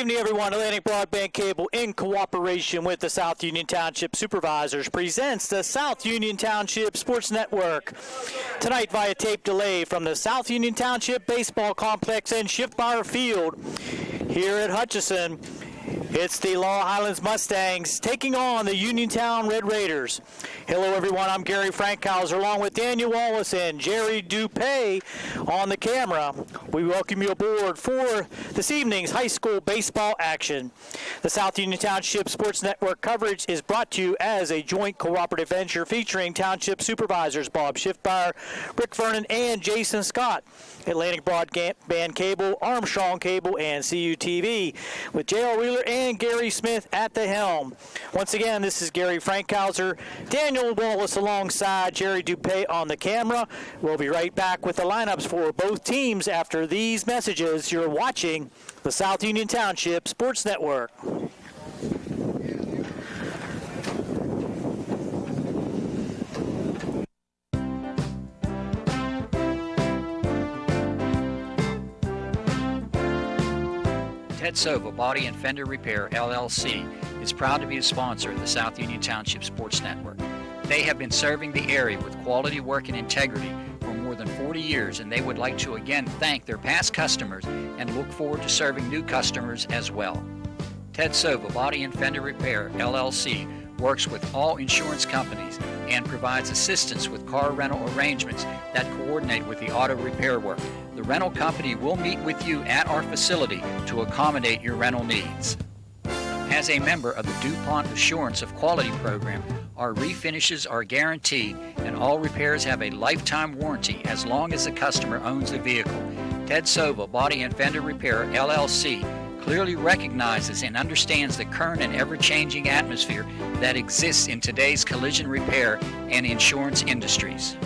evening, everyone. Atlantic Broadband Cable, in cooperation with the South Union Township Supervisors, presents the South Union Township Sports Network. Tonight, via tape delay from the South Union Township Baseball Complex and Schiffmeyer Field here at Hutchinson. It's the Laurel Highlands Mustangs taking on the Uniontown Red Raiders. Hello, everyone. I'm Gary Frankhauser, along with Daniel Wallace and Jerry Dupay on the camera. We welcome you aboard for this evening's high school baseball action. The South Union Township Sports Network coverage is brought to you as a joint cooperative venture featuring Township Supervisors Bob Schiffmeyer, Rick Vernon, and Jason Scott. Atlantic Broadband Cable, Armstrong Cable, and CUTV, with J.R. Wheeler and Gary Smith at the helm. Once again, this is Gary Frankhauser, Daniel Wallace alongside Jerry Dupay on the camera. We'll be right back with the lineups for both teams after these messages. You're watching the South Union Township Sports Network. Ted Sova, Body and Fender Repair, LLC, is proud to be a sponsor of the South Union Township Sports Network. They have been serving the area with quality work and integrity for more than 40 years, and they would like to again thank their past customers and look forward to serving new customers as well. Ted Sova, Body and Fender Repair, LLC, works with all insurance companies and provides assistance with car rental arrangements that coordinate with the auto repair work. The rental company will meet with you at our facility to accommodate your rental needs. As a member of the DuPont Assurance of Quality program, our refinishes are guaranteed and all repairs have a lifetime warranty as long as the customer owns the vehicle. Ted Sova, Body and Fender Repair, LLC, clearly recognizes and understands the current and ever-changing atmosphere that exists in today's collision repair and insurance industries.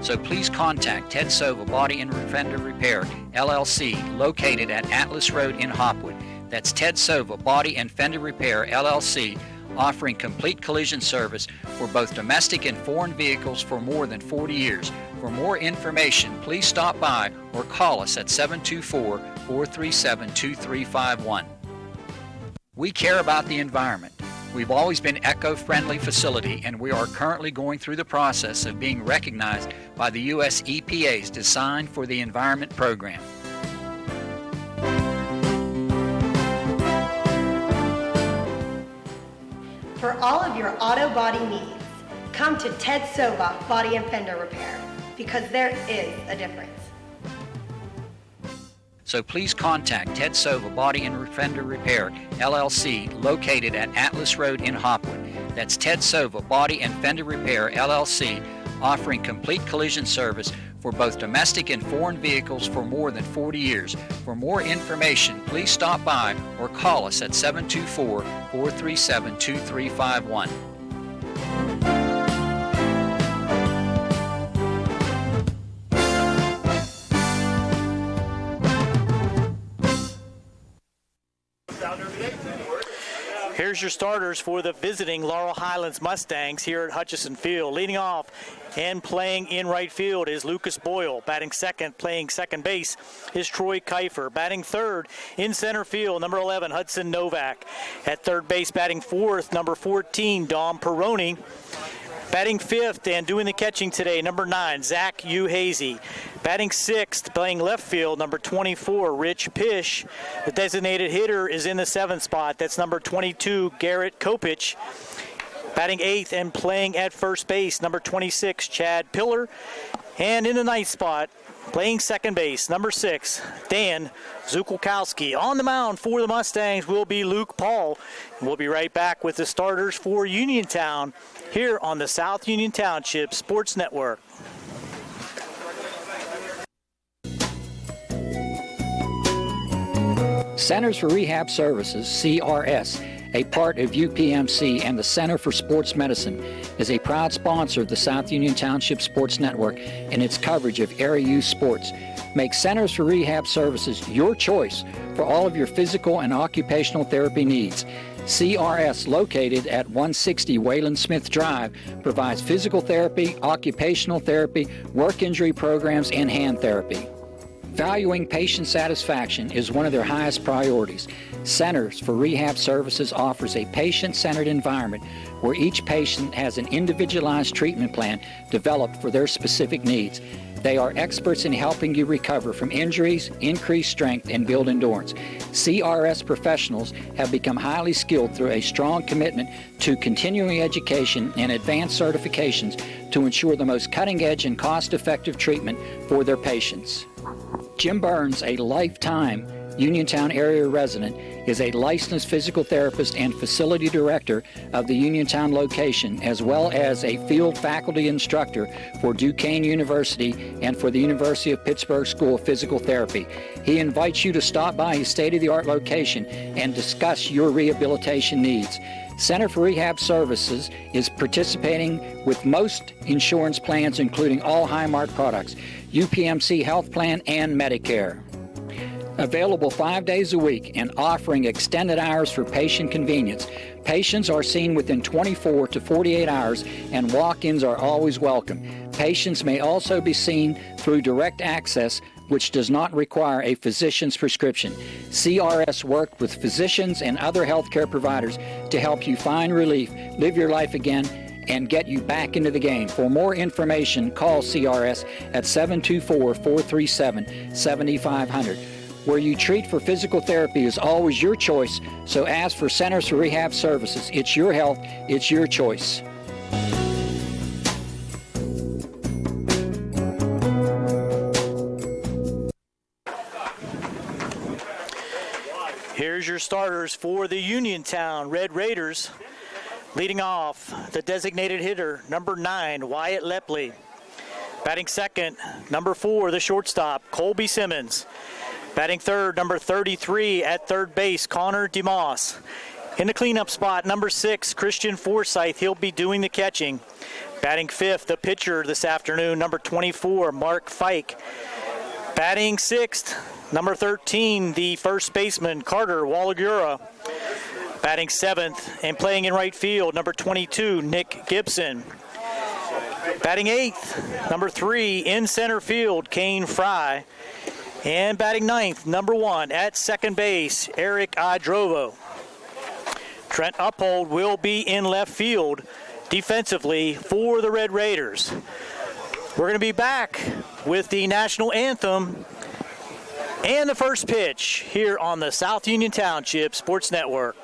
So please contact Ted Sova, Body and Fender Repair, LLC, located at Atlas Road in Hopwood. That's Ted Sova, Body and Fender Repair, LLC, offering complete collision service for both domestic and foreign vehicles for more than 40 years. For more information, please stop by or call us at 724-437-2351. We care about the environment. We've always been an eco-friendly facility, and we are currently going through the process of being recognized by the U.S. EPA's Design for the Environment program. For all of your auto body needs, come to Ted Sova Body and Fender Repair, because there is a difference. So please contact Ted Sova, Body and Fender Repair, LLC, located at Atlas Road in Hopwood. That's Ted Sova, Body and Fender Repair, LLC, offering complete collision service for both domestic and foreign vehicles for more than 40 years. For more information, please stop by or call us at 724-437-2351. Here's your starters for the visiting Laurel Highlands Mustangs here at Hutchinson Field. Leading off and playing in right field is Lucas Boyle. Batting second, playing second base, is Troy Kiefer. Batting third in center field, number 11, Hudson Novak. At third base, batting fourth, number 14, Dom Peroni. Batting fifth and doing the catching today, number 9, Zach Uhazy. Batting sixth, playing left field, number 24, Rich Pish. The designated hitter is in the seventh spot. That's number 22, Garrett Kopich. Batting eighth and playing at first base, number 26, Chad Pillar. And in the ninth spot, playing second base, number 6, Dan Zukulkowski. On the mound for the Mustangs will be Luke Paul. And we'll be right back with the starters for Uniontown here on the South Union Township Sports Network. Centers for Rehab Services, CRS, a part of UPMC and the Center for Sports Medicine, is a proud sponsor of the South Union Township Sports Network and its coverage of area youth sports. Make Centers for Rehab Services your choice for all of your physical and occupational therapy needs. CRS, located at 160 Wayland Smith Drive, provides physical therapy, occupational therapy, work injury programs, and hand therapy. Valuing patient satisfaction is one of their highest priorities. Centers for Rehab Services offers a patient-centered environment where each patient has an individualized treatment plan developed for their specific needs. They are experts in helping you recover from injuries, increase strength, and build endurance. CRS professionals have become highly skilled through a strong commitment to continuing education and advanced certifications to ensure the most cutting-edge and cost-effective treatment for their patients. Jim Burns, a lifetime Uniontown area resident, is a licensed physical therapist and facility director of the Uniontown location, as well as a field faculty instructor for Duquesne University and for the University of Pittsburgh School of Physical Therapy. He invites you to stop by his state-of-the-art location and discuss your rehabilitation needs. Center for Rehab Services is participating with most insurance plans, including all Highmark products, UPMC Health Plan, and Medicare. Available 5 days a week and offering extended hours for patient convenience. Patients are seen within 24 to 48 hours and walk-ins are always welcome. Patients may also be seen through direct access, which does not require a physician's prescription. CRS worked with physicians and other healthcare providers to help you find relief, live your life again, and get you back into the game. For more information, call CRS at 724-437-7500. Where you treat for physical therapy is always your choice, so ask for Centers for Rehab Services. It's your health, it's your choice. Here's your starters for the Uniontown Red Raiders. Leading off, the designated hitter, number 9, Wyatt Lepley. Batting second, number 4, the shortstop, Colby Simmons. Batting third, number 33 at third base, Connor DeMoss. In the cleanup spot, number 6, Christian Forsythe. He'll be doing the catching. Batting fifth, the pitcher this afternoon, number 24, Mark Fike. Batting sixth, number 13, the first baseman, Carter Walagura. Batting seventh and playing in right field, number 22, Nick Gibson. Batting eighth, number 3, in center field, Kane Fry. And batting ninth, number 1, at second base, Eric Idrovo. Trent Uphold will be in left field defensively for the Red Raiders. We're going to be back with the national anthem and the first pitch here on the South Union Township Sports Network.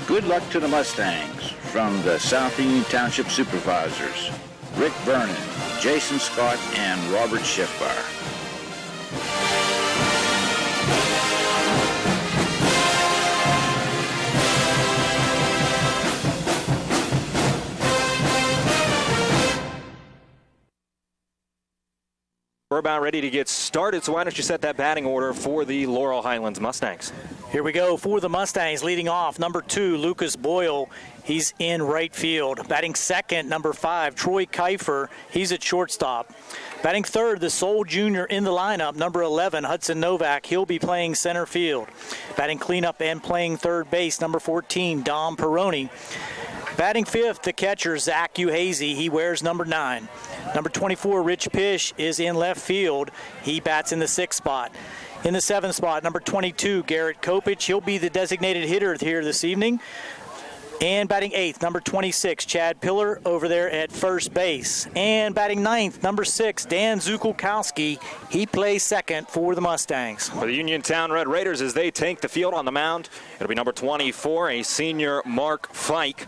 Good luck to the Mustangs from the South Union Township Supervisors, Rick Vernon, Jason Scott, and Robert Schiffbar. We're about ready to get started, so why don't you set that batting order for the Laurel Highlands Mustangs? Here we go for the Mustangs. Leading off, number 2, Lucas Boyle. He's in right field. Batting second, number 5, Troy Kiefer. He's at shortstop. Batting third, the sole junior in the lineup, number 11, Hudson Novak. He'll be playing center field. Batting cleanup and playing third base, number 14, Dom Peroni. Batting fifth, the catcher, Zach Uhazy. He wears number 9. Number 24, Rich Pish, is in left field. He bats in the 6th spot. In the 7th spot, number 22, Garrett Kopich. He'll be the designated hitter here this evening. And batting 8th, number 26, Chad Pillar over there at first base. And batting 9th, number 6, Dan Zukulkowski. He plays second for the Mustangs. For the Uniontown Red Raiders, as they take the field on the mound, it'll be number 24, a senior Mark Fike.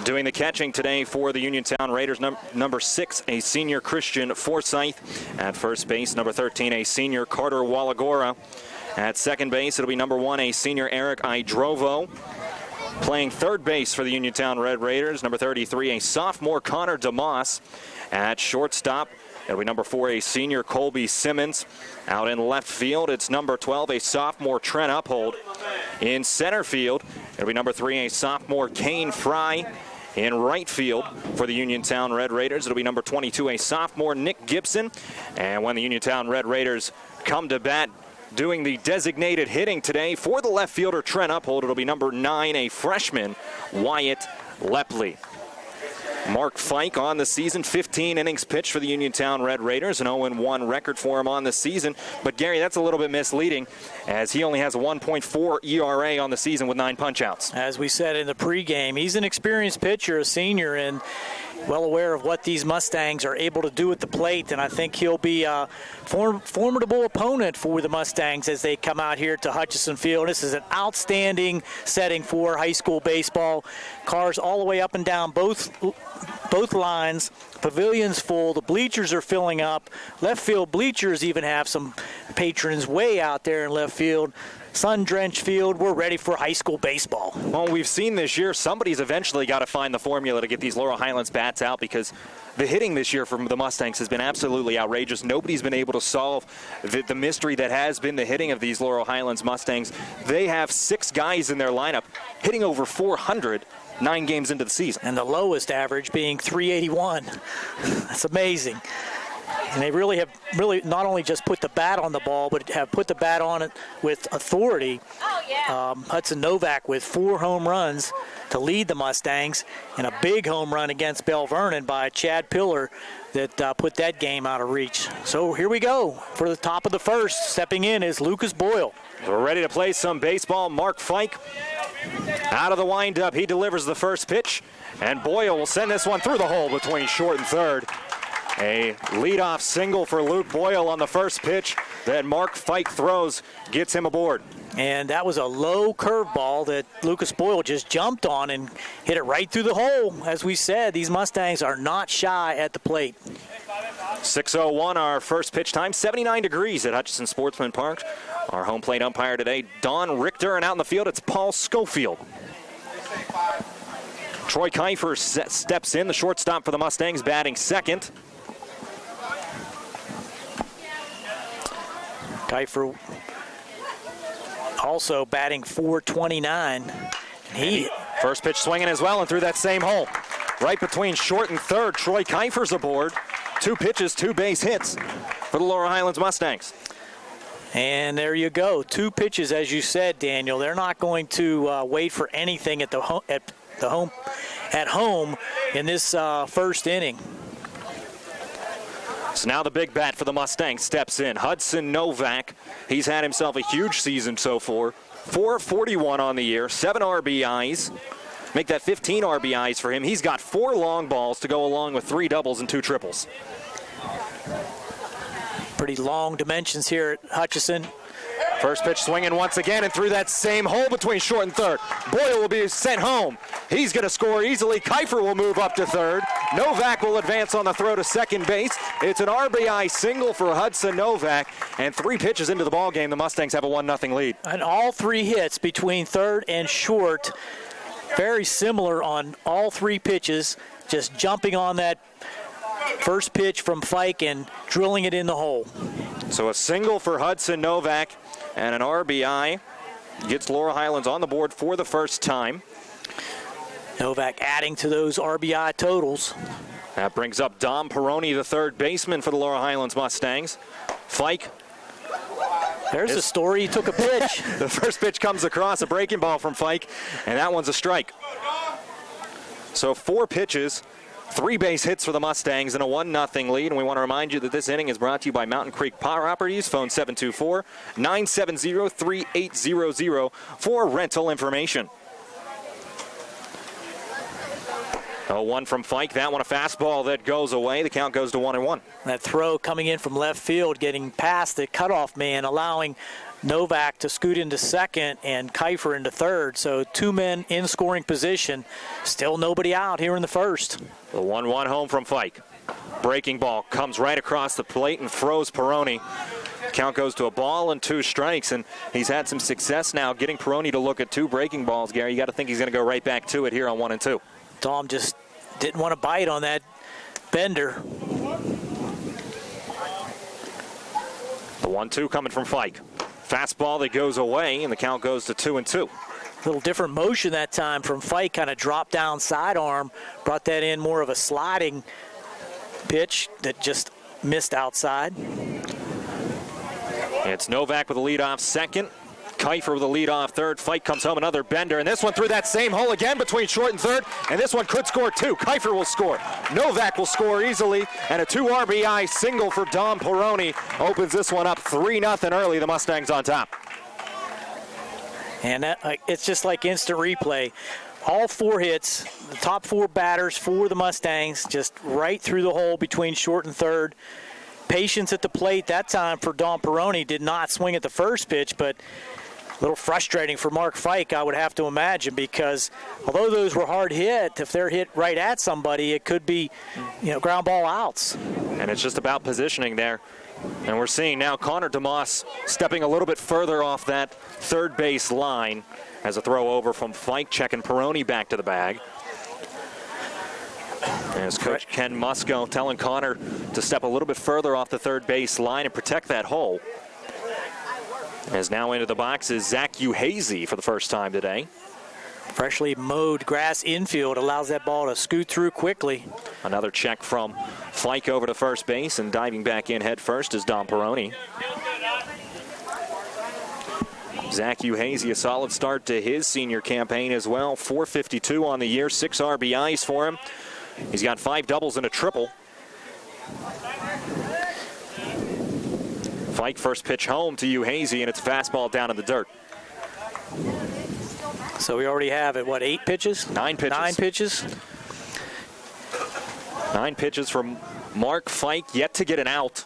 Doing the catching today for the Uniontown Raiders, number 6, a senior Christian Forsythe. At first base, number 13, a senior Carter Walagora. At second base, it'll be number 1, a senior Eric Idrovo. Playing third base for the Uniontown Red Raiders, number 33, a sophomore Connor DeMoss. At shortstop, it'll be number 4, a senior Colby Simmons. Out in left field, it's number 12, a sophomore Trent Uphold. In center field, it'll be number 3, a sophomore Kane Fry. In right field for the Uniontown Red Raiders, it'll be number 22, a sophomore Nick Gibson. And when the Uniontown Red Raiders come to bat, doing the designated hitting today for the left fielder Trent Uphold, it'll be number 9, a freshman Wyatt Lepley. Mark Fike on the season, 15 innings pitched for the Uniontown Red Raiders, an 0-1 record for him on the season. But Gary, that's a little bit misleading, as he only has a 1.4 ERA on the season with 9 punch-outs. As we said in the pregame, he's an experienced pitcher, a senior, and well aware of what these Mustangs are able to do at the plate, and I think he'll be a formidable opponent for the Mustangs as they come out here to Hutchinson Field. This is an outstanding setting for high school baseball. Cars all the way up and down both lines. Pavilion's full. The bleachers are filling up. Left field bleachers even have some patrons way out there in left field. Sun-drenched field. We're ready for high school baseball. Well, we've seen this year, somebody's eventually got to find the formula to get these Laurel Highlands bats out, because the hitting this year from the Mustangs has been absolutely outrageous. Nobody's been able to solve the mystery that has been the hitting of these Laurel Highlands Mustangs. They have 6 guys in their lineup hitting over 400 9 games into the season. And the lowest average being 381. That's amazing. And they really have not only just put the bat on the ball, but have put the bat on it with authority. Hudson Novak with 4 home runs to lead the Mustangs, and a big home run against Bell Vernon by Chad Pillar that put that game out of reach. So here we go for the top of the first. Stepping in is Lucas Boyle. We're ready to play some baseball. Mark Fike out of the windup. He delivers the first pitch, and Boyle will send this one through the hole between short and third. A leadoff single for Luke Boyle on the first pitch that Mark Fike throws gets him aboard. And that was a low curveball that Lucas Boyle just jumped on and hit it right through the hole. As we said, these Mustangs are not shy at the plate. 6:01 our first pitch time, 79 degrees at Hutchinson Sportsman Park. Our home plate umpire today, Don Richter, and out in the field it's Paul Schofield. Troy Kiefer steps in, the shortstop for the Mustangs, batting second. Kiefer also batting .429. First pitch swinging as well and through that same hole. Right between short and third, Troy Kiefer's aboard. 2 pitches, 2 base hits for the Laurel Highlands Mustangs. And there you go. 2 pitches, as you said, Daniel. They're not going to wait for anything at home in this first inning. So now the big bat for the Mustangs steps in. Hudson Novak, he's had himself a huge season so far. 441 on the year, 7 RBIs. Make that 15 RBIs for him. He's got 4 long balls to go along with 3 doubles and 2 triples. Pretty long dimensions here at Hutchinson. First pitch swinging once again and through that same hole between short and third. Boyle will be sent home. He's going to score easily. Kiefer will move up to third. Novak will advance on the throw to second base. It's an RBI single for Hudson Novak. And 3 pitches into the ballgame, the Mustangs have a 1-0 lead. And all 3 hits between third and short. Very similar on all 3 pitches. Just jumping on that first pitch from Fike and drilling it in the hole. So a single for Hudson Novak and an RBI gets Laurel Highlands on the board for the first time. Novak adding to those RBI totals. That brings up Dom Peroni, the third baseman for the Laurel Highlands Mustangs. Fike. There's the story. He took a pitch. The first pitch comes across, a breaking ball from Fike, and that one's a strike. So 4 pitches, 3 base hits for the Mustangs and a 1-0 lead. And we want to remind you that this inning is brought to you by Mountain Creek Properties. Phone 724-970-3800 for rental information. 0-1 from Fike. That one a fastball that goes away. The count goes to 1-1. That throw coming in from left field, getting past the cutoff man, allowing Novak to scoot into second and Kiefer into third. So 2 men in scoring position. Still nobody out here in the first. The 1-1 home from Fike. Breaking ball comes right across the plate and throws Peroni Count goes to a ball and 2 strikes, and he's had some success now getting Peroni to look at 2 breaking balls, Gary. You got to think he's going to go right back to it here on 1 and 2. Dom just didn't want to bite on that bender. The 1-2 coming from Fike. Fastball that goes away, and the count goes to 2 and 2. Little different motion that time from Fike, kind of dropped down sidearm, brought that in more of a sliding pitch that just missed outside. It's Novak with the leadoff second. Kiefer with the leadoff third. Fike comes home, another bender, and this one through that same hole again between short and third, and this one could score 2. Kiefer will score. Novak will score easily, and a 2 RBI single for Dom Peroni opens this one up 3-0 early. The Mustangs on top. And it's just like instant replay. All 4 hits, the top 4 batters for the Mustangs, just right through the hole between short and third. Patience at the plate that time for Dom Peroni. Did not swing at the first pitch, but a little frustrating for Mark Fike, I would have to imagine, because although those were hard hit, if they're hit right at somebody, it could be, ground ball outs. And it's just about positioning there. And we're seeing now Connor DeMoss stepping a little bit further off that third base line as a throw over from Fike, checking Peroni back to the bag. As Coach Ken Musco telling Connor to step a little bit further off the third base line and protect that hole. As now into the box is Zach Uhazy for the first time today. Freshly mowed grass infield allows that ball to scoot through quickly. Another check from Fike over to first base, and diving back in head first is Dom Peroni. Zach Uhazy, a solid start to his senior campaign as well. .452 on the year, 6 RBIs for him. He's got 5 doubles and a triple. Fike first pitch home to Uhazy, and it's fastball down in the dirt. So we already have it, 8 pitches? 9 pitches. 9 pitches. 9 pitches from Mark Fike, yet to get an out.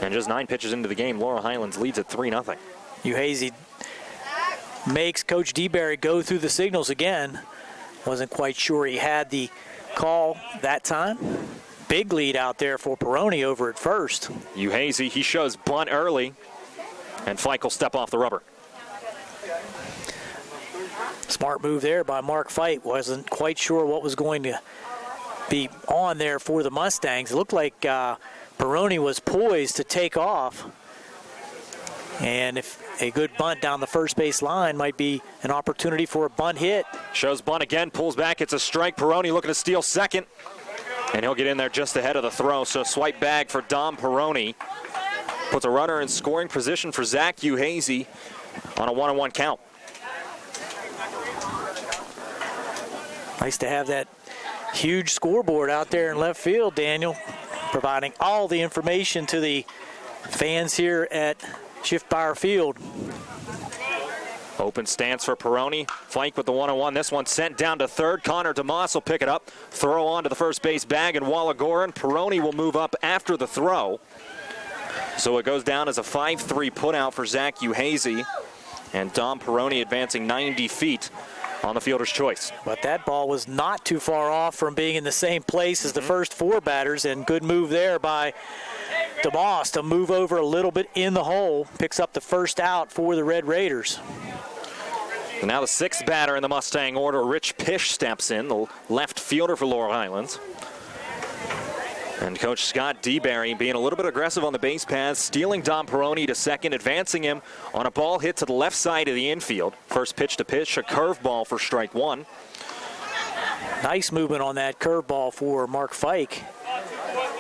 And just 9 pitches into the game, Laurel Highlands leads at 3-0. Uhazy makes Coach DeBerry go through the signals again. Wasn't quite sure he had the call that time. Big lead out there for Peroni over at first. Uhazy, he shows bunt early, and Fike will step off the rubber. Smart move there by Mark Fike. Wasn't quite sure what was going to be on there for the Mustangs. It looked like Peroni was poised to take off. And if a good bunt down the first base line might be an opportunity for a bunt hit. Shows bunt again, pulls back, it's a strike. Peroni looking to steal second. And he'll get in there just ahead of the throw. So swipe bag for Dom Peroni. Puts a runner in scoring position for Zach Uhazy on a 1-1 count. Nice to have that huge scoreboard out there in left field, Daniel, providing all the information to the fans here at Schiffbauer Field. Open stance for Peroni. Fike with the 1-1. This one sent down to third. Connor DeMoss will pick it up. Throw on to the first base bag, and Wallagoran. Peroni will move up after the throw. So it goes down as a 5-3 putout for Zach Uhazy. And Dom Peroni advancing 90 feet on the fielder's choice. But that ball was not too far off from being in the same place as the first 4 batters, and good move there by DeMoss to move over a little bit in the hole. Picks up the first out for the Red Raiders. And now the 6th batter in the Mustang order, Rich Pish, steps in, the left fielder for Laurel Highlands. And Coach Scott DeBerry being a little bit aggressive on the base paths, stealing Dom Peroni to second, advancing him on a ball hit to the left side of the infield. First pitch to pitch, a curveball for strike 1. Nice movement on that curveball for Mark Fike.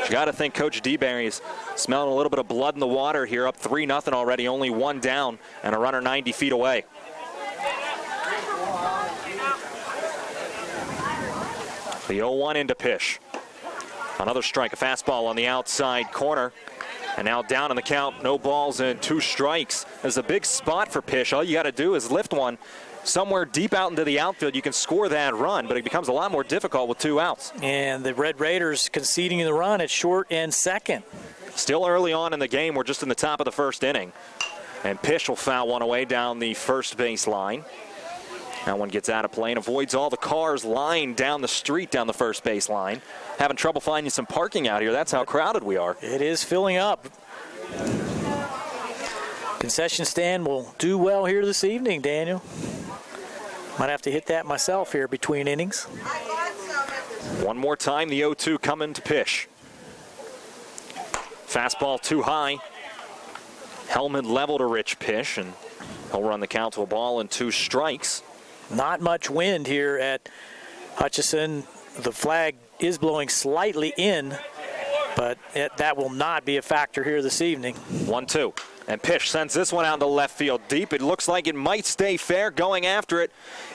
You got to think Coach DeBerry is smelling a little bit of blood in the water here, up 3-0 already, only 1 down, and a runner 90 feet away. The 0-1 into Pish. Another strike, a fastball on the outside corner. And now down in the count, no balls and 2 strikes. There's a big spot for Pish. All you got to do is lift one somewhere deep out into the outfield. You can score that run, but it becomes a lot more difficult with 2 outs. And the Red Raiders conceding the run at short and second. Still early on in the game. We're just in the top of the first inning. And Pish will foul one away down the first base line. That one gets out of play and avoids all the cars lined down the street down the first base line. Having trouble finding some parking out here. That's how crowded we are. It is filling up. Concession stand will do well here this evening, Daniel. Might have to hit that myself here between innings. One more time, the 0-2 coming to Pish. Fastball too high. Helmet level to Rich Pish, and he'll run the count to a ball and 2 strikes. Not much wind here at Hutchison. The flag is blowing slightly in, but that will not be a factor here this evening. 1-2. And Pish sends this one out into left field deep. It looks like it might stay fair. Going after it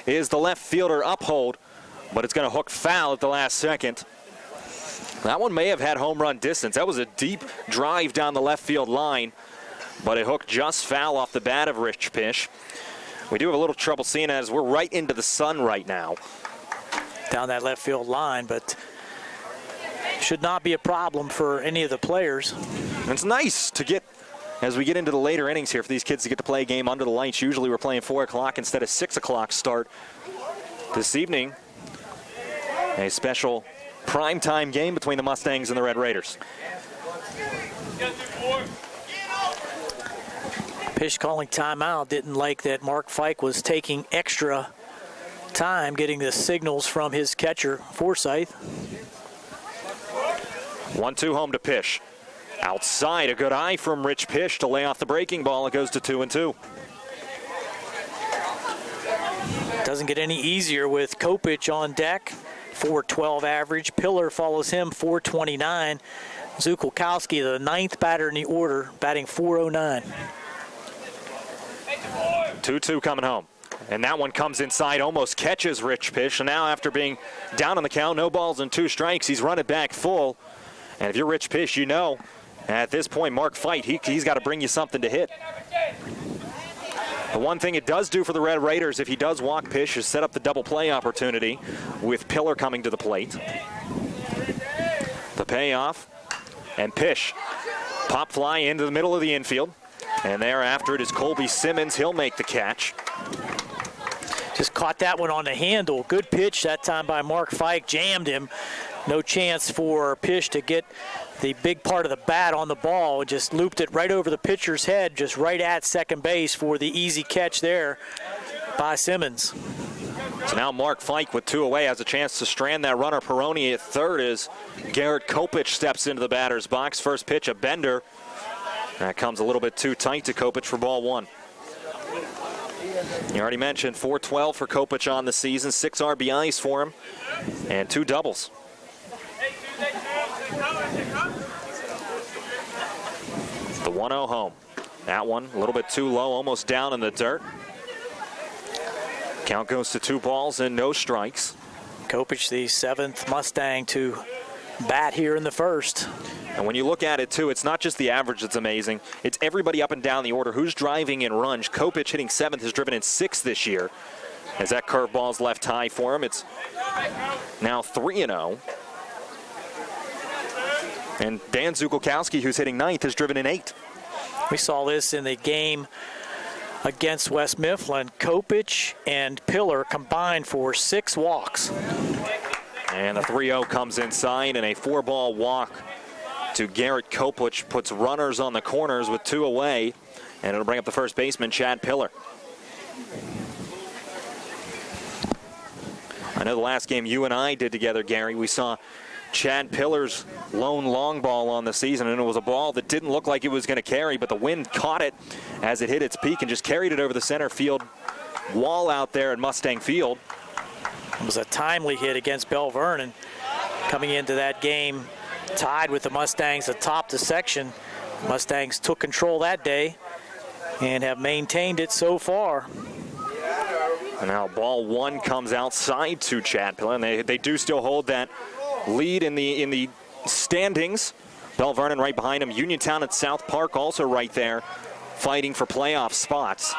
is the left fielder Uphold, but it's going to hook foul at the last second. That one may have had home run distance. That was a deep drive down the left field line, but it hooked just foul off the bat of Rich Pish. We do have a little trouble seeing it as we're right into the sun right now. Down that left field line, but should not be a problem for any of the players. And it's nice to get, as we get into the later innings here, for these kids to get to play a game under the lights. Usually we're playing 4 o'clock instead of 6 o'clock start. This evening, a special primetime game between the Mustangs and the Red Raiders. Pish calling timeout. Didn't like that Mark Fike was taking extra time getting the signals from his catcher, Forsyth. 1-2 home to Pish. Outside, a good eye from Rich Pish to lay off the breaking ball. It goes to 2-2. Doesn't get any easier with Kopich on deck. 412 average. Pillar follows him, 429. Zukulkowski, the 9th batter in the order, batting 409. 2-2 coming home. And that one comes inside, almost catches Rich Pish. And now after being down on the count, no balls and 2 strikes, he's run it back full. And if you're Rich Pish, you know at this point, Mark Fite, he's got to bring you something to hit. The one thing it does do for the Red Raiders, if he does walk Pish, is set up the double play opportunity with Pillar coming to the plate. The payoff, and Pish pop fly into the middle of the infield. And thereafter it is Colby Simmons. He'll make the catch. Just caught that one on the handle. Good pitch that time by Mark Fike. Jammed him. No chance for Pish to get the big part of the bat on the ball. Just looped it right over the pitcher's head, just right at second base for the easy catch there by Simmons. So now Mark Fike with 2 away has a chance to strand that runner. Peroni at third as Garrett Kopich steps into the batter's box. First pitch, a bender. That comes a little bit too tight to Kopich for ball 1. You already mentioned 412 for Kopich on the season, 6 RBIs for him, and 2 doubles. The 1-0 home. That one a little bit too low, almost down in the dirt. Count goes to 2 balls and no strikes. Kopich, the 7th Mustang to bat here in the first. And when you look at it, too, it's not just the average that's amazing. It's everybody up and down the order who's driving in runs. Kopich hitting 7th, has driven in 6th this year. As that curveball's left high for him, it's now 3-0. And Dan Zukulkowski, who's hitting 9th, has driven in 8. We saw this in the game against West Mifflin. Kopich and Pillar combined for 6 walks. And the 3-0 comes inside, and a 4-ball walk to Garrett Kopich puts runners on the corners with 2 away, and it'll bring up the first baseman, Chad Pillar. I know the last game you and I did together, Gary, we saw Chad Pillar's lone long ball on the season, and it was a ball that didn't look like it was going to carry, but the wind caught it as it hit its peak and just carried it over the center field wall out there at Mustang Field. It was a timely hit against Bell Vernon. Coming into that game, tied with the Mustangs atop the section. Mustangs took control that day and have maintained it so far. And now ball 1 comes outside to Chad Pillar, and they do still hold that lead in the standings. Bell Vernon right behind him. Uniontown at South Park also right there, fighting for playoff spots.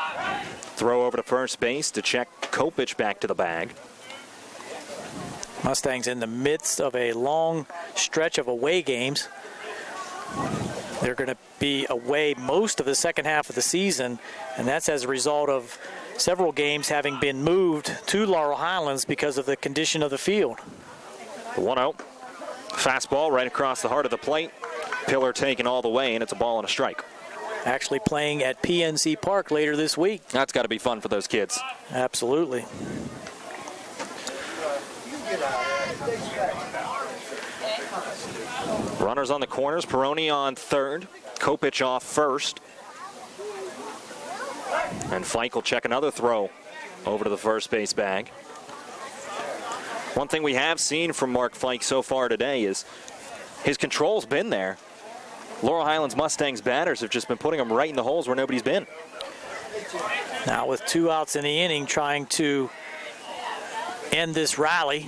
Throw over to first base to check Kopich back to the bag. Mustangs in the midst of a long stretch of away games. They're going to be away most of the second half of the season, and that's as a result of several games having been moved to Laurel Highlands because of the condition of the field. 1-0. Fastball right across the heart of the plate. Pillar taken all the way, and it's a ball and a strike. Actually playing at PNC Park later this week. That's got to be fun for those kids. Absolutely. Runners on the corners. Peroni on third. Kopich off first. And Fike will check another throw over to the first base bag. One thing we have seen from Mark Fike so far today is his control's been there. Laurel Highlands Mustangs batters have just been putting them right in the holes where nobody's been. Now with 2 outs in the inning, trying to end this rally.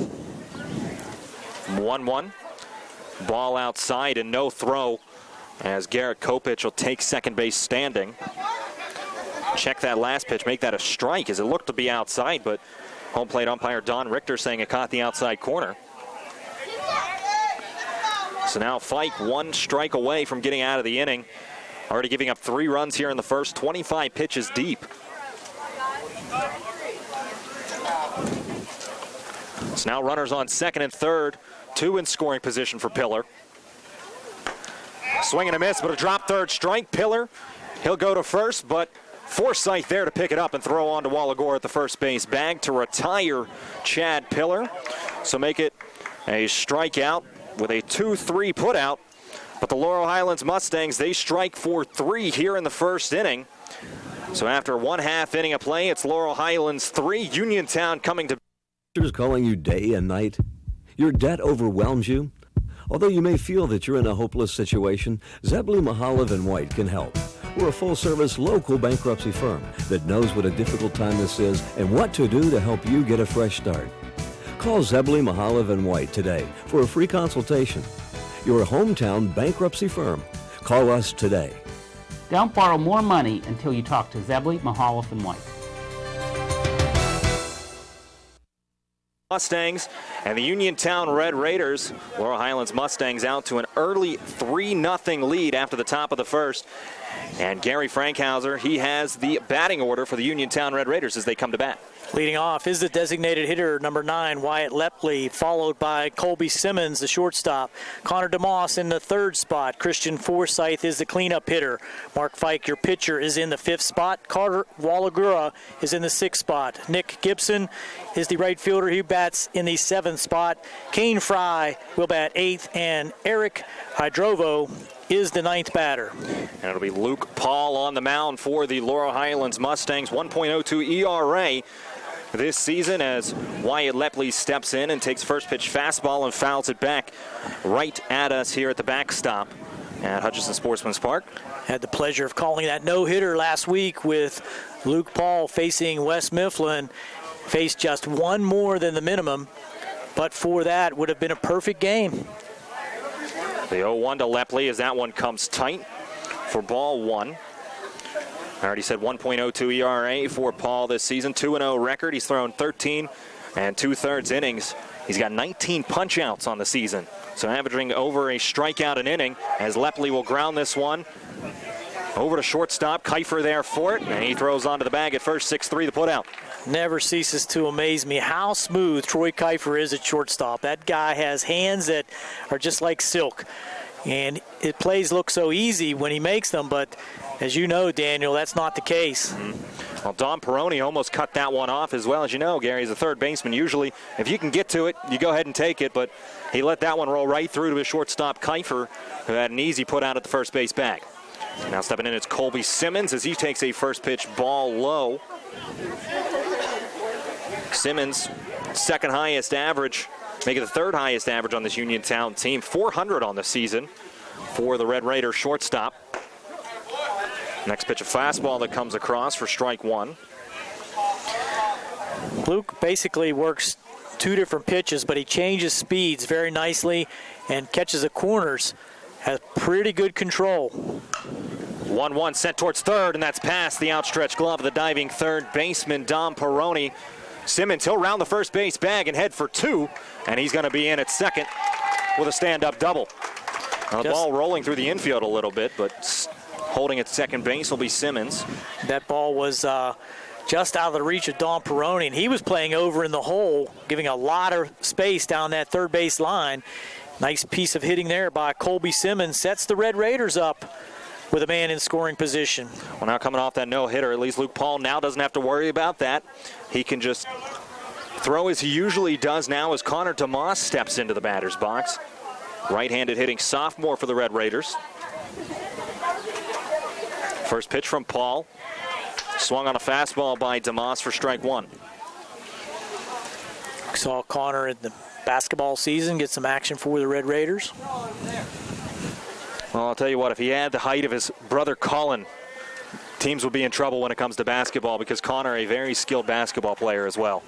1-1. Ball outside and no throw as Garrett Kopich will take second base standing. Check that last pitch, make that a strike as it looked to be outside, but home plate umpire Don Richter saying it caught the outside corner. So now Fike 1 strike away from getting out of the inning. Already giving up 3 runs here in the first, 25 pitches deep. So now runners on second and third, 2 in scoring position for Pillar. Swing and a miss, but a drop third strike. Pillar, he'll go to first, but Forsythe there to pick it up and throw on to Wallagore at the first base bag to retire Chad Pillar. So make it a strikeout with a 2-3 putout. But the Laurel Highlands Mustangs, they strike for 3 here in the first inning. So after 1/2 inning of play, it's Laurel Highlands 3, Uniontown coming to. Calling you day and night. Your debt overwhelms you. Although you may feel that you're in a hopeless situation, Zebley, Mahalev & White can help. We're a full-service local bankruptcy firm that knows what a difficult time this is and what to do to help you get a fresh start. Call Zebley, Mahalev & White today for a free consultation. Your hometown bankruptcy firm. Call us today. Don't borrow more money until you talk to Zebley, Mahalev & White. Mustangs and the Uniontown Red Raiders. Laurel Highlands Mustangs out to an early 3-0 lead after the top of the first. And Gary Frankhauser, he has the batting order for the Uniontown Red Raiders as they come to bat. Leading off is the designated hitter, number 9, Wyatt Lepley, followed by Colby Simmons, the shortstop. Connor DeMoss in the 3rd spot. Christian Forsythe is the cleanup hitter. Mark Fike, your pitcher, is in the 5th spot. Carter Wallagura is in the 6th spot. Nick Gibson is the right fielder. He bats in the 7th spot. Kane Fry will bat 8th, and Eric Hydrovo is the 9th batter. And it'll be Luke Paul on the mound for the Laurel Highlands Mustangs. 1.02 ERA this season as Wyatt Lepley steps in and takes first pitch fastball and fouls it back right at us here at the backstop at Hutchinson Sportsman's Park. Had the pleasure of calling that no-hitter last week with Luke Paul facing West Mifflin. Faced just 1 more than the minimum, but for that would have been a perfect game. The 0-1 to Lepley as that one comes tight for ball 1. I already said 1.02 ERA for Paul this season. 2-0 record. He's thrown 13 and 2/3 innings. He's got 19 punch-outs on the season. So averaging over a strikeout an inning as Lepley will ground this one over to shortstop. Kiefer there for it, and he throws onto the bag at first. 6-3 the putout. Never ceases to amaze me how smooth Troy Kiefer is at shortstop. That guy has hands that are just like silk. And it plays look so easy when he makes them, but as you know, Daniel, that's not the case. Well, Don Peroni almost cut that one off as well. As you know, Gary is a third baseman. Usually, if you can get to it, you go ahead and take it, but he let that one roll right through to his shortstop, Kiefer, who had an easy put out at the first base bag. Now stepping in, it's Colby Simmons as he takes a first pitch ball low. Simmons, second highest average, making the 3rd highest average on this Uniontown team. 400 on the season for the Red Raider shortstop. Next pitch, a fastball that comes across for strike 1. Luke basically works 2 different pitches, but he changes speeds very nicely and catches the corners. Has pretty good control. 1-1 sent towards third, and that's past the outstretched glove of the diving third baseman, Dom Peroni. Simmons, he'll round the first base bag and head for 2, and he's going to be in at second with a stand-up double. Now the ball rolling through the infield a little bit, but holding at second base will be Simmons. That ball was just out of the reach of Don Peroni, and he was playing over in the hole, giving a lot of space down that third base line. Nice piece of hitting there by Colby Simmons. Sets the Red Raiders up with a man in scoring position. Well, now coming off that no-hitter, at least Luke Paul now doesn't have to worry about that. He can just throw as he usually does now as Connor DeMoss steps into the batter's box. Right-handed hitting sophomore for the Red Raiders. First pitch from Paul. Swung on a fastball by DeMoss for strike one. Saw Connor in the basketball season get some action for the Red Raiders. Well, I'll tell you what, if he had the height of his brother Colin, teams would be in trouble when it comes to basketball because Connor, a very skilled basketball player as well.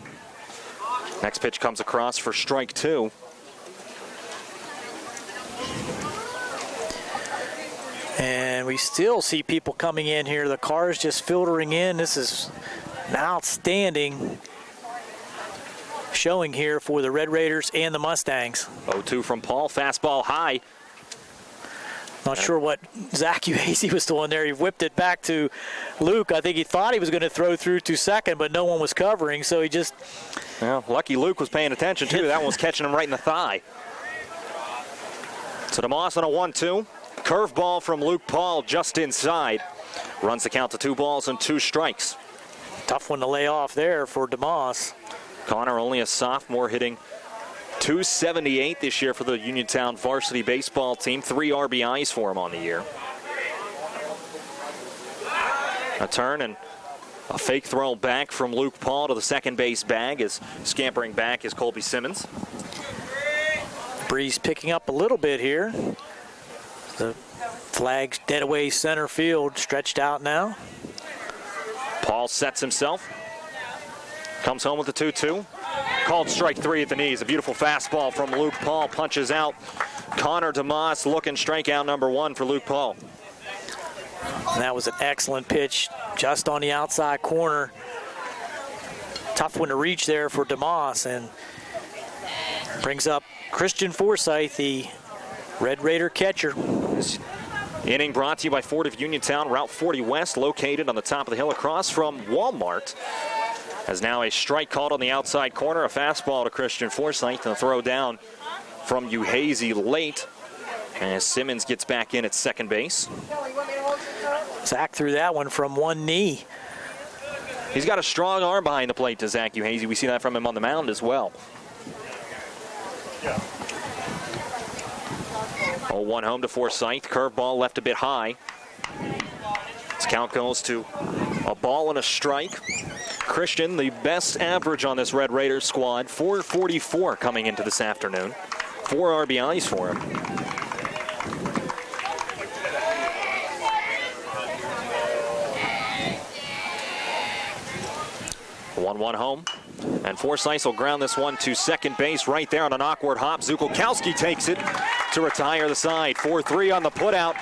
Next pitch comes across for strike two. And we still see people coming in here. The cars just filtering in. This is an outstanding showing here for the Red Raiders and the Mustangs. 0-2 from Paul, fastball high. Not sure what Zach Uhazy was doing there. He whipped it back to Luke. I think he thought he was going to throw through to second, but no one was covering, so he just... Well, lucky Luke was paying attention, too. That one was catching him right in the thigh. So DeMoss on a 1-2. Curveball from Luke Paul just inside. Runs the count to 2 balls and 2 strikes. Tough one to lay off there for DeMoss. Connor, only a sophomore, hitting .278 this year for the Uniontown varsity baseball team. 3 RBIs for him on the year. A turn and a fake throw back from Luke Paul to the second base bag. As scampering back is Colby Simmons. Breeze picking up a little bit here. The flag's dead away center field, stretched out now. Paul sets himself. Comes home with the 2-2. Called strike 3 at the knees. A beautiful fastball from Luke Paul punches out. Connor DeMoss looking strikeout number 1 for Luke Paul. And that was an excellent pitch just on the outside corner. Tough one to reach there for DeMoss, and brings up Christian Forsythe, the Red Raider catcher. This inning brought to you by Ford of Uniontown, Route 40 West, located on the top of the hill across from Walmart. As now a strike called on the outside corner, a fastball to Christian Forsythe, and a throw down from Uhazy late. As Simmons gets back in at second base. Zach threw that one from one knee. He's got a strong arm behind the plate to Zach Uhazy. We see that from him on the mound as well. 0-1 home to Forsythe. Curveball left a bit high. His count goes to a ball and a strike. Christian, the best average on this Red Raiders squad, .444 coming into this afternoon. 4 RBIs for him. A 1-1 home. And Forsythe will ground this one to second base right there on an awkward hop. Zukolkowski takes it to retire the side. 4-3 on the putout.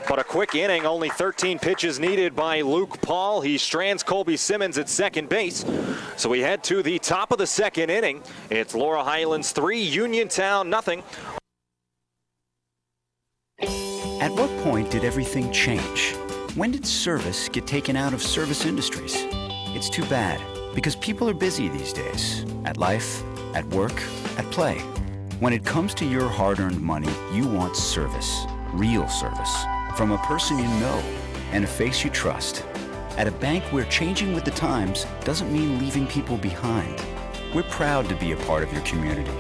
But a quick inning, only 13 pitches needed by Luke Paul. He strands Colby Simmons at second base. So we head to the top of the second inning. It's Laurel Highlands 3, Uniontown nothing. At what point did everything change? When did service get taken out of service industries? It's too bad, because people are busy these days. At life, at work, at play. When it comes to your hard-earned money, you want service. Real service. From a person you know and a face you trust. At a bank where changing with the times doesn't mean leaving people behind. We're proud to be a part of your community.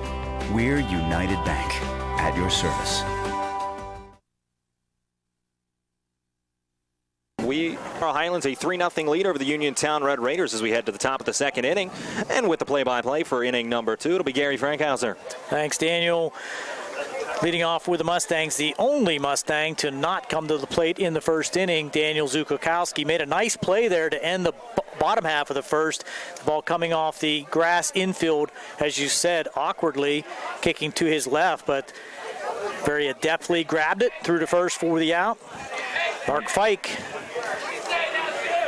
We're United Bank, at your service. Laurel Highlands a 3-0 lead over the Uniontown Red Raiders as we head to the top of the second inning. And with the play-by-play for inning number 2, it'll be Gary Frankhauser. Thanks, Daniel. Leading off with the Mustangs, the only Mustang to not come to the plate in the first inning, Daniel Zukolkowski made a nice play there to end the bottom half of the first. The ball coming off the grass infield, as you said, awkwardly, kicking to his left, but very adeptly grabbed it through to first for the out. Mark Fike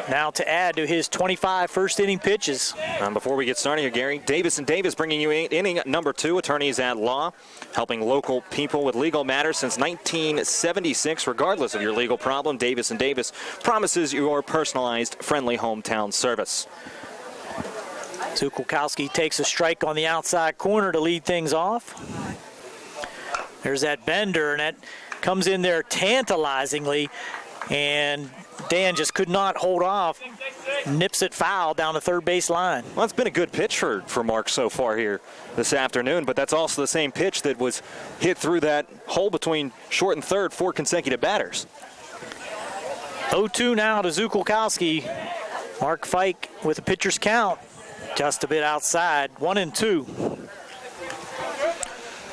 now to add to his 25 first inning pitches. Before we get started here, Gary, Davis & Davis bringing you inning number 2, attorneys at law, helping local people with legal matters since 1976. Regardless of your legal problem, Davis & Davis promises your personalized, friendly hometown service. Zukulkowski takes a strike on the outside corner to lead things off. There's that bender, and that comes in there tantalizingly, and Dan just could not hold off. Nips it foul down the third base line. Well, it's been a good pitch for Mark so far here this afternoon, but that's also the same pitch that was hit through that hole between short and third 4 consecutive batters. 0-2 now to Zukulkowski. Mark Fike with a pitcher's count, just a bit outside, 1-2.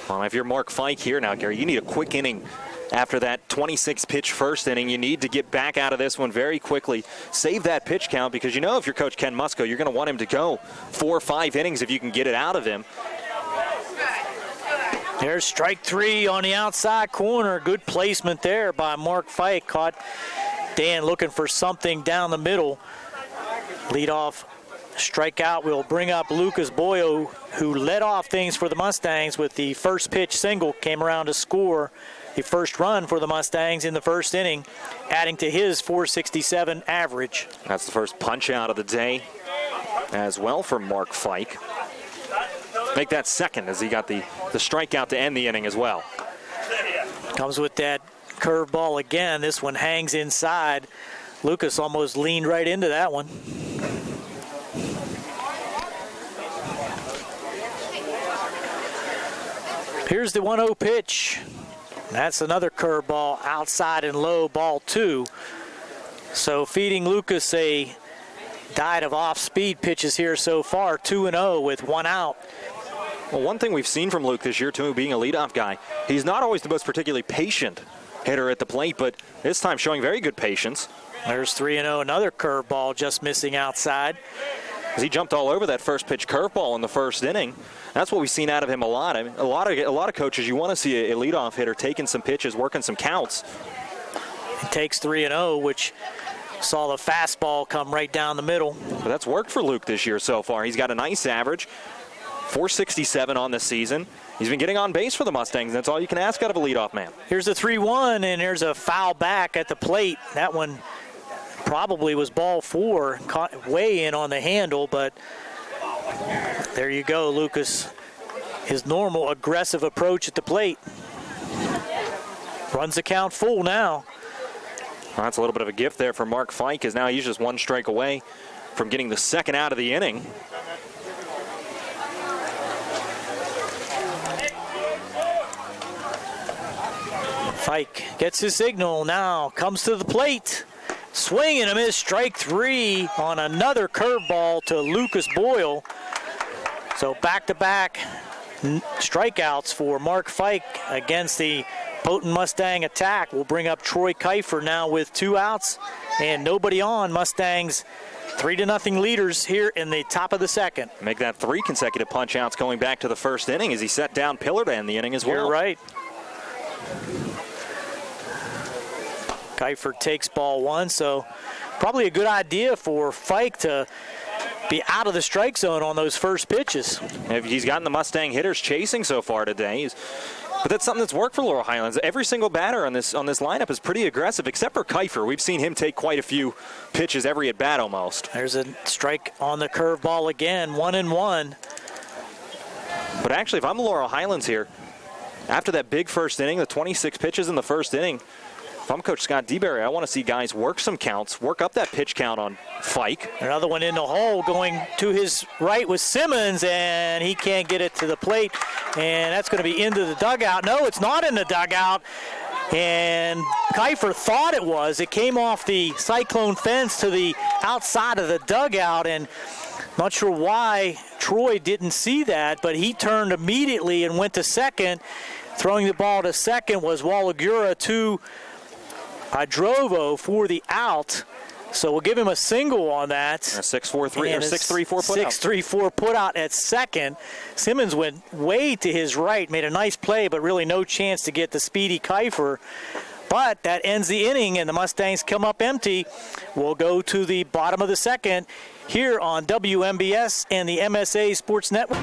Well, if you're Mark Fike here now, Gary, you need a quick inning after that 26-pitch first inning. You need to get back out of this one very quickly. Save that pitch count, because you know if you're Coach Ken Musco, you're going to want him to go 4 or 5 innings if you can get it out of him. There's strike 3 on the outside corner. Good placement there by Mark Fike. Caught Dan looking for something down the middle. Leadoff strikeout will bring up Lucas Boyo, who led off things for the Mustangs with the first pitch single. Came around to score the first run for the Mustangs in the first inning, adding to his .467 average. That's the first punch out of the day as well for Mark Fike. Make that second as he got the strikeout to end the inning as well. Comes with that curveball again. This one hangs inside. Lucas almost leaned right into that one. Here's the 1-0 pitch. That's another curveball outside and low, ball 2. So feeding Lucas a diet of off-speed pitches here so far, 2-0 with 1 out. Well, one thing we've seen from Luke this year, too, being a leadoff guy, he's not always the most particularly patient hitter at the plate, but this time showing very good patience. There's 3-0, another curveball just missing outside. As he jumped all over that first pitch curveball in the first inning. That's what we've seen out of him a lot. I mean, a lot of coaches, you want to see a leadoff hitter taking some pitches, working some counts. He takes 3-0, which saw the fastball come right down the middle. But that's worked for Luke this year so far. He's got a nice average, .467 on the season. He's been getting on base for the Mustangs. That's all you can ask out of a leadoff man. Here's a 3-1, and there's a foul back at the plate. That one probably was ball 4, caught way in on the handle, but there you go, Lucas. His normal aggressive approach at the plate. Runs the count full now. Well, that's a little bit of a gift there for Mark Fike, as now he's just 1 strike away from getting the second out of the inning. Fike gets his signal now, comes to the plate. Swing and a miss, strike 3 on another curveball to Lucas Boyle. So back-to-back strikeouts for Mark Fike against the potent Mustang attack. Will bring up Troy Kiefer now with 2 outs and nobody on. Mustangs 3-0 leaders here in the top of the second. Make that 3 consecutive punch outs going back to the first inning as he set down Pillar to end the inning as well. You're right. Kiefer takes ball 1, so probably a good idea for Fike to be out of the strike zone on those first pitches. He's gotten the Mustang hitters chasing so far today. But that's something that's worked for Laurel Highlands. Every single batter on this lineup is pretty aggressive, except for Kiefer. We've seen him take quite a few pitches every at bat almost. There's a strike on the curveball again, 1-1. But actually, if I'm Laurel Highlands here, after that big first inning, the 26 pitches in the first inning, if I'm Coach Scott DeBerry, I want to see guys work some counts, work up that pitch count on Fike. Another one in the hole, going to his right with Simmons, and he can't get it to the plate, and that's going to be into the dugout. No, it's not in the dugout, and Kiefer thought it was. It came off the cyclone fence to the outside of the dugout, and not sure why Troy didn't see that, but he turned immediately and went to second. Throwing the ball to second was Walagura to Hydrovo for the out. So we'll give him a single on that. A 6-4-3 or 6-3-4 put out. 6-3-4 put out at second. Simmons went way to his right, made a nice play, but really no chance to get the speedy Kiefer. But that ends the inning, and the Mustangs come up empty. We'll go to the bottom of the second here on WMBS and the MSA Sports Network.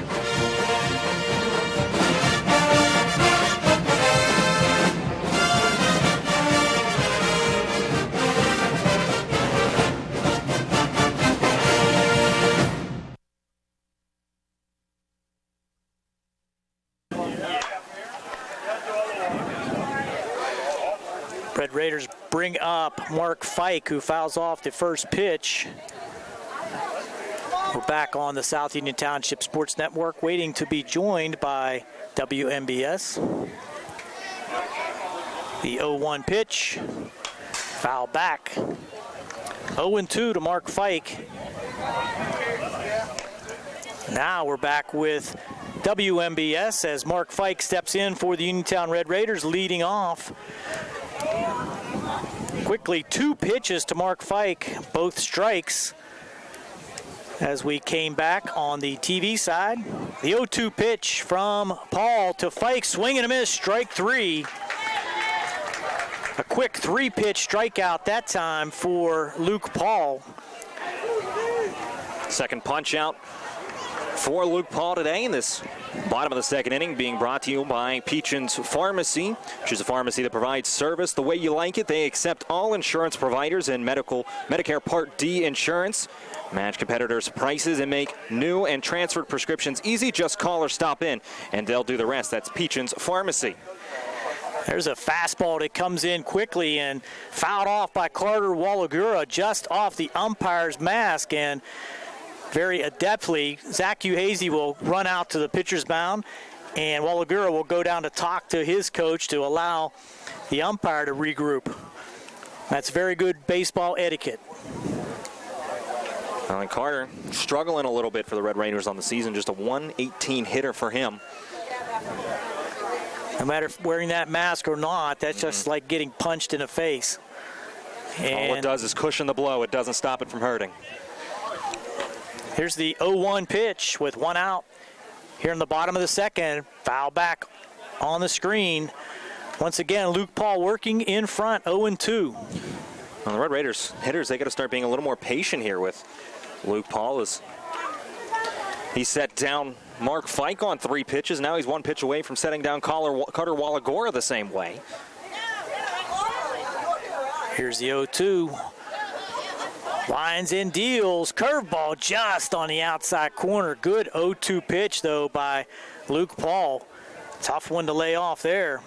Red Raiders bring up Mark Fike, who fouls off the first pitch. We're back on the South Union Township Sports Network, waiting to be joined by WMBS. The 0-1 pitch, foul back. 0-2 to Mark Fike. Now we're back with WMBS as Mark Fike steps in for the Uniontown Red Raiders, leading off. Quickly, 2 pitches to Mark Fike, both strikes. As we came back on the TV side, the 0-2 pitch from Paul to Fike, swing and a miss, strike 3. A quick 3-pitch strikeout that time for Luke Paul. Second punch out for Luke Paul today in this bottom of the second inning, being brought to you by Peachin's Pharmacy, which is a pharmacy that provides service the way you like it. They accept all insurance providers and Medicare Part D insurance. Match competitors' prices and make new and transferred prescriptions easy. Just call or stop in, and they'll do the rest. That's Peachin's Pharmacy. There's a fastball that comes in quickly and fouled off by Carter Wallagura just off the umpire's mask, and very adeptly, Zach Uhazy will run out to the pitcher's mound, and Wallagura will go down to talk to his coach to allow the umpire to regroup. That's very good baseball etiquette. Alan Carter struggling a little bit for the Red Raiders on the season, just a 118 hitter for him. No matter if wearing that mask or not, that's just like getting punched in the face. And all it does is cushion the blow. It doesn't stop it from hurting. Here's the 0-1 pitch with 1 out. Here in the bottom of the second, foul back on the screen. Once again, Luke Paul working in front, 0-2. Well, the Red Raiders hitters, they got to start being a little more patient here with Luke Paul as he set down Mark Fike on 3 pitches. Now he's 1 pitch away from setting down Carter Wallagora the same way. Here's the 0-2. Lines and deals. Curveball just on the outside corner. Good 0-2 pitch, though, by Luke Paul. Tough one to lay off there.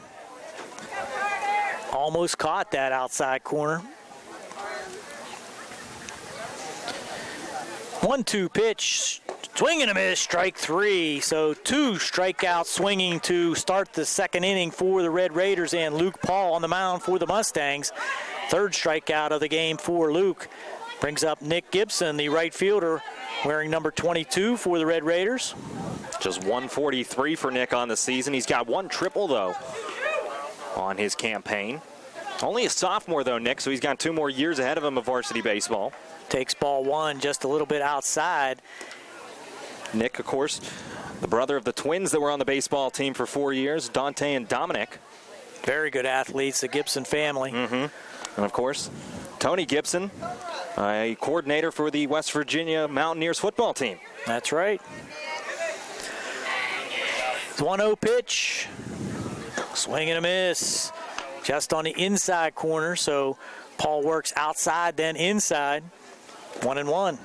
Almost caught that outside corner. 1-2 pitch. Swing and a miss, strike 3. So 2 strikeouts swinging to start the second inning for the Red Raiders, and Luke Paul on the mound for the Mustangs. 3rd strikeout of the game for Luke. Brings up Nick Gibson, the right fielder, wearing number 22 for the Red Raiders. Just 143 for Nick on the season. He's got 1 triple, though, on his campaign. Only a sophomore, though, Nick, so he's got 2 more years ahead of him of varsity baseball. Takes ball 1 just a little bit outside. Nick, of course, the brother of the twins that were on the baseball team for 4 years, Dante and Dominic. Very good athletes, the Gibson family. And, of course, Tony Gibson, a coordinator for the West Virginia Mountaineers football team. That's right. 1-0 pitch. Swing and a miss. Just on the inside corner, so Paul works outside, then inside. 1-1.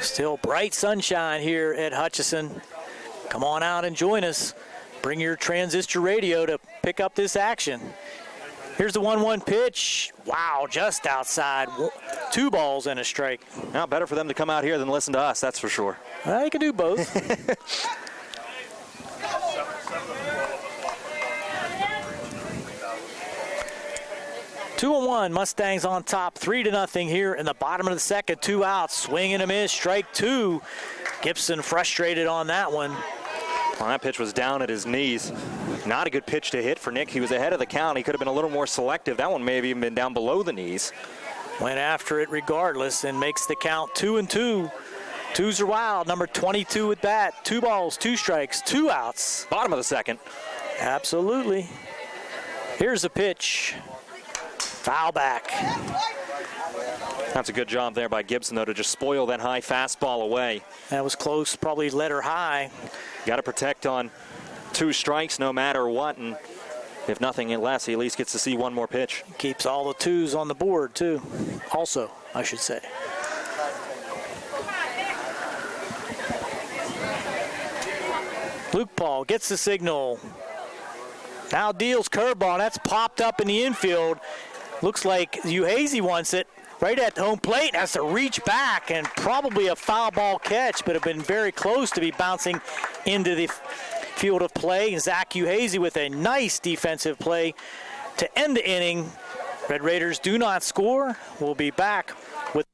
Still bright sunshine here at Hutchinson. Come on out and join us. Bring your transistor radio to pick up this action. Here's the 1-1 pitch. Wow, just outside. 2 balls and a strike. Now, better for them to come out here than listen to us, that's for sure. Well, you can do both. 2-1, Mustangs on top, 3-0 here in the bottom of the second. 2 outs, swing and a miss, strike 2. Gibson frustrated on that one. Well, that pitch was down at his knees. Not a good pitch to hit for Nick. He was ahead of the count. He could have been a little more selective. That one may have even been down below the knees. Went after it regardless and makes the count 2-2. 2s are wild. Number 22 at bat. 2 balls, 2 strikes, 2 outs. Bottom of the second. Absolutely. Here's the pitch. Foul back. That's a good job there by Gibson, though, to just spoil that high fastball away. That was close, probably let her high. Got to protect on 2 strikes no matter what, and if nothing less, he at least gets to see 1 more pitch. Keeps all the 2s on the board, too. Also, I should say. Luke Paul gets the signal. Now deals curveball. That's popped up in the infield. Looks like Uhazy wants it right at home plate. Has to reach back, and probably a foul ball catch, but have been very close to be bouncing into the field of play. And Zach Uhazy with a nice defensive play to end the inning. Red Raiders do not score. We'll be back with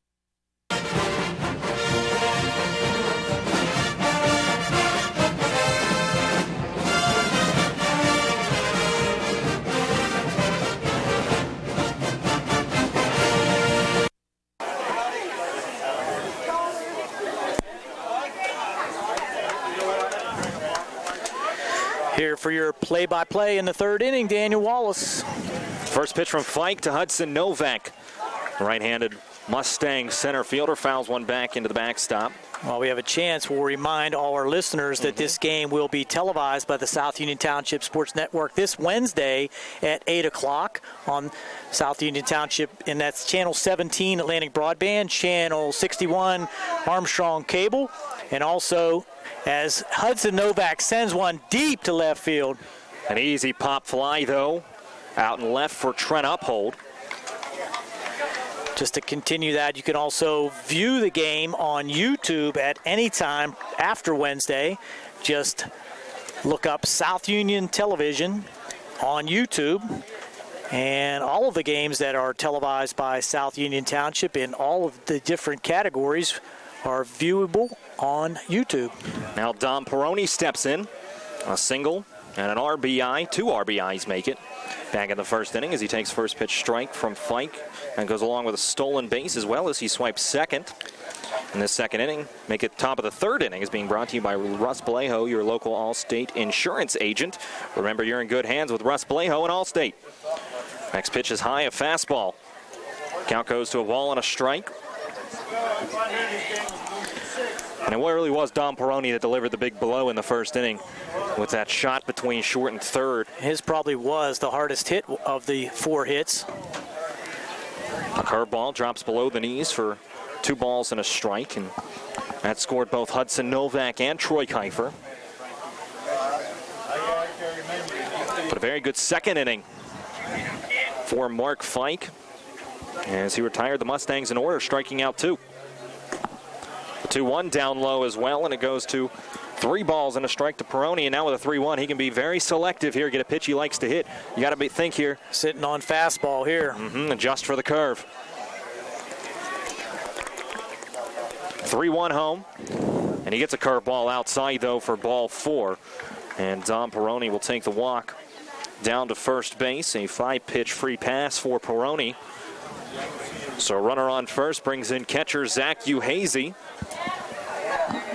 here for your play-by-play in the third inning, Daniel Wallace. First pitch from Fike to Hudson Novak. Right-handed Mustang center fielder fouls one back into the backstop. Well, we have a chance. We'll remind all our listeners that this game will be televised by the South Union Township Sports Network this Wednesday at 8 o'clock on South Union Township, and that's Channel 17 Atlantic Broadband, Channel 61 Armstrong Cable, and also as Hudson Novak sends one deep to left field. An easy pop fly, though, out and left for Trent Uphold. Just to continue that, you can also view the game on YouTube at any time after Wednesday. Just look up South Union Television on YouTube. And all of the games that are televised by South Union Township in all of the different categories are viewable on YouTube. Now Dom Peroni steps in. A single and an RBI. 2 RBIs make it. Back in the first inning as he takes first pitch strike from Fike and goes along with a stolen base as well as he swipes second in this second inning. Make it top of the third inning is being brought to you by Russ Balejo, your local Allstate insurance agent. Remember, you're in good hands with Russ Balejo and Allstate. Next pitch is high, a fastball. Count goes to a ball and a strike. And it really was Dom Peroni that delivered the big blow in the first inning with that shot between short and third. His probably was the hardest hit of the 4 hits. A curveball drops below the knees for 2 balls and a strike, and that scored both Hudson Novak and Troy Kiefer. But a very good second inning for Mark Fike as he retired the Mustangs in order, striking out 2. The 2-1 down low as well, and it goes to 3 balls and a strike to Peroni. And now with a 3-1, he can be very selective here, get a pitch he likes to hit. You got to think here. Sitting on fastball here. Adjust for the curve. 3-1 home, and he gets a curveball outside, though, for ball 4. And Dom Peroni will take the walk down to first base. A 5-pitch free pass for Peroni. So runner on first brings in catcher Zach Uhazy.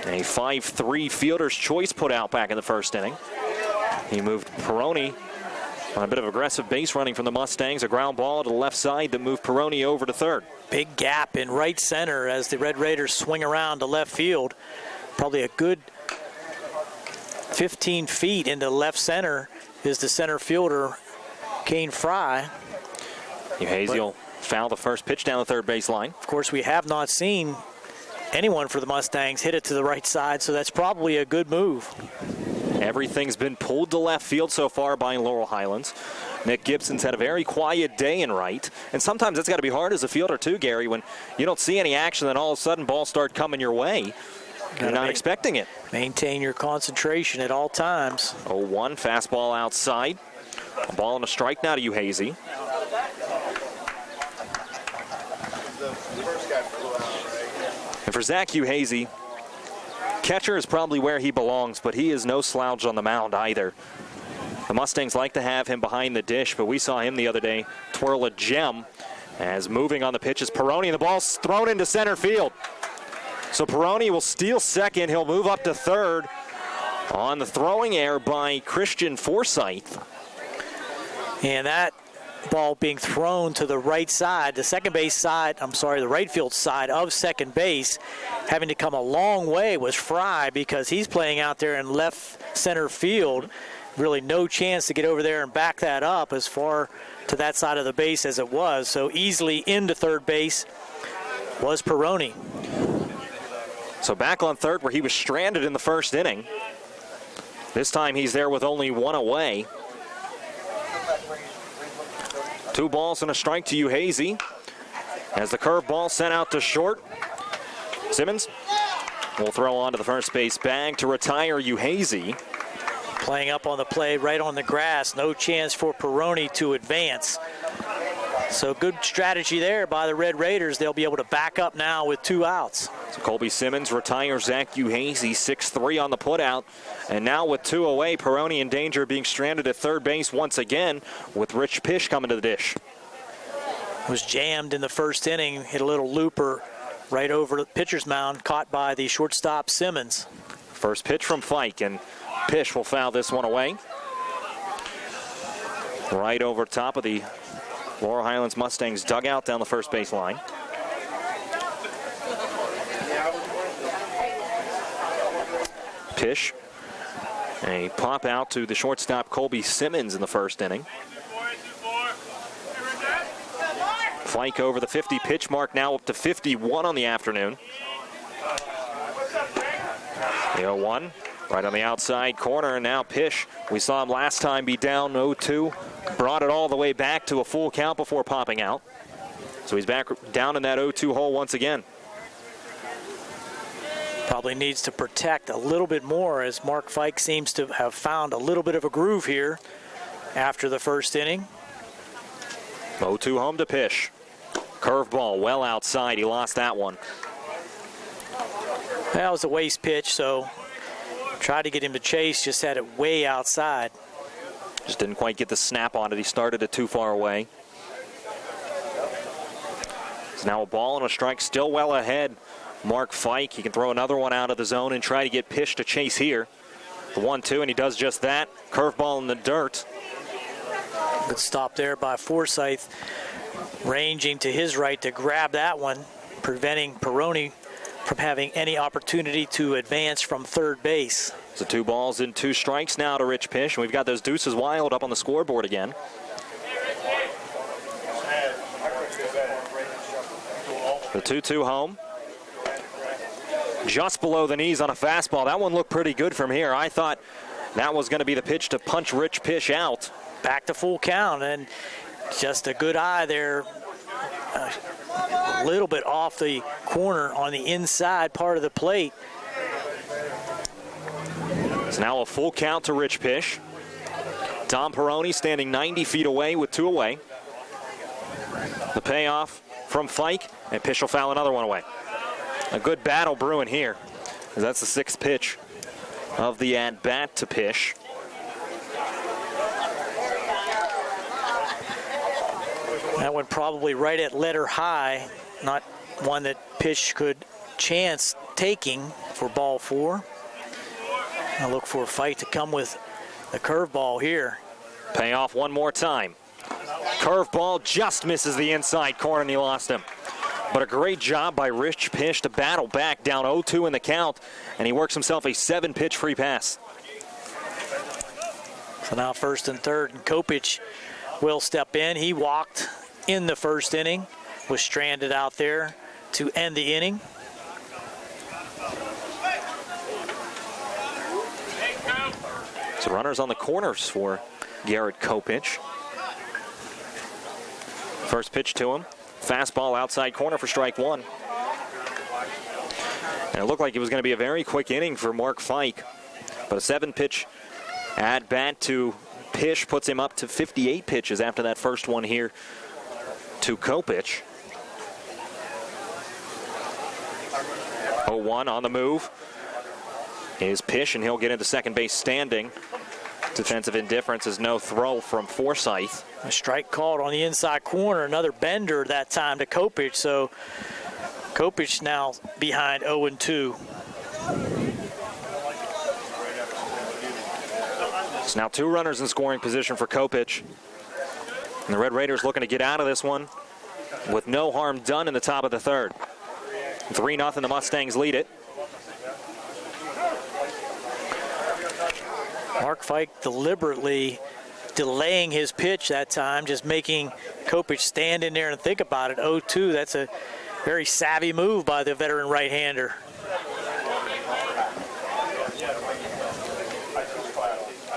A 5-3 fielder's choice put out back in the first inning. He moved Peroni on a bit of aggressive base running from the Mustangs. A ground ball to the left side that moved Peroni over to third. Big gap in right center as the Red Raiders swing around to left field. Probably a good 15 feet into left center is the center fielder, Kane Fry. Uhazy will foul the first pitch down the third base line. Of course, we have not seen anyone for the Mustangs hit it to the right side, so that's probably a good move. Everything's been pulled to left field so far by Laurel Highlands. Nick Gibson's had a very quiet day in right, and sometimes it's got to be hard as a fielder too, Gary, when you don't see any action, then all of a sudden balls start coming your way. You're not expecting it. Maintain your concentration at all times. 0-1, fastball outside. A ball and a strike now to Uhazy. And for Zach Uhazy, catcher is probably where he belongs, but he is no slouch on the mound either. The Mustangs like to have him behind the dish, but we saw him the other day twirl a gem as moving on the pitch is Peroni, and the ball's thrown into center field. So Peroni will steal second. He'll move up to third on the throwing error by Christian Forsyth. And that ball being thrown to the right side, the right field side of second base, having to come a long way was Fry because he's playing out there in left center field. Really no chance to get over there and back that up as far to that side of the base as it was. So easily into third base was Peroni. So back on third where he was stranded in the first inning. This time he's there with only one away. 2 balls and a strike to Uhazy. As the curveball sent out to short. Simmons will throw onto the first base bag to retire Uhazy. Playing up on the play right on the grass. No chance for Peroni to advance. So good strategy there by the Red Raiders. They'll be able to back up now with 2 outs. So Colby Simmons retires Zach Uhazy, 6-3 on the putout. And now with 2 away, Peroni in danger of being stranded at third base once again with Rich Pish coming to the dish. Was jammed in the first inning, hit a little looper right over the pitcher's mound, caught by the shortstop Simmons. First pitch from Fike, and Pish will foul this one away. Right over top of the Laurel Highlands Mustangs dugout down the first base line. Pish, a pop out to the shortstop Colby Simmons in the first inning. Fike over the 50 pitch mark, now up to 51 on the afternoon. The 0-1 right on the outside corner, and now Pish. We saw him last time be down 0-2, brought it all the way back to a full count before popping out. So he's back down in that 0-2 hole once again. Probably needs to protect a little bit more, as Mark Fike seems to have found a little bit of a groove here after the first inning. 0-2 home to Pish. Curveball well outside. He lost that one. That was a waste pitch, so tried to get him to chase, just had it way outside. Just didn't quite get the snap on it. He started it too far away. It's now a ball and a strike, still well ahead. Mark Fike, he can throw another one out of the zone and try to get Pish to chase here. The 1-2, and he does just that. Curveball in the dirt. Good stop there by Forsythe, ranging to his right to grab that one, preventing Peroni from having any opportunity to advance from third base. So 2 balls and 2 strikes now to Rich Pish, and we've got those deuces wild up on the scoreboard again. The 2-2 home. Just below the knees on a fastball. That one looked pretty good from here. I thought that was going to be the pitch to punch Rich Pish out. Back to full count, and just a good eye there. A little bit off the corner on the inside part of the plate. It's now a full count to Rich Pish. Tom Peroni standing 90 feet away with 2 away. The payoff from Fike, and Pish will foul another one away. A good battle brewing here. That's the 6th pitch of the at-bat to Pish. That one probably right at letter high, not one that Pish could chance taking for ball 4. I'll look for a fight to come with the curveball here. Payoff one more time. Curveball just misses the inside corner, and he lost him. But a great job by Rich Pish to battle back, down 0-2 in the count, and he works himself a 7-pitch free pass. So now first and third, and Kopich will step in. He walked in the first inning, was stranded out there to end the inning. So runners on the corners for Garrett Kopich. First pitch to him. Fastball outside corner for strike 1. And it looked like it was going to be a very quick inning for Mark Fike. But a 7-pitch at-bat to Pish puts him up to 58 pitches after that first one here to Kopich. 0-1 on the move is Pish, and he'll get into second base standing. Defensive indifference is no throw from Forsythe. A strike called on the inside corner, another bender that time to Kopich, so Kopich now behind 0-2. It's now 2 runners in scoring position for Kopich. And the Red Raiders looking to get out of this one with no harm done in the top of the third. 3-0, the Mustangs lead it. Mark Fike deliberately delaying his pitch that time, just making Kopich stand in there and think about it. 0-2, that's a very savvy move by the veteran right-hander.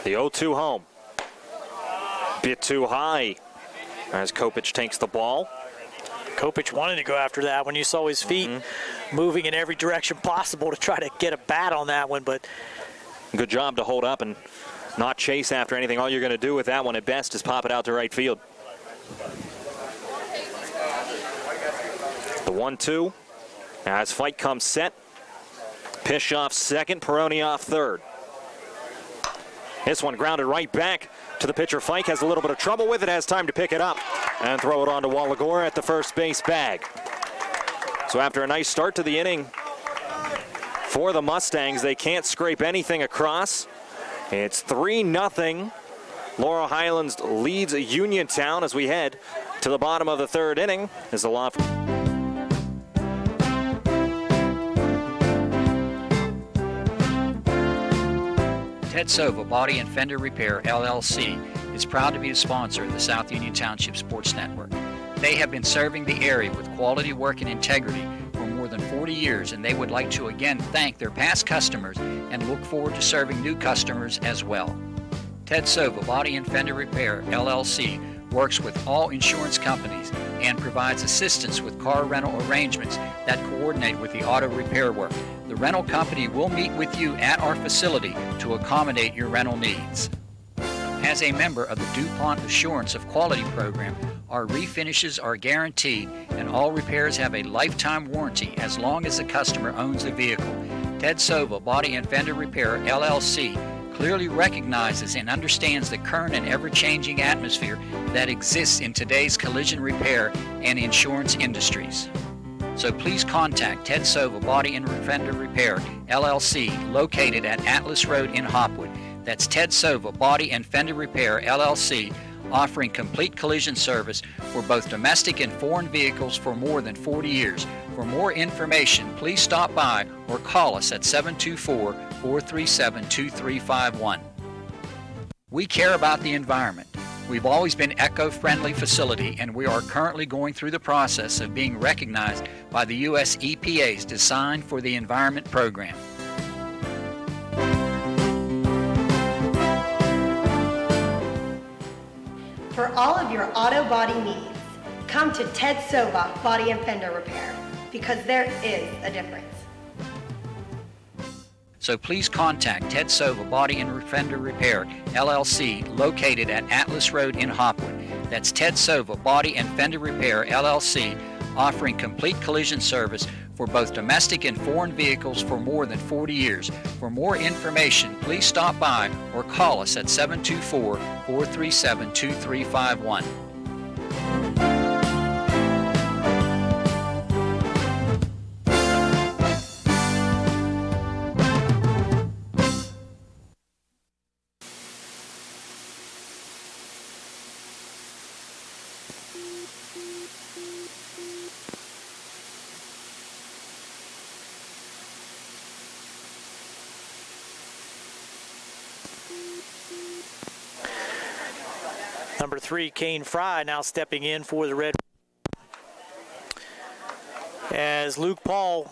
The 0-2 home. Bit too high as Kopich takes the ball. Kopich wanted to go after that when you saw his feet moving in every direction possible to try to get a bat on that one, but good job to hold up and not chase after anything. All you're going to do with that one at best is pop it out to right field. The 1-2 as Fike comes set. Pischoff second, Peroni off third. This one grounded right back to the pitcher. Fike has a little bit of trouble with it, has time to pick it up and throw it on to Wallagore at the first base bag. So after a nice start to the inning for the Mustangs, they can't scrape anything across. It's 3-0. Laurel Highlands leads Uniontown as we head to the bottom of the third inning. As the loft. Ted Sova Body and Fender Repair, LLC, is proud to be a sponsor of the South Union Township Sports Network. They have been serving the area with quality work and integrity for more than 40 years, and they would like to again thank their past customers and look forward to serving new customers as well. Ted Sova Body and Fender Repair, LLC, works with all insurance companies and provides assistance with car rental arrangements that coordinate with the auto repair work. The rental company will meet with you at our facility to accommodate your rental needs. As a member of the DuPont Assurance of Quality program, our refinishes are guaranteed and all repairs have a lifetime warranty as long as the customer owns the vehicle. Ted Sova Body and Fender Repair, LLC, clearly recognizes and understands the current and ever-changing atmosphere that exists in today's collision repair and insurance industries. So please contact Ted Sova Body and Fender Repair, LLC, located at Atlas Road in Hopwood. That's Ted Sova Body and Fender Repair, LLC, offering complete collision service for both domestic and foreign vehicles for more than 40 years. For more information, please stop by or call us at 724-437-2351. We care about the environment. We've always been an eco-friendly facility, and we are currently going through the process of being recognized by the U.S. EPA's Design for the Environment program. For all of your auto body needs, come to Ted Sova Body and Fender Repair, because there is a difference. So please contact Ted Sova Body and Fender Repair, LLC, located at Atlas Road in Hopwood. That's Ted Sova Body and Fender Repair, LLC, offering complete collision service for both domestic and foreign vehicles for more than 40 years. For more information, please stop by or call us at 724-437-2351. Number 3, Kane Fry, now stepping in for the Red. As Luke Paul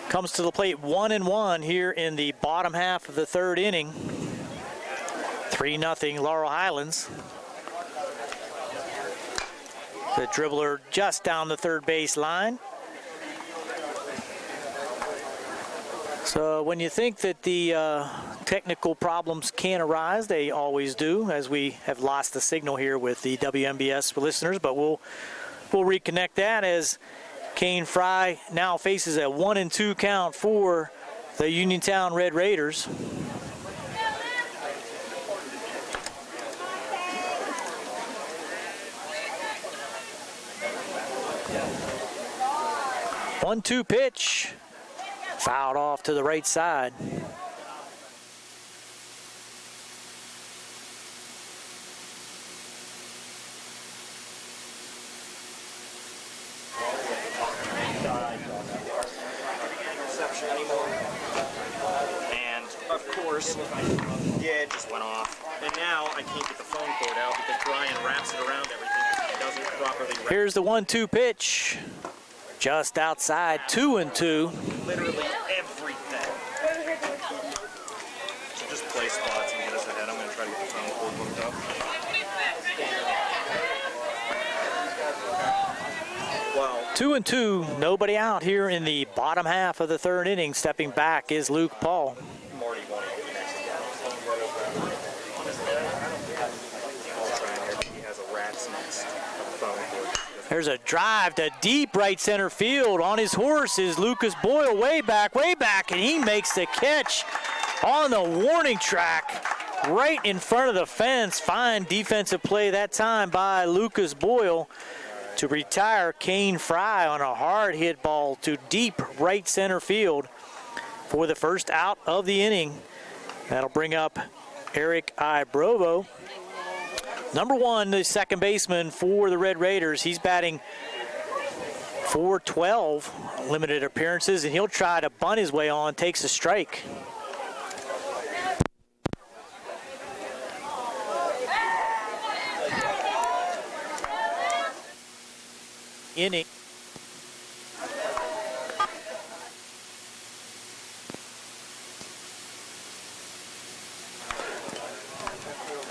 comes to the plate 1-1 here in the bottom half of the third inning. 3-0 Laurel Highlands. The dribbler just down the third base line. So when you think that the technical problems can arise, they always do, as we have lost the signal here with the WMBS listeners, but we'll reconnect that as Kane Fry now faces a 1-2 count for the Uniontown Red Raiders. One-two pitch. Fouled off to the right side. And of course, yeah, it just went off. And now I can't get the phone cord out because Brian wraps it around everything because he doesn't properly wrap. Here's the 1-2 pitch. Just outside, 2-2. Literally everything. So just play spots and just ahead. I'm going to try to get the phone cord hooked up. Wow. 2-2, nobody out here in the bottom half of the third inning. Stepping back is Luke Paul. Marty wanted to connect. He has a rat's nest of phone cord. There's a drive to deep right center field. On his horse is Lucas Boyle, way back, and he makes the catch on the warning track right in front of the fence. Fine defensive play that time by Lucas Boyle to retire Kane Fry on a hard hit ball to deep right center field for the first out of the inning. That'll bring up Eric Ibrovo. Number one, the second baseman for the Red Raiders. He's batting .412, limited appearances, and he'll try to bunt his way on, takes a strike. Inning.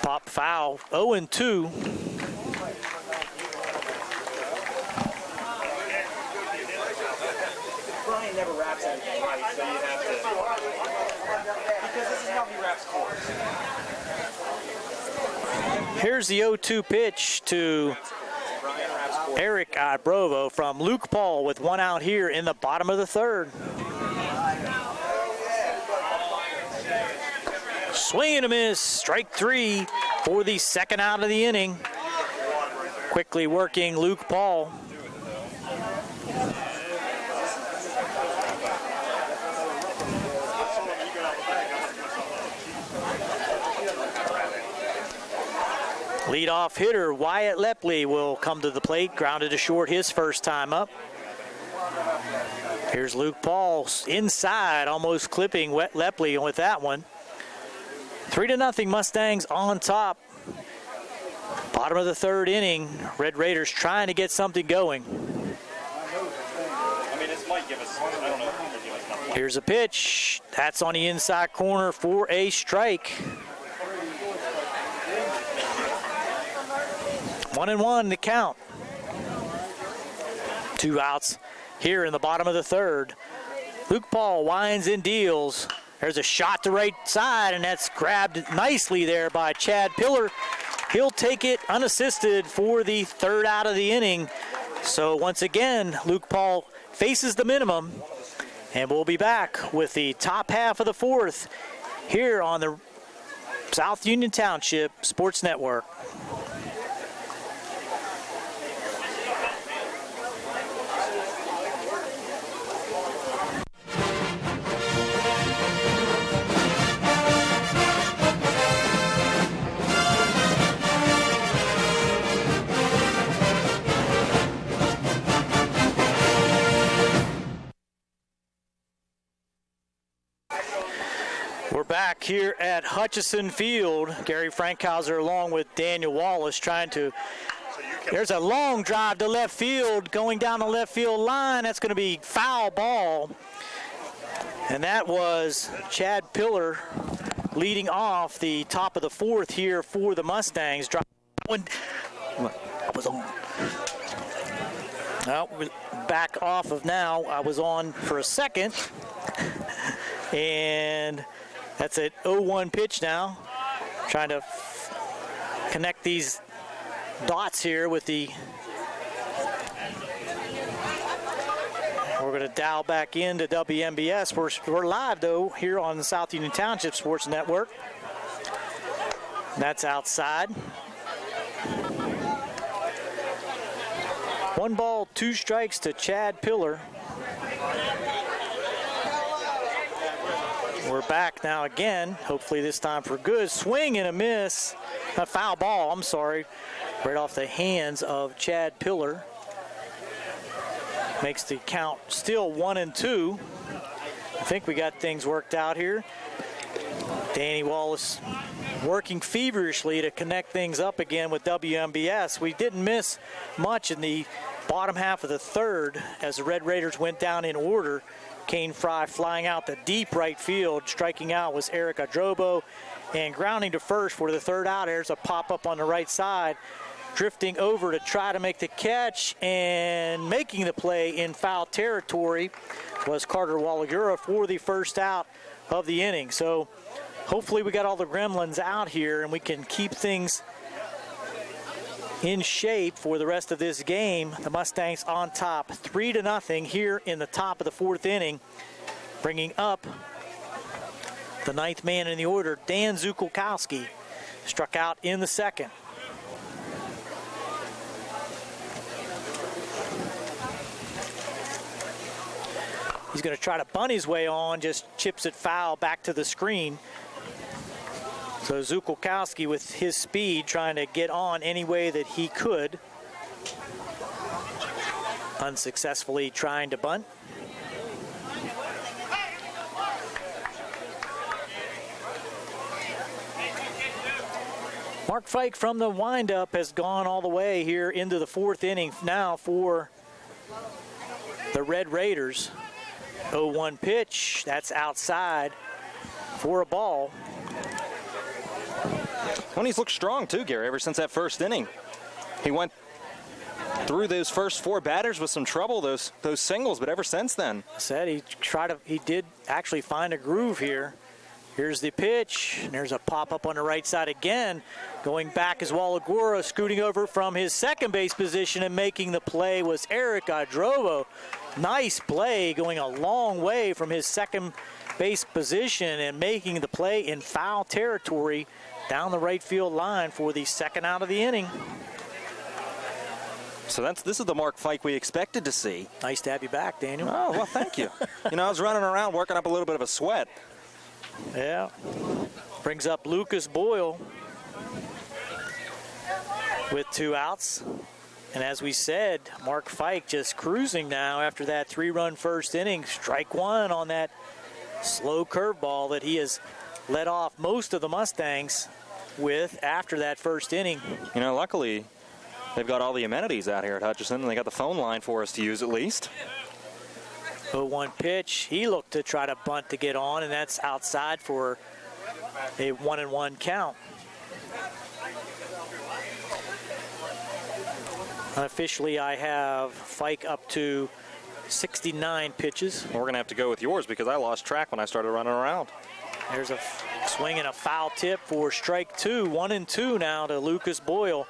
Pop foul, 0-2. Brian never wraps anything right, so you have to, because this is how he wraps cords. Here's the 0-2 pitch to Eric Ibrovo from Luke Paul with one out here in the bottom of the third. Swing and a miss, strike three for the second out of the inning. Quickly working Luke Paul. Leadoff hitter Wyatt Lepley will come to the plate, grounded to short his first time up. Here's Luke Paul inside, almost clipping Lepley with that one. 3-0 Mustangs on top. Bottom of the third inning. Red Raiders trying to get something going. I mean, this might give us, I don't know. Here's a pitch. That's on the inside corner for a strike. 1-1 the count. 2 outs here in the bottom of the third. Luke Paul winds and deals. There's a shot to right side, and that's grabbed nicely there by Chad Pillar. He'll take it unassisted for the third out of the inning. So once again, Luke Paul faces the minimum, and we'll be back with the top half of the fourth here on the South Union Township Sports Network. We're back here at Hutchison Field. Gary Frankhauser along with Daniel Wallace trying to, there's a long drive to left field going down the left field line. That's going to be foul ball. And that was Chad Pillar leading off the top of the fourth here for the Mustangs. I was on. Well, we're back off of now. I was on for a second. And that's an 0-1 pitch now. Trying to connect these dots here with the... We're going to dial back into WMBS. We're live, though, here on the South Union Township Sports Network. That's outside. 1 ball, 2 strikes to Chad Pillar. We're back now again, hopefully this time for good. Swing and a miss. A foul ball, I'm sorry. Right off the hands of Chad Pillar. Makes the count still 1-2. I think we got things worked out here. Danny Wallace working feverishly to connect things up again with WMBS. We didn't miss much in the bottom half of the third as the Red Raiders went down in order. Kane Fry flying out the deep right field. Striking out was Eric Adrobo. and grounding to first for the third out. There's a pop-up on the right side. Drifting over to try to make the catch and making the play in foul territory was Carter Walagura for the first out of the inning. So hopefully we got all the gremlins out here and we can keep things in shape for the rest of this game. The Mustangs on top 3-0 here in the top of the fourth inning, bringing up the ninth man in the order, Dan Zukulkowski, struck out in the second. He's going to try to bunt his way on, just chips it foul back to the screen. So Zukulkowski with his speed trying to get on any way that he could. Unsuccessfully trying to bunt. Mark Fike from the windup has gone all the way here into the fourth inning now for the Red Raiders. 0-1 pitch, that's outside for a ball. Well, he's looked strong too, Gary, ever since that first inning. He went through those first four batters with some trouble, those singles, but ever since then. He did actually find a groove here. Here's the pitch, and there's a pop-up on the right side again. Going back is Walagura, scooting over from his second base position, and making the play was Eric Adrovo. Nice play, going a long way from his second base position and making the play in foul territory down the right field line for the second out of the inning. So this is the Mark Fike we expected to see. Nice to have you back, Daniel. Oh, well, thank you. I was running around working up a little bit of a sweat. Yeah. Brings up Lucas Boyle with 2 outs. And as we said, Mark Fike just cruising now after that 3-run first inning. Strike one on that slow curveball that he has led off most of the Mustangs with after that first inning. Luckily, they've got all the amenities out here at Hutchinson, and they got the phone line for us to use at least. 0-1 pitch. He looked to try to bunt to get on, and that's outside for a 1-1 count. Unofficially, I have Fike up to 69 pitches. Well, we're going to have to go with yours because I lost track when I started running around. There's a swing and a foul tip for strike two. 1-2 now to Lucas Boyle.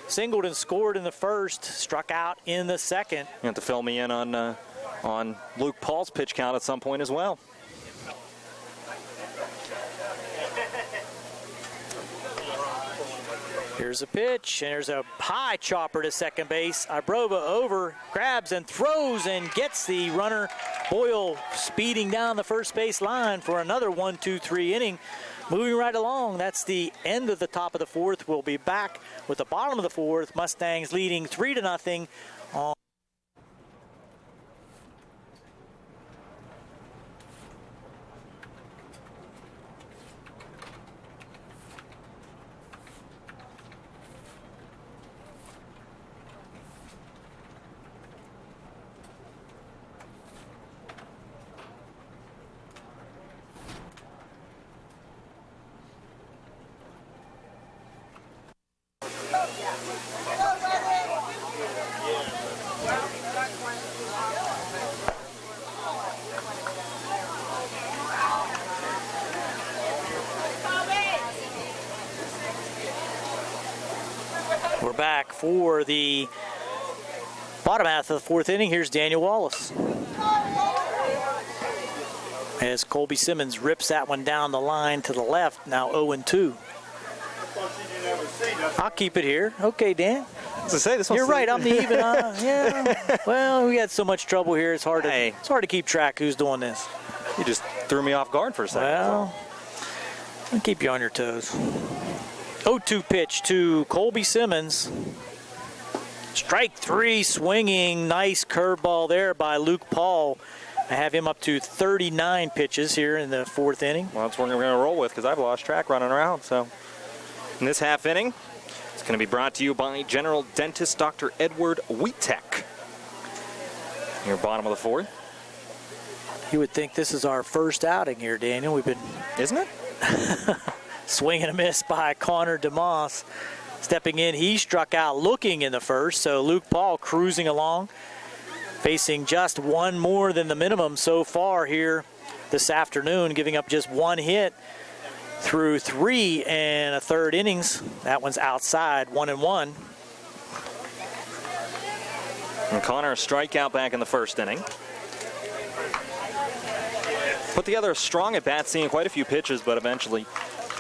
Singled and scored in the first, struck out in the second. You have to fill me in on Luke Paul's pitch count at some point as well. Here's a pitch, and there's a high chopper to second base. Ibrova over, grabs and throws and gets the runner. Boyle speeding down the first base line for another 1-2-3 inning. Moving right along, that's the end of the top of the fourth. We'll be back with the bottom of the fourth. Mustangs leading 3-0 on. We're back for the bottom half of the fourth inning. Here's Daniel Wallace. As Colby Simmons rips that one down the line to the left, now 0-2. I'll keep it here. Okay, Dan. You're right. I'm the even. Yeah. Well, we had so much trouble here. It's hard to keep track who's doing this. You just threw me off guard for a second. Well, I'll keep you on your toes. 0-2 pitch to Colby Simmons. Strike three, swinging. Nice curveball there by Luke Paul. I have him up to 39 pitches here in the fourth inning. Well, that's what we're going to roll with because I've lost track running around. So in this half inning, it's going to be brought to you by General Dentist Dr. Edward Wheatek. Your bottom of the fourth. You would think this is our first outing here, Daniel. We've been... Isn't it? Swing and a miss by Connor DeMoss. Stepping in, he struck out looking in the first, so Luke Paul cruising along, facing just one more than the minimum so far here this afternoon, giving up just one hit through 3 1/3 innings. That one's outside, 1-1. And Connor, a strikeout back in the first inning. Put together a strong at bat, seeing quite a few pitches, but eventually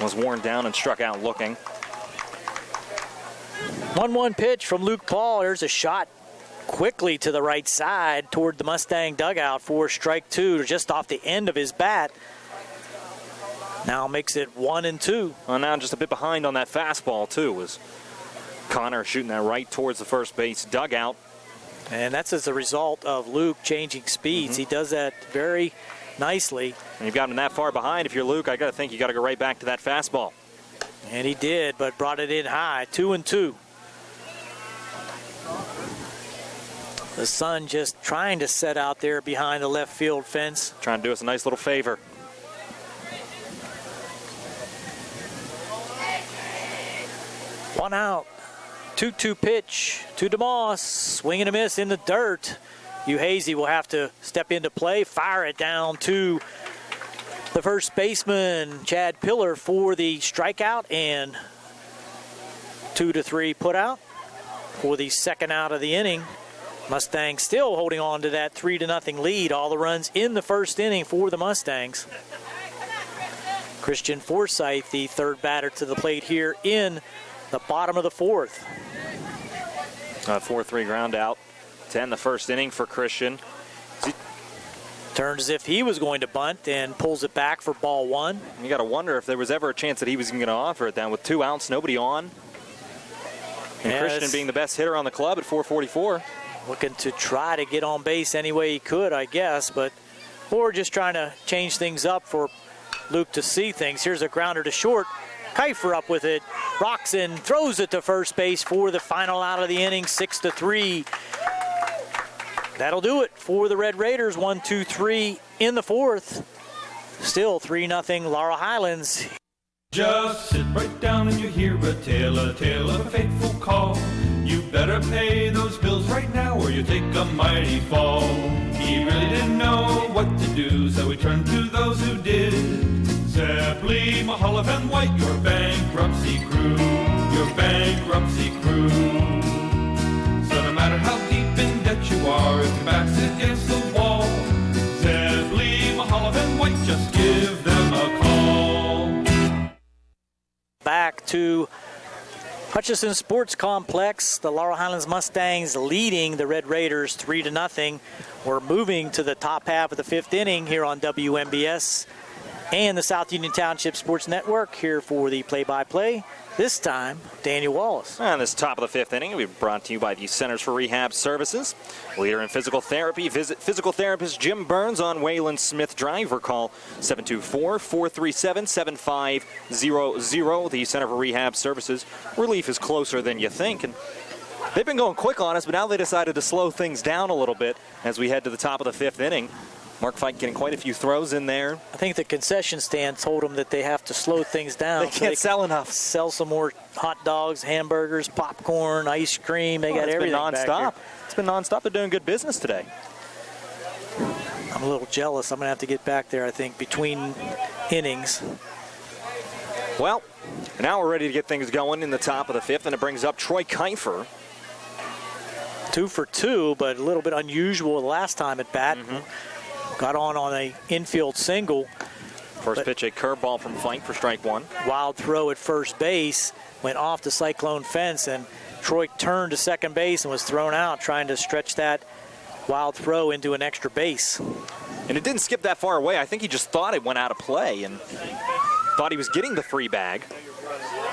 was worn down and struck out looking. 1-1 pitch from Luke Paul. There's a shot quickly to the right side toward the Mustang dugout for strike 2, just off the end of his bat. Now makes it 1-2. Well, now just a bit behind on that fastball, too, was Connor shooting that right towards the first base dugout. And that's as a result of Luke changing speeds. He does that very nicely. And you've got him that far behind. If you're Luke, I got to think you got to go right back to that fastball. And he did, but brought it in high, 2-2. The sun just trying to set out there behind the left field fence. Trying to do us a nice little favor. One out. 2-2 pitch to DeMoss. Swing and a miss in the dirt. Uhazy will have to step into play, fire it down to the first baseman, Chad Pillar, for the strikeout, and 2-3 put out for the second out of the inning. Mustangs still holding on to that 3-0 lead. All the runs in the first inning for the Mustangs. Christian Forsythe, the third batter to the plate here in the bottom of the fourth. 4-3 ground out to end the first inning for Christian. Turns as if he was going to bunt and pulls it back for ball 1. You got to wonder if there was ever a chance that he was going to offer it then. With 2 outs, nobody on. And Christian being the best hitter on the club at 444. Looking to try to get on base any way he could, I guess, or just trying to change things up for Luke to see things. Here's a grounder to short. Kiefer up with it. Roxon throws it to first base for the final out of the inning, 6-3. That'll do it for the Red Raiders. 1-2-3 in the fourth. Still 3-0 Laurel Highlands. Just sit right down and you hear a tale of a fateful call. You better pay those bills right now or you take a mighty fall. He really didn't know what to do, so he turned to those who did. Zeppeli, Mahalev, and White, your bankruptcy crew, your bankruptcy crew. So no matter how deep in debt you are, if your back's against the wall, Zeppeli, Mahalev, and White, just give them a call. Back to Hutchison Sports Complex. The Laurel Highlands Mustangs leading the Red Raiders 3-0. We're moving to the top half of the fifth inning here on WMBS and the South Union Township Sports Network. Here for the play-by-play, this time Daniel Wallace. And this top of the fifth inning, we're brought to you by the Centers for Rehab Services. Leader in physical therapy. Visit physical therapist Jim Burns on Wayland Smith Drive or call 724-437-7500. The Center for Rehab Services. Relief is closer than you think. And they've been going quick on us, but now they decided to slow things down a little bit as we head to the top of the fifth inning. Mark Fike getting quite a few throws in there. I think the concession stand told them that they have to slow things down. They can't sell enough. Sell some more hot dogs, hamburgers, popcorn, ice cream. They got everything back here. It's been nonstop. They're doing good business today. I'm a little jealous. I'm going to have to get back there, I think, between innings. Well, now we're ready to get things going in the top of the fifth, and it brings up Troy Kiefer. 2 for 2, but a little bit unusual the last time at bat. Got on a infield single. First pitch, a curveball from Fike for strike 1. Wild throw at first base, went off the Cyclone fence, and Troy turned to second base and was thrown out, trying to stretch that wild throw into an extra base. And it didn't skip that far away. I think he just thought it went out of play and thought he was getting the free bag.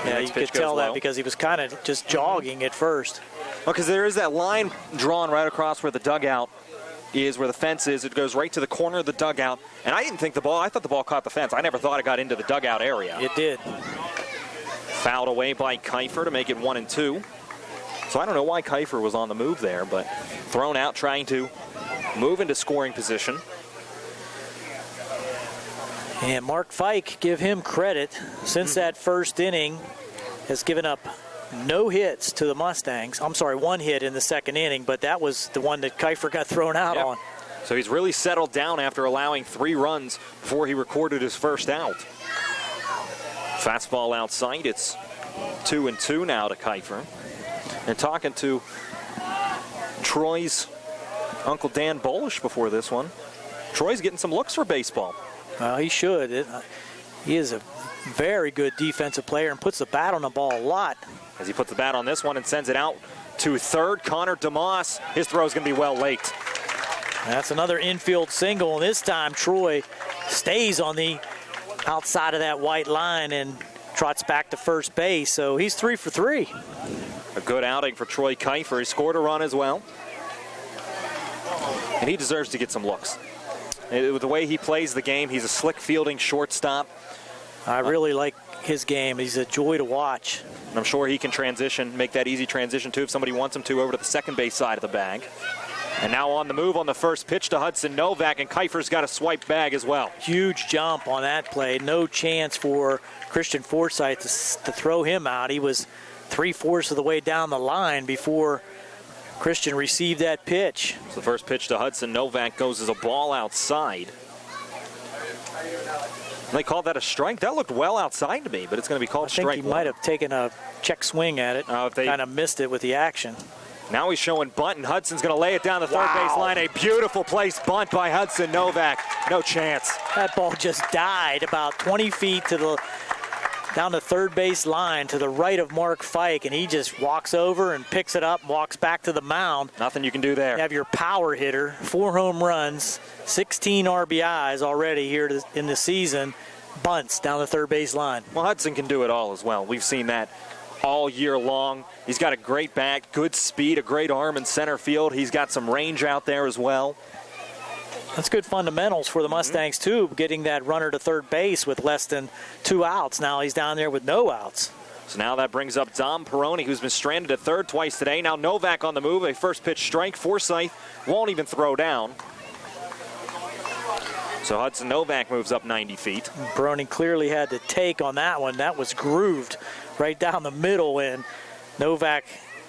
Yeah, you could tell that because he was kind of just jogging at first. Well, because there is that line drawn right across where the dugout is, where the fence is. It goes right to the corner of the dugout. And I thought the ball caught the fence. I never thought it got into the dugout area. It did. Fouled away by Kiefer to make it 1-2. So I don't know why Kiefer was on the move there, but thrown out trying to move into scoring position. And Mark Fike, give him credit, since that first inning, has given up no hits to the Mustangs. I'm sorry, 1 hit in the second inning, but that was the one that Kiefer got thrown out on. So he's really settled down after allowing 3 runs before he recorded his first out. Fastball outside. It's 2-2 now to Kiefer. And talking to Troy's Uncle Dan Bolish before this one, Troy's getting some looks for baseball. Well, he should. He is a very good defensive player and puts the bat on the ball a lot. As he puts the bat on this one and sends it out to third, Connor DeMoss. His throw is going to be well late. That's another infield single, and this time Troy stays on the outside of that white line and trots back to first base, so he's 3 for 3. A good outing for Troy Kiefer. He scored a run as well. And he deserves to get some looks. With the way he plays the game, he's a slick fielding shortstop. I really like his game. He's a joy to watch. And I'm sure he can transition, make that easy transition too if somebody wants him to, over to the second base side of the bag. And now on the move on the first pitch to Hudson Novak, and Kiefer's got a swipe bag as well. Huge jump on that play. No chance for Christian Forsythe to throw him out. He was 3/4 of the way down the line before Christian received that pitch. So the first pitch to Hudson Novak goes as a ball outside. And they called that a strike. That looked well outside to me, but it's going to be called strike. I think he might have taken a check swing at it. Kind of missed it with the action. Now he's showing bunt, and Hudson's going to lay it down the third base line. A beautiful placed bunt by Hudson Novak. No chance. That ball just died about 20 feet down the third base line to the right of Mark Fike, and he just walks over and picks it up and walks back to the mound. Nothing you can do there. You have your power hitter, 4 home runs, 16 RBIs already here in the season, bunts down the third base line. Well, Hudson can do it all as well. We've seen that all year long. He's got a great bat, good speed, a great arm in center field. He's got some range out there as well. That's good fundamentals for the Mustangs, too, getting that runner to third base with less than 2 outs. Now he's down there with no outs. So now that brings up Dom Peroni, who's been stranded at third twice today. Now Novak on the move, a first pitch strike. Forsythe won't even throw down. So Hudson Novak moves up 90 feet. Peroni clearly had to take on that one. That was grooved right down the middle, and Novak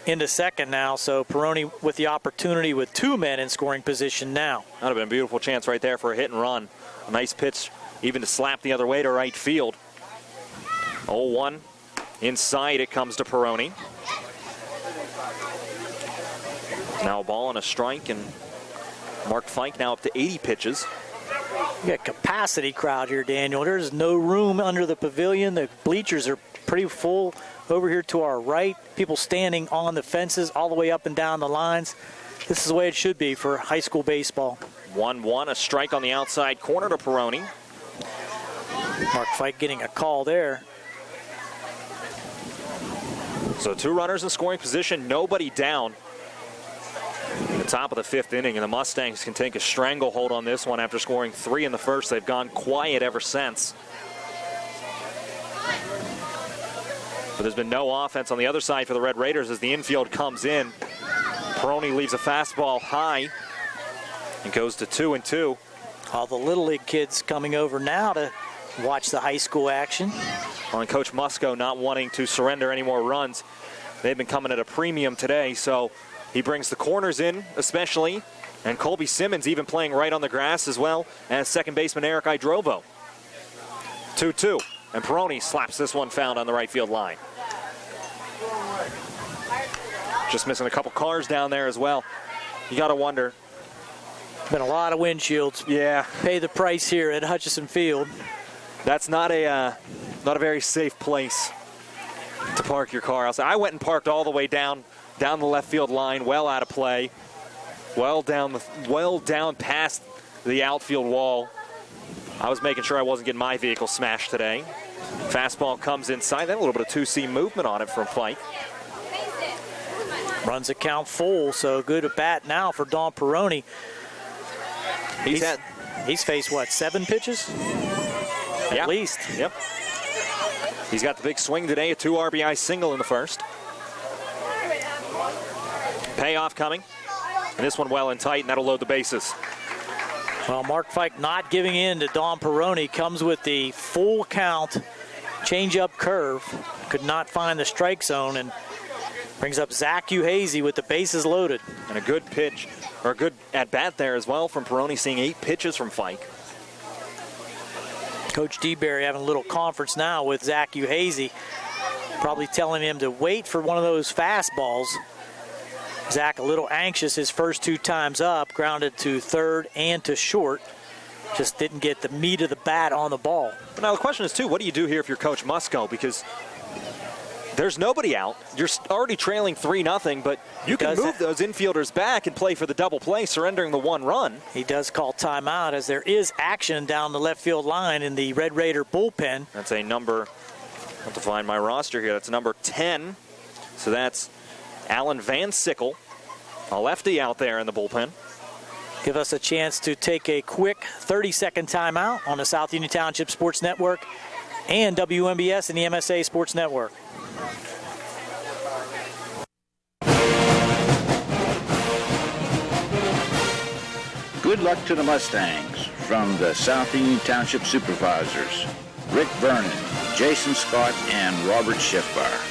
into second now, so Peroni with the opportunity with 2 men in scoring position now. That would have been a beautiful chance right there for a hit and run. A nice pitch even to slap the other way to right field. 0-1. Inside it comes to Peroni. Now a ball and a strike, and Mark Fike now up to 80 pitches. You got capacity crowd here, Daniel. There's no room under the pavilion. The bleachers are pretty full over here to our right. People standing on the fences all the way up and down the lines. This is the way it should be for high school baseball. 1-1, a strike on the outside corner to Peroni. Mark Fike getting a call there. So 2 runners in scoring position, nobody down. In the top of the 5th inning, and the Mustangs can take a stranglehold on this one after scoring 3 in the first. They've gone quiet ever since. But there's been no offense on the other side for the Red Raiders as the infield comes in. Peroni leaves a fastball high and goes to 2-2. All the Little League kids coming over now to watch the high school action. And Coach Musco not wanting to surrender any more runs. They've been coming at a premium today, so he brings the corners in especially, and Colby Simmons even playing right on the grass as well as second baseman Eric Idrovo. 2-2. And Peroni slaps this one foul on the right field line. Just missing a couple cars down there as well. You got to wonder. Been a lot of windshields. Yeah. Pay the price here at Hutchison Field. That's not a very safe place to park your car. I went and parked all the way down the left field line, well out of play, well down past the outfield wall. I was making sure I wasn't getting my vehicle smashed today. Fastball comes inside. Then a little bit of 2-seam movement on it from Fike. Runs the count full, so good at bat now for Don Peroni. He's faced, what, 7 pitches? At least. Yep. He's got the big swing today, a 2 RBI single in the first. Payoff coming. And this one well and tight, and that'll load the bases. Well, Mark Fike not giving in to Don Peroni, comes with the full count change-up curve. Could not find the strike zone and brings up Zach Uhazy with the bases loaded. And a good pitch, or a good at-bat there as well from Peroni, seeing 8 pitches from Fike. Coach DeBerry having a little conference now with Zach Uhazy, probably telling him to wait for one of those fastballs. Zach a little anxious his first 2 times up, grounded to third and to short. Just didn't get the meat of the bat on the ball. But now the question is, too, what do you do here if you're Coach Musco? Because there's nobody out. You're already trailing 3-0, but you can move those infielders back and play for the double play, surrendering the 1 run. He does call timeout as there is action down the left field line in the Red Raider bullpen. That's a number, I have to find my roster here, that's number 10. So that's Alan Van Sickle, a lefty out there in the bullpen. Give us a chance to take a quick 30-second timeout on the South Union Township Sports Network and WMBS and the MSA Sports Network. Good luck to the Mustangs from the South Union Township Supervisors, Rick Vernon, Jason Scott, and Robert Schiffbar.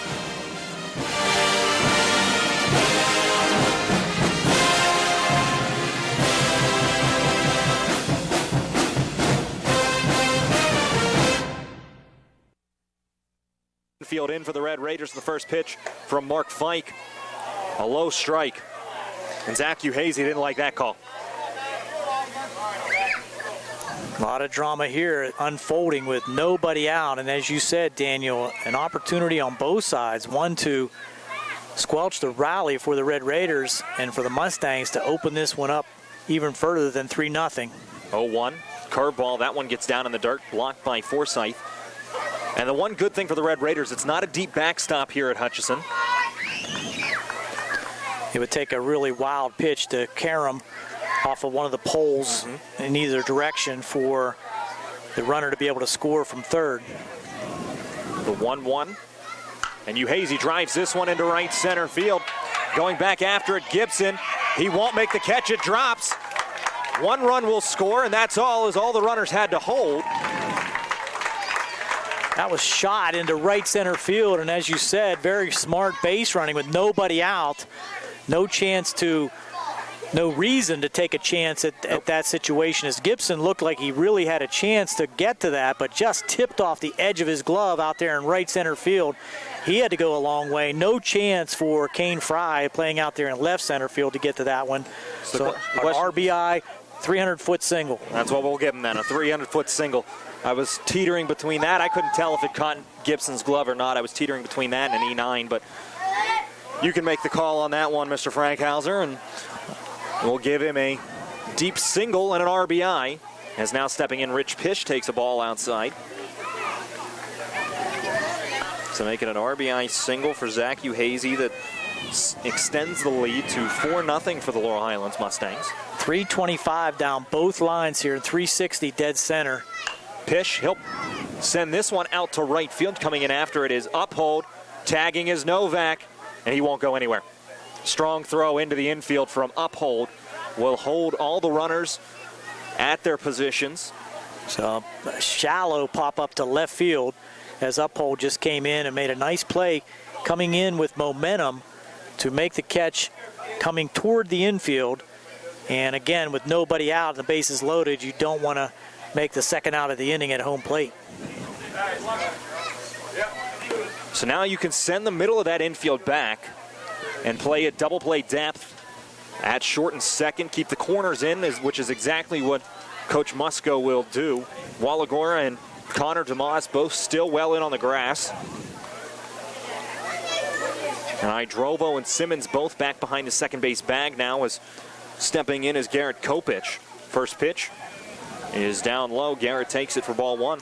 Field in for the Red Raiders. The first pitch from Mark Fike. A low strike. And Zach Uhazy didn't like that call. A lot of drama here unfolding with nobody out. And as you said, Daniel, an opportunity on both sides. One to squelch the rally for the Red Raiders and for the Mustangs to open this one up even further than 3-0. 0-1. Curveball. That one gets down in the dirt, blocked by Forsythe. And the one good thing for the Red Raiders, it's not a deep backstop here at Hutchison. It would take a really wild pitch to Karam off of one of the poles in either direction for the runner to be able to score from third. The 1-1. And Uhazy drives this one into right center field. Going back after it, Gibson. He won't make the catch. It drops. 1 run will score, and that's all, as all the runners had to hold. That was shot into right center field, and as you said, very smart base running with nobody out. No reason to take a chance at that situation, as Gibson looked like he really had a chance to get to that, but just tipped off the edge of his glove out there in right center field. He had to go a long way. No chance for Kane Fry playing out there in left center field to get to that one. So an RBI, 300-foot single. That's what we'll give him then, a 300-foot single. I was teetering between that. I couldn't tell if it caught Gibson's glove or not. I was teetering between that and an E9, but you can make the call on that one, Mr. Frankhauser, and we'll give him a deep single and an RBI. As now stepping in, Rich Pish takes a ball outside. So making an RBI single for Zach Uhazy that extends the lead to 4-0 for the Laurel Highlands Mustangs. 325 down both lines here, 360 dead center. Pish, he'll send this one out to right field. Coming in after it is Uphold. Tagging is Novak, and he won't go anywhere. Strong throw into the infield from Uphold. Will hold all the runners at their positions. So a shallow pop up to left field as Uphold just came in and made a nice play, coming in with momentum to make the catch coming toward the infield. And again, with nobody out and the bases loaded, you don't want to make the second out of the inning at home plate. So now you can send the middle of that infield back and play a double play depth at short and second. Keep the corners in, which is exactly what Coach Musco will do. Wallagora and Connor DeMoss both still well in on the grass. And Idrovo and Simmons both back behind the second base bag now, as stepping in is Garrett Kopich. First pitch is down low. Garrett takes it for ball 1.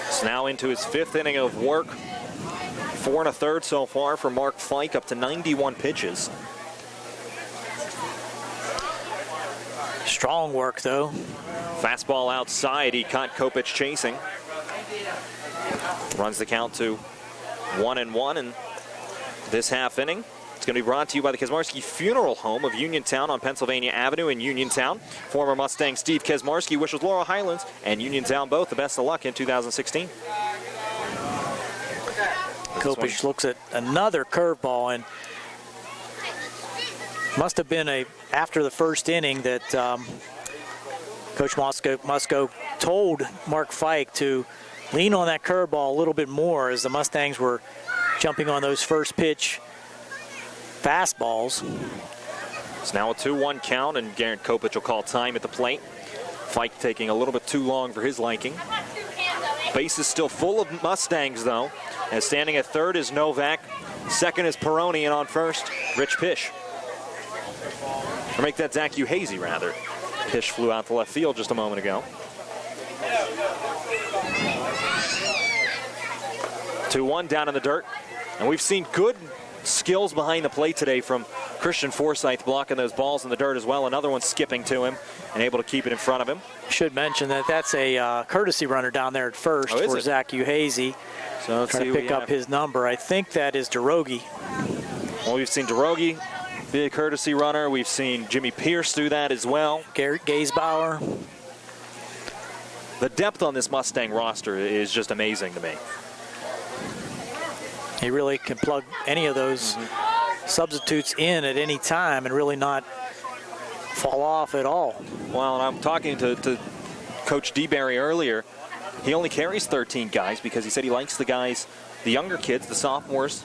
It's now into his 5th inning of work. 4 1/3 so far for Mark Fike, up to 91 pitches. Strong work, though. Fastball outside. He caught Kopich chasing. Runs the count to 1-1 in this half inning. It's going to be brought to you by the Kesmarski Funeral Home of Uniontown on Pennsylvania Avenue in Uniontown. Former Mustang Steve Kesmarski wishes Laurel Highlands and Uniontown both the best of luck in 2016. Kopich looks at another curveball, and must have been after the first inning that Coach Musco told Mark Fike to lean on that curveball a little bit more as the Mustangs were jumping on those first pitch fastballs. It's now a 2-1 count, and Garrett Kopich will call time at the plate. Fike taking a little bit too long for his liking. Base is still full of Mustangs, though, as standing at third is Novak. Second is Peroni, and on first, Rich Pish. Or make that Zach Uhazy, rather. Pish flew out to left field just a moment ago. 2-1 down in the dirt, and we've seen good skills behind the plate today from Christian Forsythe, blocking those balls in the dirt as well. Another one skipping to him and able to keep it in front of him. Should mention that that's a courtesy runner down there at first for Zach Uhazy. So let's trying to pick up his number. I think that is DeRogie. Well, we've seen DeRogie be a courtesy runner. We've seen Jimmy Pierce do that as well. Garrett Gaysbauer. The depth on this Mustang roster is just amazing to me. He really can plug any of those substitutes in at any time and really not fall off at all. Well, and I'm talking to Coach DeBerry earlier. He only carries 13 guys because he said he likes the guys, the younger kids, the sophomores,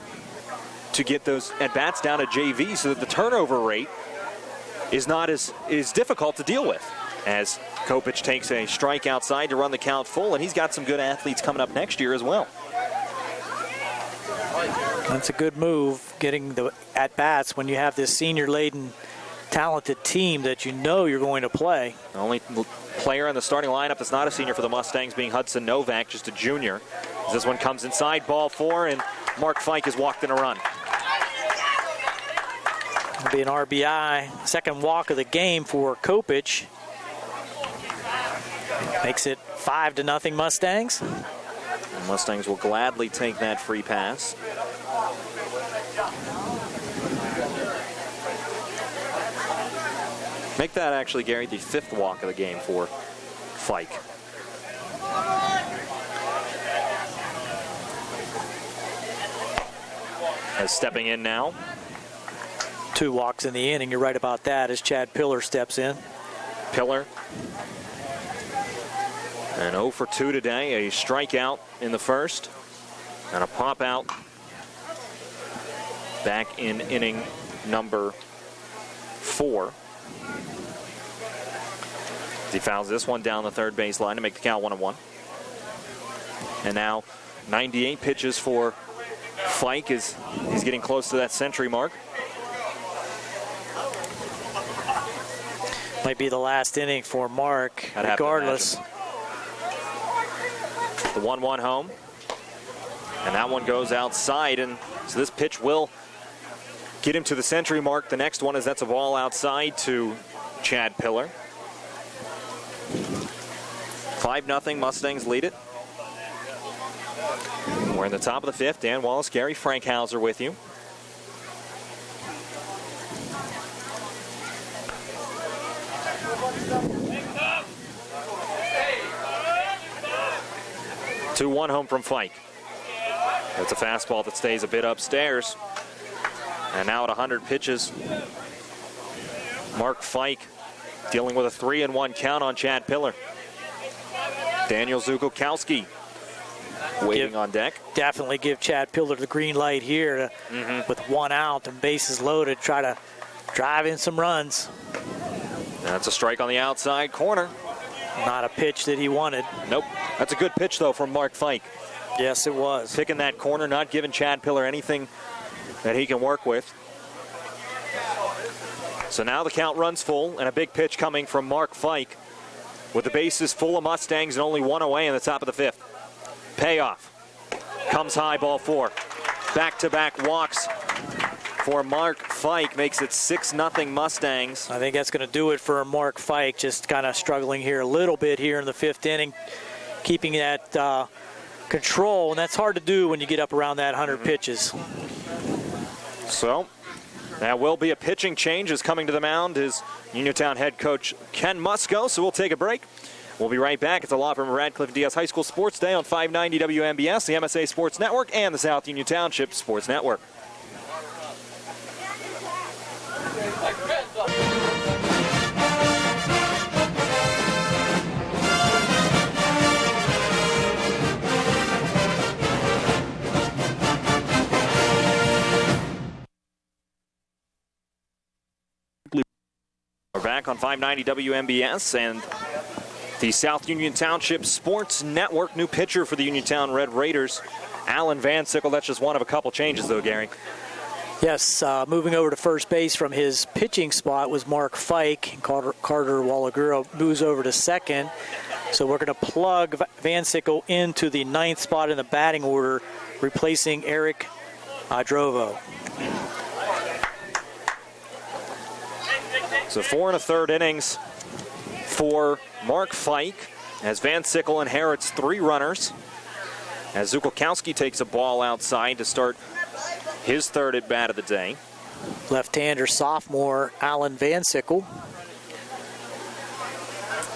to get those at-bats down to JV so that the turnover rate is not as difficult to deal with. As Kopich takes a strike outside to run the count full, and he's got some good athletes coming up next year as well. That's a good move, getting the at-bats when you have this senior-laden, talented team that you know you're going to play. The only player in the starting lineup that's not a senior for the Mustangs being Hudson Novak, just a junior. As this one comes inside, ball 4, and Mark Fike has walked in a run. It'll be an RBI, second walk of the game for Kopich. Makes it 5-0 Mustangs. The Mustangs will gladly take that free pass. Make that actually, Gary, the 5th walk of the game for Fike. As stepping in now. 2 walks in the inning, you're right about that, as Chad Pillar steps in. Pillar. And 0 for 2 today, a strikeout in the first, and a pop out back in inning number 4. He fouls this one down the third base line to make the count 1-1. And now 98 pitches for Fike as he's getting close to that century mark. Might be the last inning for Mark, regardless. The 1-1 home. And that one goes outside, and so this pitch will get him to the century mark. The next one is that's a ball outside to Chad Pillar. 5-0, Mustangs lead it. We're in the top of the 5th. Dan Wallace, Gary Frankhauser with you. Hey. 2-1 home from Fike. That's a fastball that stays a bit upstairs. And now at 100 pitches, Mark Fike dealing with a 3-1 count on Chad Pillar. Daniel Zukowski waiting on deck. Definitely give Chad Pillar the green light here with 1 out and bases loaded. Try to drive in some runs. That's a strike on the outside corner. Not a pitch that he wanted. Nope. That's a good pitch, though, from Mark Fike. Yes, it was. Picking that corner, not giving Chad Pillar anything that he can work with. So now the count runs full, and a big pitch coming from Mark Fike. With the bases full of Mustangs and only 1 away in the top of the 5th. Payoff. Comes high, ball 4. Back-to-back walks for Mark Fike. Makes it 6-0 Mustangs. I think that's going to do it for Mark Fike. Just kind of struggling here a little bit here in the 5th inning. Keeping that control, and that's hard to do when you get up around that 100 pitches. So, That will be a pitching change. As coming to the mound is Uniontown head coach Ken Musco. So we'll take a break. We'll be right back. It's a Law Firm Radcliffe Diaz High School Sports Day on 590 WMBS, the MSA Sports Network, and the South Union Township Sports Network. We're back on 590 WMBS and the South Union Township Sports Network. New pitcher for the Uniontown Red Raiders, Alan Van Sickle. That's just one of a couple changes, though, Gary. Yes, moving over to first base from his pitching spot was Mark Fike. Carter Wallagura moves over to second. So we're going to plug Van Sickle into the 9th spot in the batting order, replacing Eric Drovo. So 4 1/3 innings for Mark Fike as Van Sickle inherits 3 runners. As Zukolkowski takes a ball outside to start his 3rd at bat of the day. Left-hander sophomore Alan Van Sickle.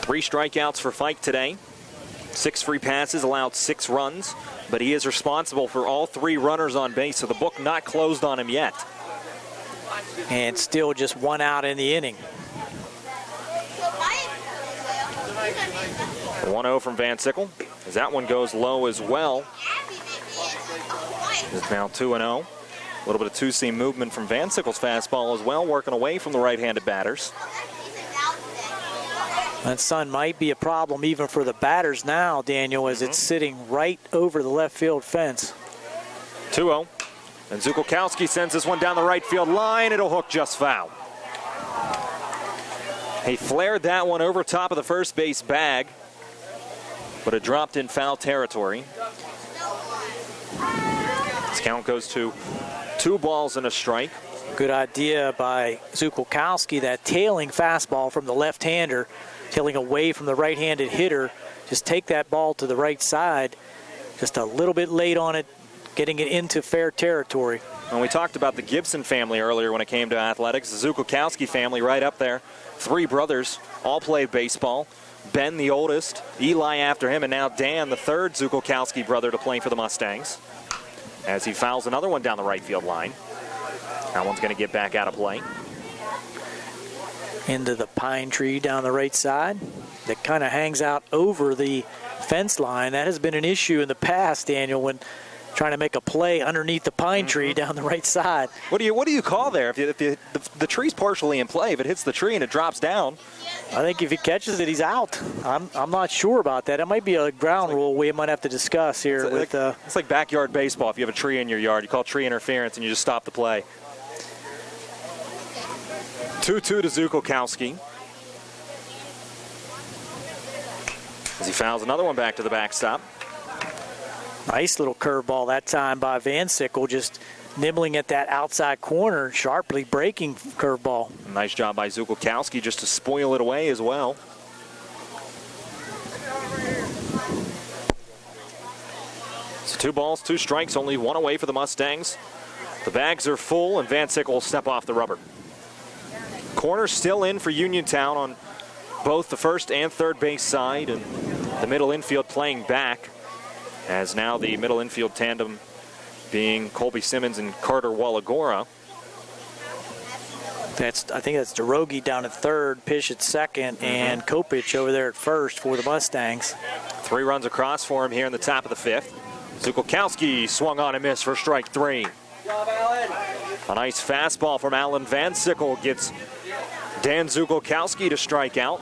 3 strikeouts for Fike today. 6 free passes, allowed 6 runs, but he is responsible for all 3 runners on base, so the book not closed on him yet. And still just 1 out in the inning. 1-0 from Van Sickle, as that one goes low as well. It's now 2-0. A little bit of two-seam movement from Van Sickle's fastball as well, working away from the right-handed batters. That sun might be a problem even for the batters now, Daniel, as it's sitting right over the left field fence. 2-0. And Zukolkowski sends this one down the right field line. It'll hook just foul. He flared that one over top of the first base bag, but it dropped in foul territory. This count goes to 2 balls and a strike. Good idea by Zukolkowski, that tailing fastball from the left-hander, tailing away from the right-handed hitter. Just take that ball to the right side. Just a little bit late on it, getting it into fair territory. And we talked about the Gibson family earlier when it came to athletics. The Zukolkowski family right up there. 3 brothers, all play baseball. Ben, the oldest, Eli after him, and now Dan, the 3rd Zukolkowski brother to play for the Mustangs. As he fouls another one down the right field line. That one's going to get back out of play. Into the pine tree down the right side. That kind of hangs out over the fence line. That has been an issue in the past, Daniel, when trying to make a play underneath the pine tree down the right side. What do you call there? If the tree's partially in play, if it hits the tree and it drops down. I think if he catches it, he's out. I'm not sure about that. It might be a ground rule we might have to discuss here. It's like backyard baseball. If you have a tree in your yard, you call tree interference and you just stop the play. 2-2 to Zukolkowski. As he fouls another one back to the backstop. Nice little curveball that time by Van Sickle, just nibbling at that outside corner, sharply breaking curveball. Nice job by Zukolkowski just to spoil it away as well. So 2 balls, 2 strikes, only 1 away for the Mustangs. The bags are full, and Van Sickle will step off the rubber. Corner still in for Uniontown on both the first and third base side, and the middle infield playing back, as now the middle infield tandem being Colby Simmons and Carter Wallagura. I think that's DeRogie down at third, Pish at second, and Kopich over there at first for the Mustangs. 3 runs across for him here in the top of the 5th. Zukolkowski swung on and missed for strike 3. A nice fastball from Alan Van Sickle gets Dan Zukolkowski to strike out.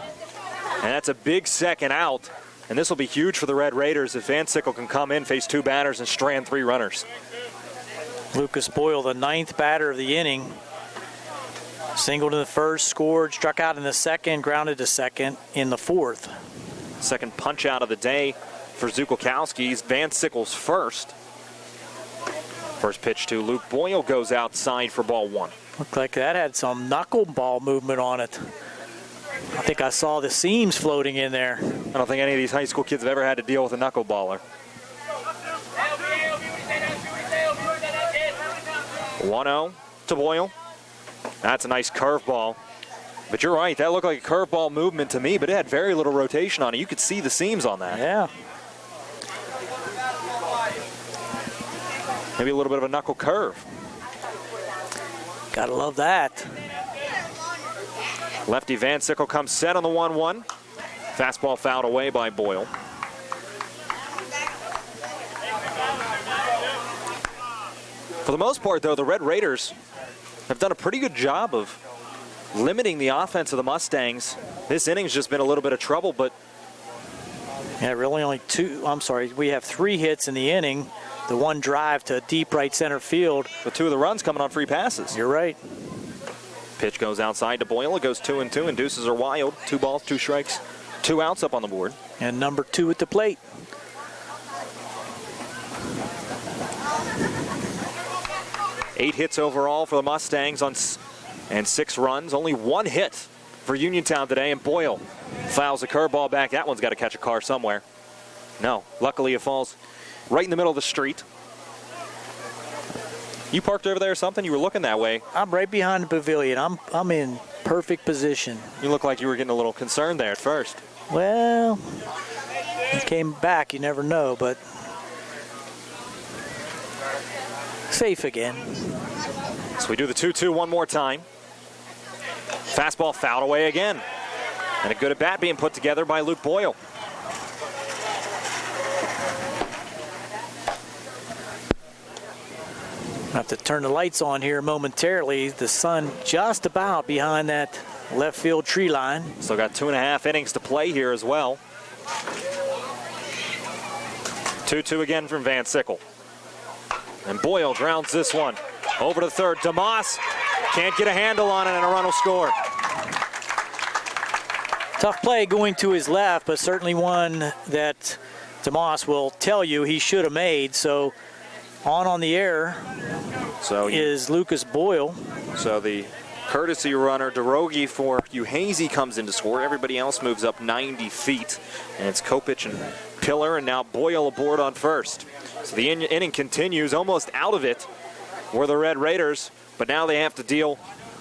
And that's a big second out. And this will be huge for the Red Raiders if Van Sickle can come in, face 2 batters, and strand 3 runners. Lucas Boyle, the 9th batter of the inning. Singled in the first, scored, struck out in the second, grounded to second in the 4th. Second punch out of the day for Zukolkowski's Van Sickle's first. First pitch to Luke Boyle goes outside for ball 1. Looked like that had some knuckleball movement on it. I think I saw the seams floating in there. I don't think any of these high school kids have ever had to deal with a knuckleballer. 1-0 to Boyle. That's a nice curveball. But you're right, that looked like a curveball movement to me, but it had very little rotation on it. You could see the seams on that. Yeah. Maybe a little bit of a knuckle curve. Gotta love that. Lefty Van Sickle comes set on the 1-1. Fastball fouled away by Boyle. For the most part, though, the Red Raiders have done a pretty good job of limiting the offense of the Mustangs. This inning's just been a little bit of trouble, but... Yeah, really only we have 3 hits in the inning. The 1 drive to deep right center field. But 2 of the runs coming on free passes. You're right. Pitch goes outside to Boyle. It goes 2-2, and deuces are wild. 2 balls, 2 strikes, 2 outs up on the board. And number 2 at the plate. Eight hits overall for the Mustangs and 6 runs. Only 1 hit for Uniontown today, and Boyle fouls a curveball back. That one's got to catch a car somewhere. No, luckily it falls right in the middle of the street. You parked over there or something? You were looking that way. I'm right behind the pavilion. I'm in perfect position. You look like you were getting a little concerned there at first. Well, it came back. You never know, but safe again. So we do the 2-2 one more time. Fastball fouled away again. And a good at-bat being put together by Luke Boyle. I have to turn the lights on here momentarily. The sun just about behind that left field tree line. Still got 2.5 innings to play here as well. 2-2 again from Van Sickle. And Boyle grounds this one over to third. DeMoss can't get a handle on it, and a run will score. Tough play going to his left, but certainly one that DeMoss will tell you he should have made. So on the air is Lucas Boyle. So the courtesy runner, DeRogie for Uhazy, comes in to score. Everybody else moves up 90 feet. And it's Kopich and Pillar, and now Boyle aboard on first. So the inning continues. Almost out of it were the Red Raiders, but now they have to deal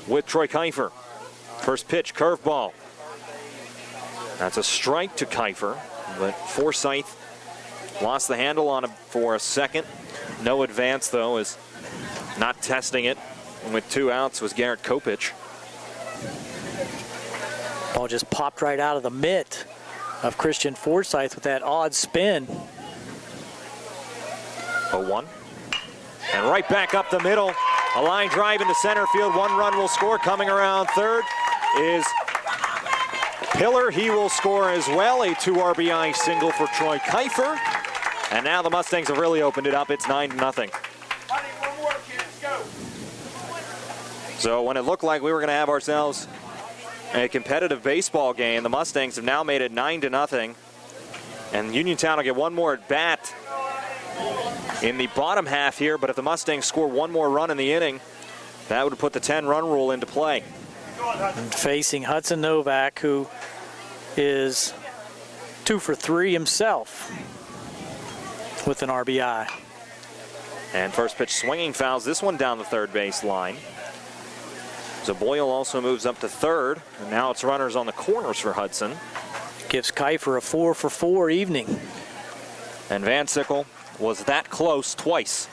with Troy Kiefer. First pitch, curveball. That's a strike to Kiefer, but Forsythe lost the handle on him for a second. No advance, though, is not testing it. And with 2 outs was Garrett Kopich. Ball just popped right out of the mitt of Christian Forsythe with that odd spin. 0-1. And right back up the middle. A line drive into center field. 1 run will score. Coming around third is Pillar. He will score as well. A 2 RBI single for Troy Kiefer. And now the Mustangs have really opened it up. It's 9-0. So when it looked like we were going to have ourselves a competitive baseball game, the Mustangs have now made it 9-0. And Uniontown will get 1 more at bat in the bottom half here. But if the Mustangs score 1 more run in the inning, that would put the 10-run rule into play. And facing Hudson Novak, who is 2 for 3 himself with an RBI. And first pitch swinging fouls this one down the third base line. So Boyle also moves up to third, and now it's runners on the corners for Hudson. Gives Kiefer a 4 for 4 evening. And Van Sickle was that close twice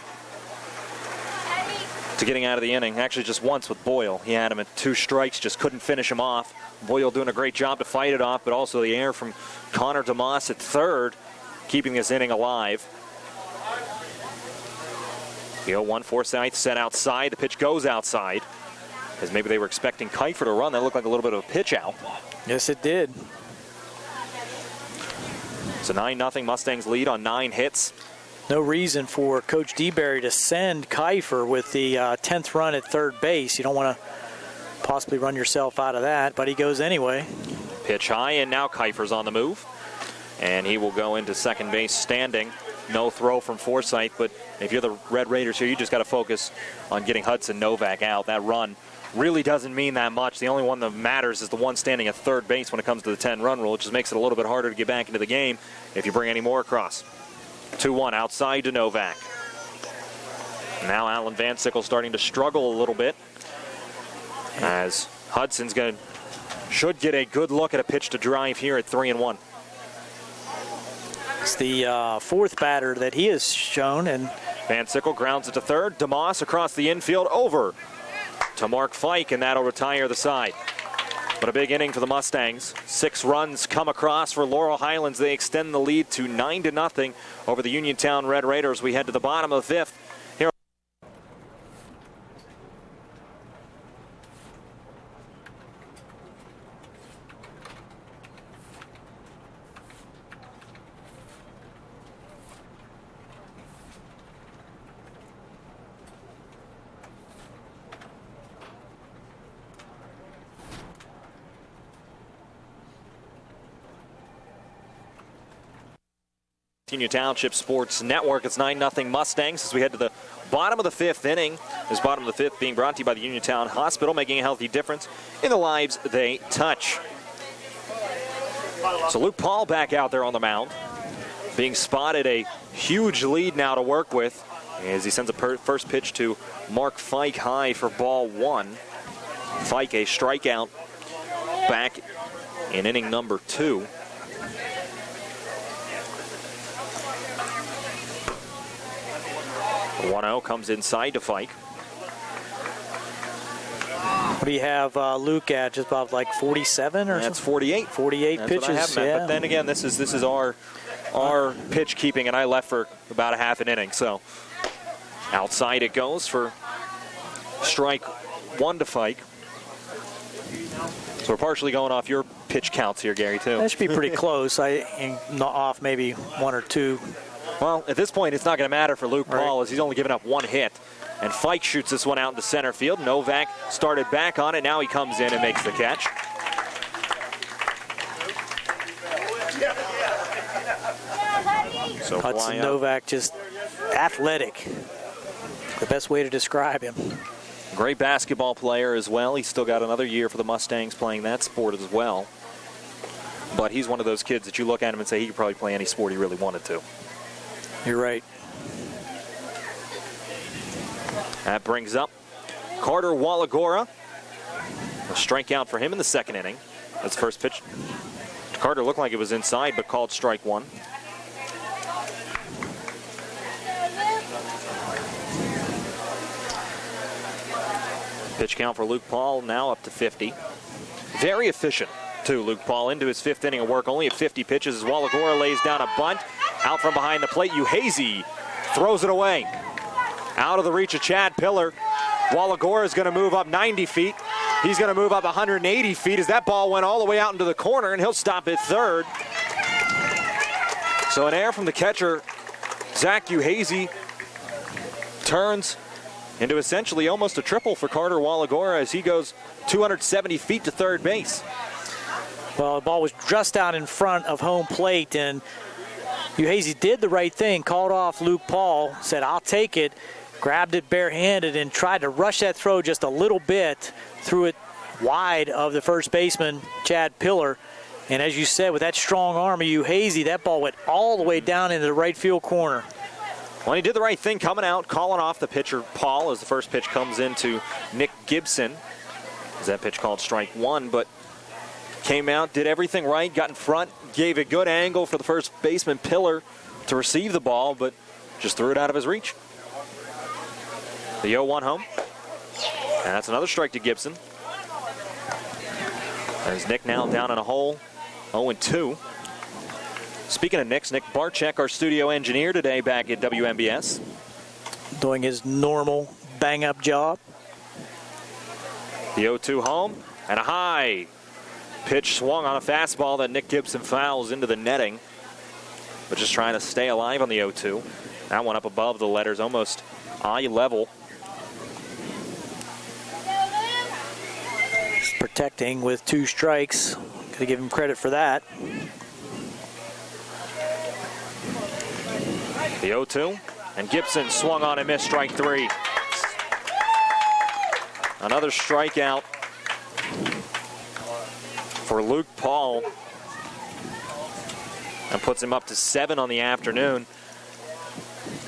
to getting out of the inning. Actually, just once with Boyle. He had him at 2 strikes, just couldn't finish him off. Boyle doing a great job to fight it off, but also the error from Connor DeMoss at third, keeping this inning alive. The 0-1 Forsythe set outside. The pitch goes outside, because maybe they were expecting Kiefer to run. That looked like a little bit of a pitch out. Yes, it did. So 9-0 Mustangs lead on 9 hits. No reason for Coach DeBerry to send Kiefer with the 10th run at third base. You don't want to possibly run yourself out of that, but he goes anyway. Pitch high, and now Kiefer's on the move. And he will go into second base standing. No throw from Forsythe, but if you're the Red Raiders here, you just got to focus on getting Hudson Novak out. That run really doesn't mean that much. The only one that matters is the one standing at third base when it comes to the 10-run rule. It just makes it a little bit harder to get back into the game if you bring any more across. 2-1 outside to Novak. Now Alan Van Sickle starting to struggle a little bit. As Hudson's should get a good look at a pitch to drive here at 3-1. It's the fourth batter that he has shown, and Van Sickle grounds it to third. DeMoss across the infield over to Mark Fike, and that'll retire the side. But a big inning for the Mustangs. 6 runs come across for Laurel Highlands. They extend the lead to 9-0 over the Uniontown Red Raiders. We head to the bottom of the 5th. Here. Union Township Sports Network. It's 9-0 Mustangs as we head to the bottom of the 5th inning. This bottom of the 5th being brought to you by the Uniontown Hospital, making a healthy difference in the lives they touch. So Luke Paul back out there on the mound, being spotted, a huge lead now to work with as he sends a first pitch to Mark Fike high for ball 1. Fike a strikeout back in inning number 2. 1-0 comes inside to Fike. What do you have Luke at? Just about like 47 or That's something? 48. 48 That's pitches. What I have, yeah. But then again, this is our pitch keeping, and I left for about a half an inning. So outside it goes for strike 1 to Fike. So we're partially going off your pitch counts here, Gary, too. That should be pretty close. I'm not off maybe 1 or 2. Well, at this point, it's not going to matter for Luke Paul as he's only given up 1 hit. And Fike shoots this one out into center field. Novak started back on it. Now he comes in and makes the catch. So Hudson Novak, just athletic. The best way to describe him. Great basketball player as well. He's still got another year for the Mustangs playing that sport as well. But he's one of those kids that you look at him and say he could probably play any sport he really wanted to. You're right. That brings up Carter Wallagora. A strikeout for him in the 2nd inning. That's the first pitch. Carter looked like it was inside, but called strike 1. Pitch count for Luke Paul now up to 50. Very efficient, too, Luke Paul, into his 5th inning of work. Only at 50 pitches as Wallagora lays down a bunt. Out from behind the plate, Uhazy throws it away. Out of the reach of Chad Pillar. Wallagora is going to move up 90 feet. He's going to move up 180 feet as that ball went all the way out into the corner, and he'll stop at third. So an error from the catcher, Zach Uhazy, turns into essentially almost a triple for Carter Wallagora as he goes 270 feet to third base. Well, the ball was just out in front of home plate, and Uhazy did the right thing, called off Luke Paul, said, I'll take it, grabbed it barehanded, and tried to rush that throw just a little bit, threw it wide of the first baseman, Chad Pillar. And as you said, with that strong arm of Uhazy, that ball went all the way down into the right field corner. Well, he did the right thing coming out, calling off the pitcher, Paul, as the first pitch comes into Nick Gibson. Is that pitch called strike 1, but came out, did everything right, got in front, gave a good angle for the first baseman, Pillar, to receive the ball, but just threw it out of his reach. The 0-1 home. And that's another strike to Gibson. There's Nick now down in a hole, 0-2. Speaking of Nick Barczyk, our studio engineer today back at WMBS. Doing his normal bang-up job. The 0-2 home, and a high pitch swung on a fastball that Nick Gibson fouls into the netting. But just trying to stay alive on the 0-2. That one up above the letters, almost eye level. Protecting with 2 strikes. Got to give him credit for that. The 0-2, and Gibson swung on and missed, strike 3. Another strikeout for Luke Paul, and puts him up to 7 on the afternoon.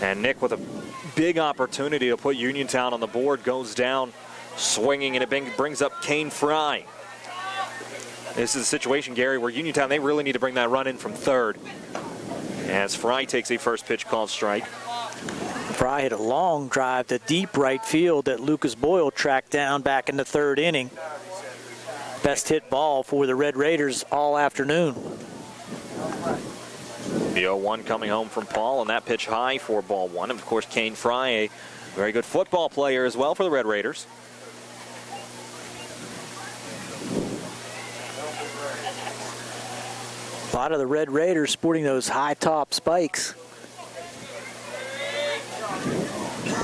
And Nick, with a big opportunity to put Uniontown on the board, goes down swinging, and it brings up Kane Fry. This is a situation, Gary, where Uniontown, they really need to bring that run in from third. As Fry takes a first pitch called strike. Fry hit a long drive to deep right field that Lucas Boyle tracked down back in the third inning. Best hit ball for the Red Raiders all afternoon. The 0-1 coming home from Paul, and that pitch high for ball one. Of course, Kane Fry, a very good football player as well for the Red Raiders. A lot of the Red Raiders sporting those high top spikes.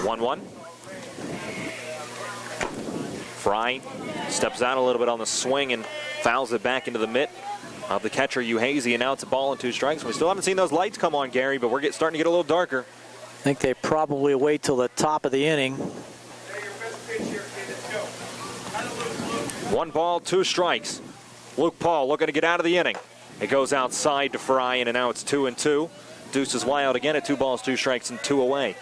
1-1. Fry steps out a little bit on the swing and fouls it back into the mitt of the catcher, Uhazy, and now it's a ball and 2 strikes. We still haven't seen those lights come on, Gary, but we're starting to get a little darker. I think they probably wait till the top of the inning. 1 ball, 2 strikes. Luke Paul looking to get out of the inning. It goes outside to Fry, and now it's 2-2. Deuce is wild again at 2 balls, 2 strikes, and 2 away.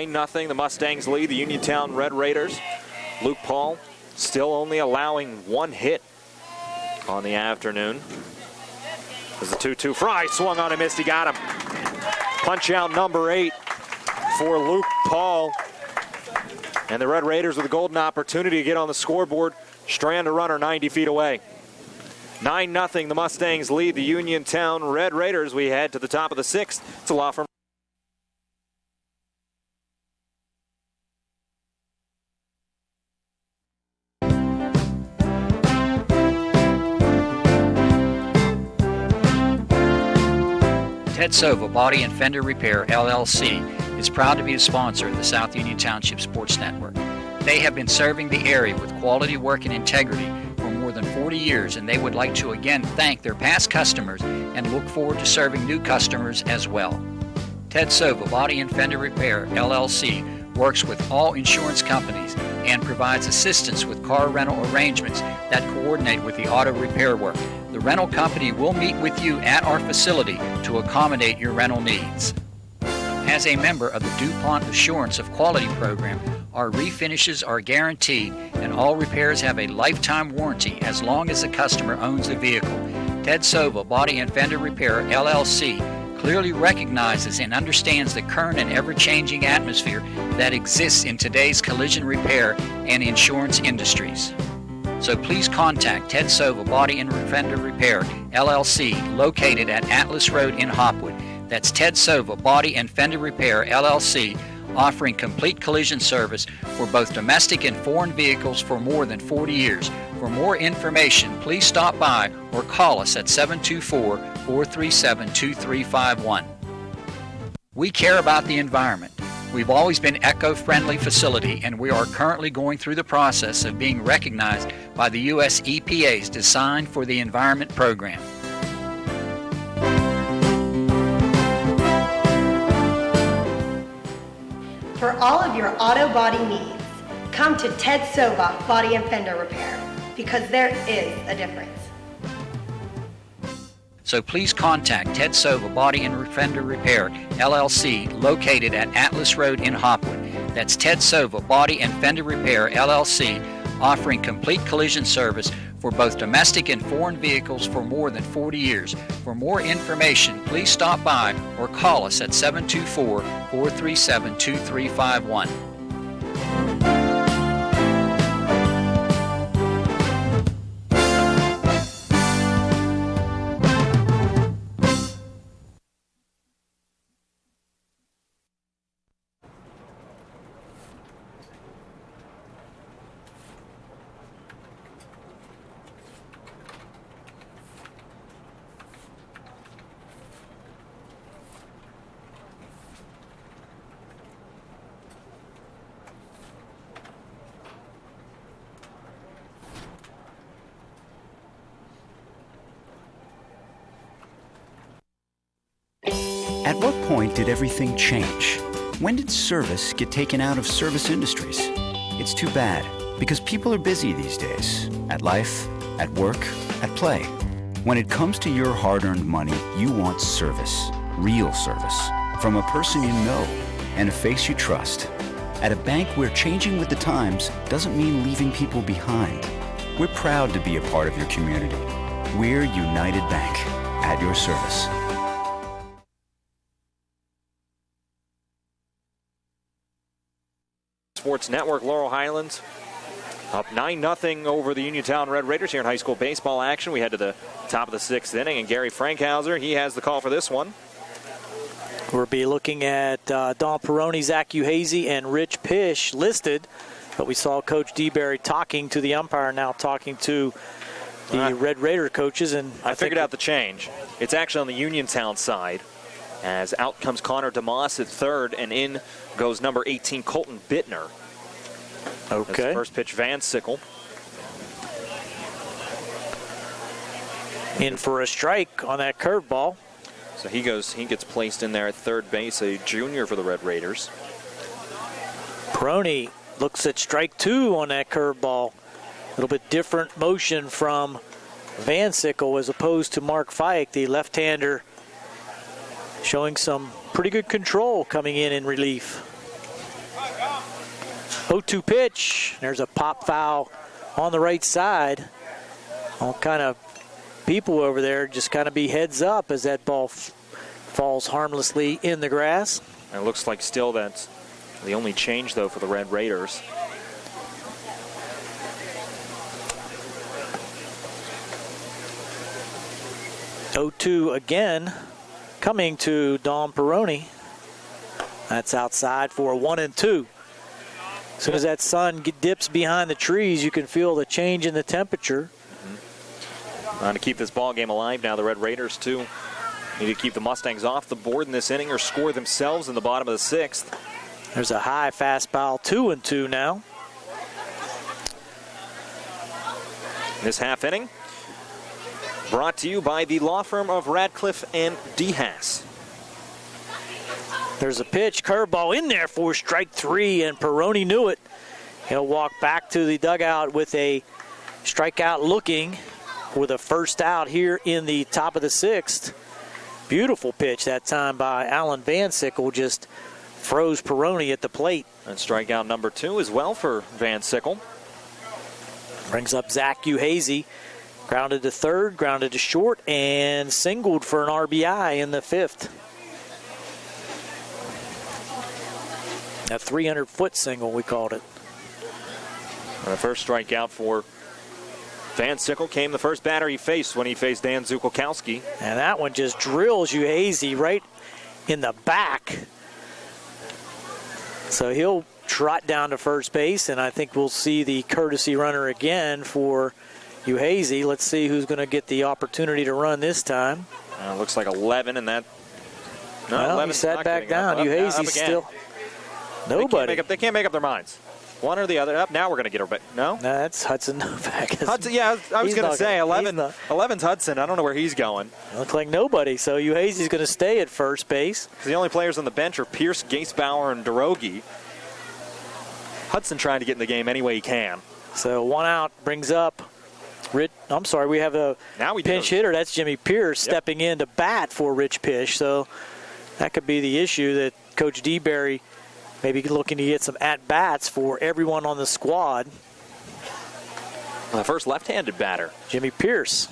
Nothing. The Mustangs lead the Uniontown Red Raiders. Luke Paul still only allowing 1 hit on the afternoon. As the 2-2 Fry swung on and missed. He got him. Punch out number 8 for Luke Paul. And the Red Raiders with a golden opportunity to get on the scoreboard. Strand a runner 90 feet away. 9-0. The Mustangs lead the Uniontown Red Raiders. We head to the top of the 6th. It's a law firm. Ted Sova Body and Fender Repair, LLC, is proud to be a sponsor of the South Union Township Sports Network. They have been serving the area with quality work and integrity for more than 40 years, and they would like to again thank their past customers and look forward to serving new customers as well. Ted Sova Body and Fender Repair, LLC, works with all insurance companies and provides assistance with car rental arrangements that coordinate with the auto repair work. The rental company will meet with you at our facility to accommodate your rental needs. As a member of the DuPont Assurance of Quality program, our refinishes are guaranteed and all repairs have a lifetime warranty as long as the customer owns the vehicle. Ted Sova Body and Fender Repair, LLC, clearly recognizes and understands the current and ever-changing atmosphere that exists in today's collision repair and insurance industries. So please contact Ted Sova Body and Fender Repair, LLC, located at Atlas Road in Hopwood. That's Ted Sova Body and Fender Repair, LLC, offering complete collision service for both domestic and foreign vehicles for more than 40 years. For more information, please stop by or call us at 724-437-2351. We care about the environment. We've always been an eco-friendly facility, and we are currently going through the process of being recognized by the U.S. EPA's Design for the Environment program. For all of your auto body needs, come to Ted Sova Body and Fender Repair, because there is a difference. So please contact Ted Sova Body and Fender Repair, LLC, located at Atlas Road in Hopwood. That's Ted Sova Body and Fender Repair, LLC, offering complete collision service for both domestic and foreign vehicles for more than 40 years. For more information, please stop by or call us at 724-437-2351. At what point did everything change? When did service get taken out of service industries? It's too bad, because people are busy these days. At life, at work, at play. When it comes to your hard-earned money, you want service, real service, from a person you know and a face you trust. At a bank where changing with the times doesn't mean leaving people behind. We're proud to be a part of your community. We're United Bank, at your service. Sports Network, Laurel Highlands up 9-0 over the Uniontown Red Raiders here in high school baseball action. We head to the top of the 6th inning, and Gary Frankhauser, he has the call for this one. We'll be looking at Don Peroni, Zach Uhazy, and Rich Pish listed, but we saw Coach DeBerry talking to the umpire, now talking to the Red Raider coaches. And I figured out the change. It's actually on the Uniontown side, as out comes Connor DeMoss at third, and in goes number 18, Colton Bittner. Okay. That's first pitch, Van Sickle. In for a strike on that curveball. So he gets placed in there at third base, a junior for the Red Raiders. Peroni looks at strike 2 on that curveball. A little bit different motion from Van Sickle as opposed to Mark Fike, the left-hander, showing some pretty good control coming in relief. 0-2 pitch. There's a pop foul on the right side. All kind of people over there just kind of be heads up as that ball falls harmlessly in the grass. And it looks like still that's the only change, though, for the Red Raiders. (0-2) again, coming to Don Peroni. That's outside for a 1-2. As soon as that sun dips behind the trees, you can feel the change in the temperature. Trying to keep this ball game alive now. The Red Raiders, too, need to keep the Mustangs off the board in this inning or score themselves in the bottom of the 6th. There's a high fastball, 2-2 now. This half inning brought to you by the law firm of Radcliffe and DeHaas. There's a pitch, curveball in there for strike 3, and Peroni knew it. He'll walk back to the dugout with a strikeout looking with a first out here in the top of the 6th. Beautiful pitch that time by Alan Van Sickle, just froze Peroni at the plate. And strikeout number 2 as well for Van Sickle. Brings up Zach Uhazy. Grounded to third, grounded to short, and singled for an RBI in the 5th. A 300-foot single, we called it. The first strikeout for Van Sickle came the first batter he faced when he faced Dan Zukolkowski. And that one just drills Uhazy right in the back. So he'll trot down to first base, and I think we'll see the courtesy runner again for Uhazy. Let's see who's going to get the opportunity to run this time. Looks like 11, and that... No, well, 11 he sat back down. Uhazy's still... Nobody. They can't make up their minds. One or the other. Up now, we're going to get her back. No? No, that's Hudson Novak. Hudson, yeah, I was going to say 11's Hudson. I don't know where he's going. Looks like nobody. So Uhazy's going to stay at first base. The only players on the bench are Pierce, Gasebauer, and Derogi. Hudson trying to get in the game any way he can. So 1 out brings up I'm sorry, we have a pinch hitter. That's Jimmy Pierce stepping in to bat for Rich Pish. So that could be the issue, that Coach DeBerry maybe looking to get some at-bats for everyone on the squad. The first left-handed batter. Jimmy Pierce.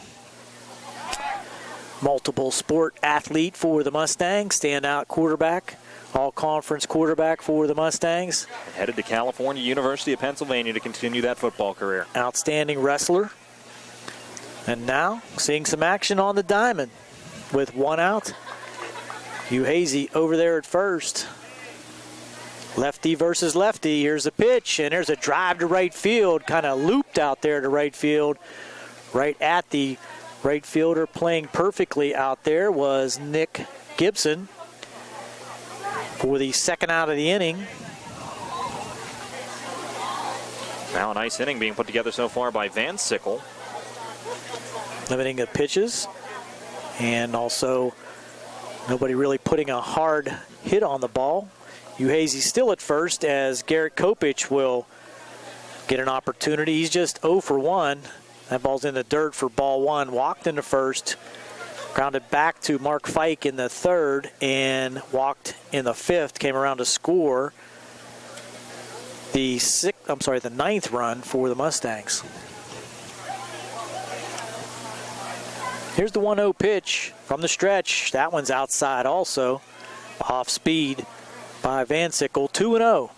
Multiple sport athlete for the Mustangs. Standout quarterback. All-conference quarterback for the Mustangs. Headed to California University of Pennsylvania to continue that football career. Outstanding wrestler. And now seeing some action on the diamond with 1 out. Uhazy over there at first. Lefty versus lefty. Here's a pitch, and there's a drive to right field. Kind of looped out there to right field. Right at the right fielder, playing perfectly out there was Nick Gibson for the 2nd out of the inning. Now a nice inning being put together so far by Van Sickle. Limiting the pitches, and also nobody really putting a hard hit on the ball. Uhazy still at first, as Garrett Kopich will get an opportunity. He's just 0 for 1. That ball's in the dirt for ball one. Walked in the first, grounded back to Mark Fike in the third, and walked in the fifth. Came around to score the ninth run for the Mustangs. Here's the 1-0 pitch from the stretch. That one's outside also. Off speed by Van Sickle. 2-0.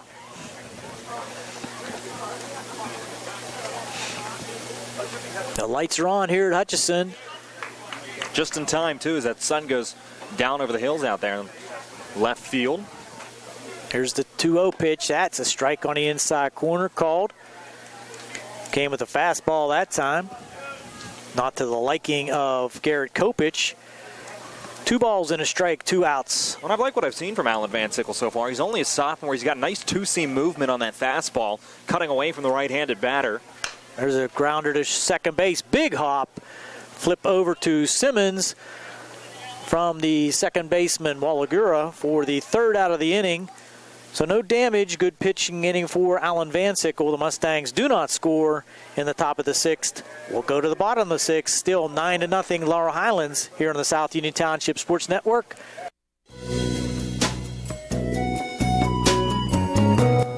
The lights are on here at Hutchison. Just in time, too, as that sun goes down over the hills out there in left field. Here's the 2-0 pitch. That's a strike on the inside corner called. Came with a fastball that time. Not to the liking of Garrett Kopich. 2 balls and a strike, 2 outs. Well, I like what I've seen from Alan Van Sickle so far. He's only a sophomore. He's got nice two-seam movement on that fastball, cutting away from the right-handed batter. There's a grounder to second base. Big hop. Flip over to Simmons from the second baseman, Wallagura, for the third out of the inning. So no damage. Good pitching inning for Alan Van Sickle. The Mustangs do not score in the top of the sixth. We'll go to the bottom of the sixth. Still 9-0 Laurel Highlands here on the South Union Township Sports Network.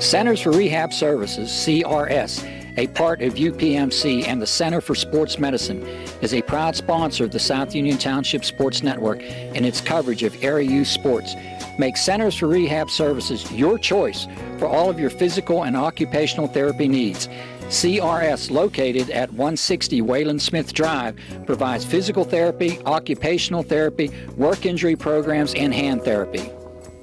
Centers for Rehab Services, CRS, a part of UPMC and the Center for Sports Medicine, is a proud sponsor of the South Union Township Sports Network and its coverage of area youth sports. Make Centers for Rehab Services your choice for all of your physical and occupational therapy needs. CRS, located at 160 Wayland Smith Drive, provides physical therapy, occupational therapy, work injury programs, and hand therapy.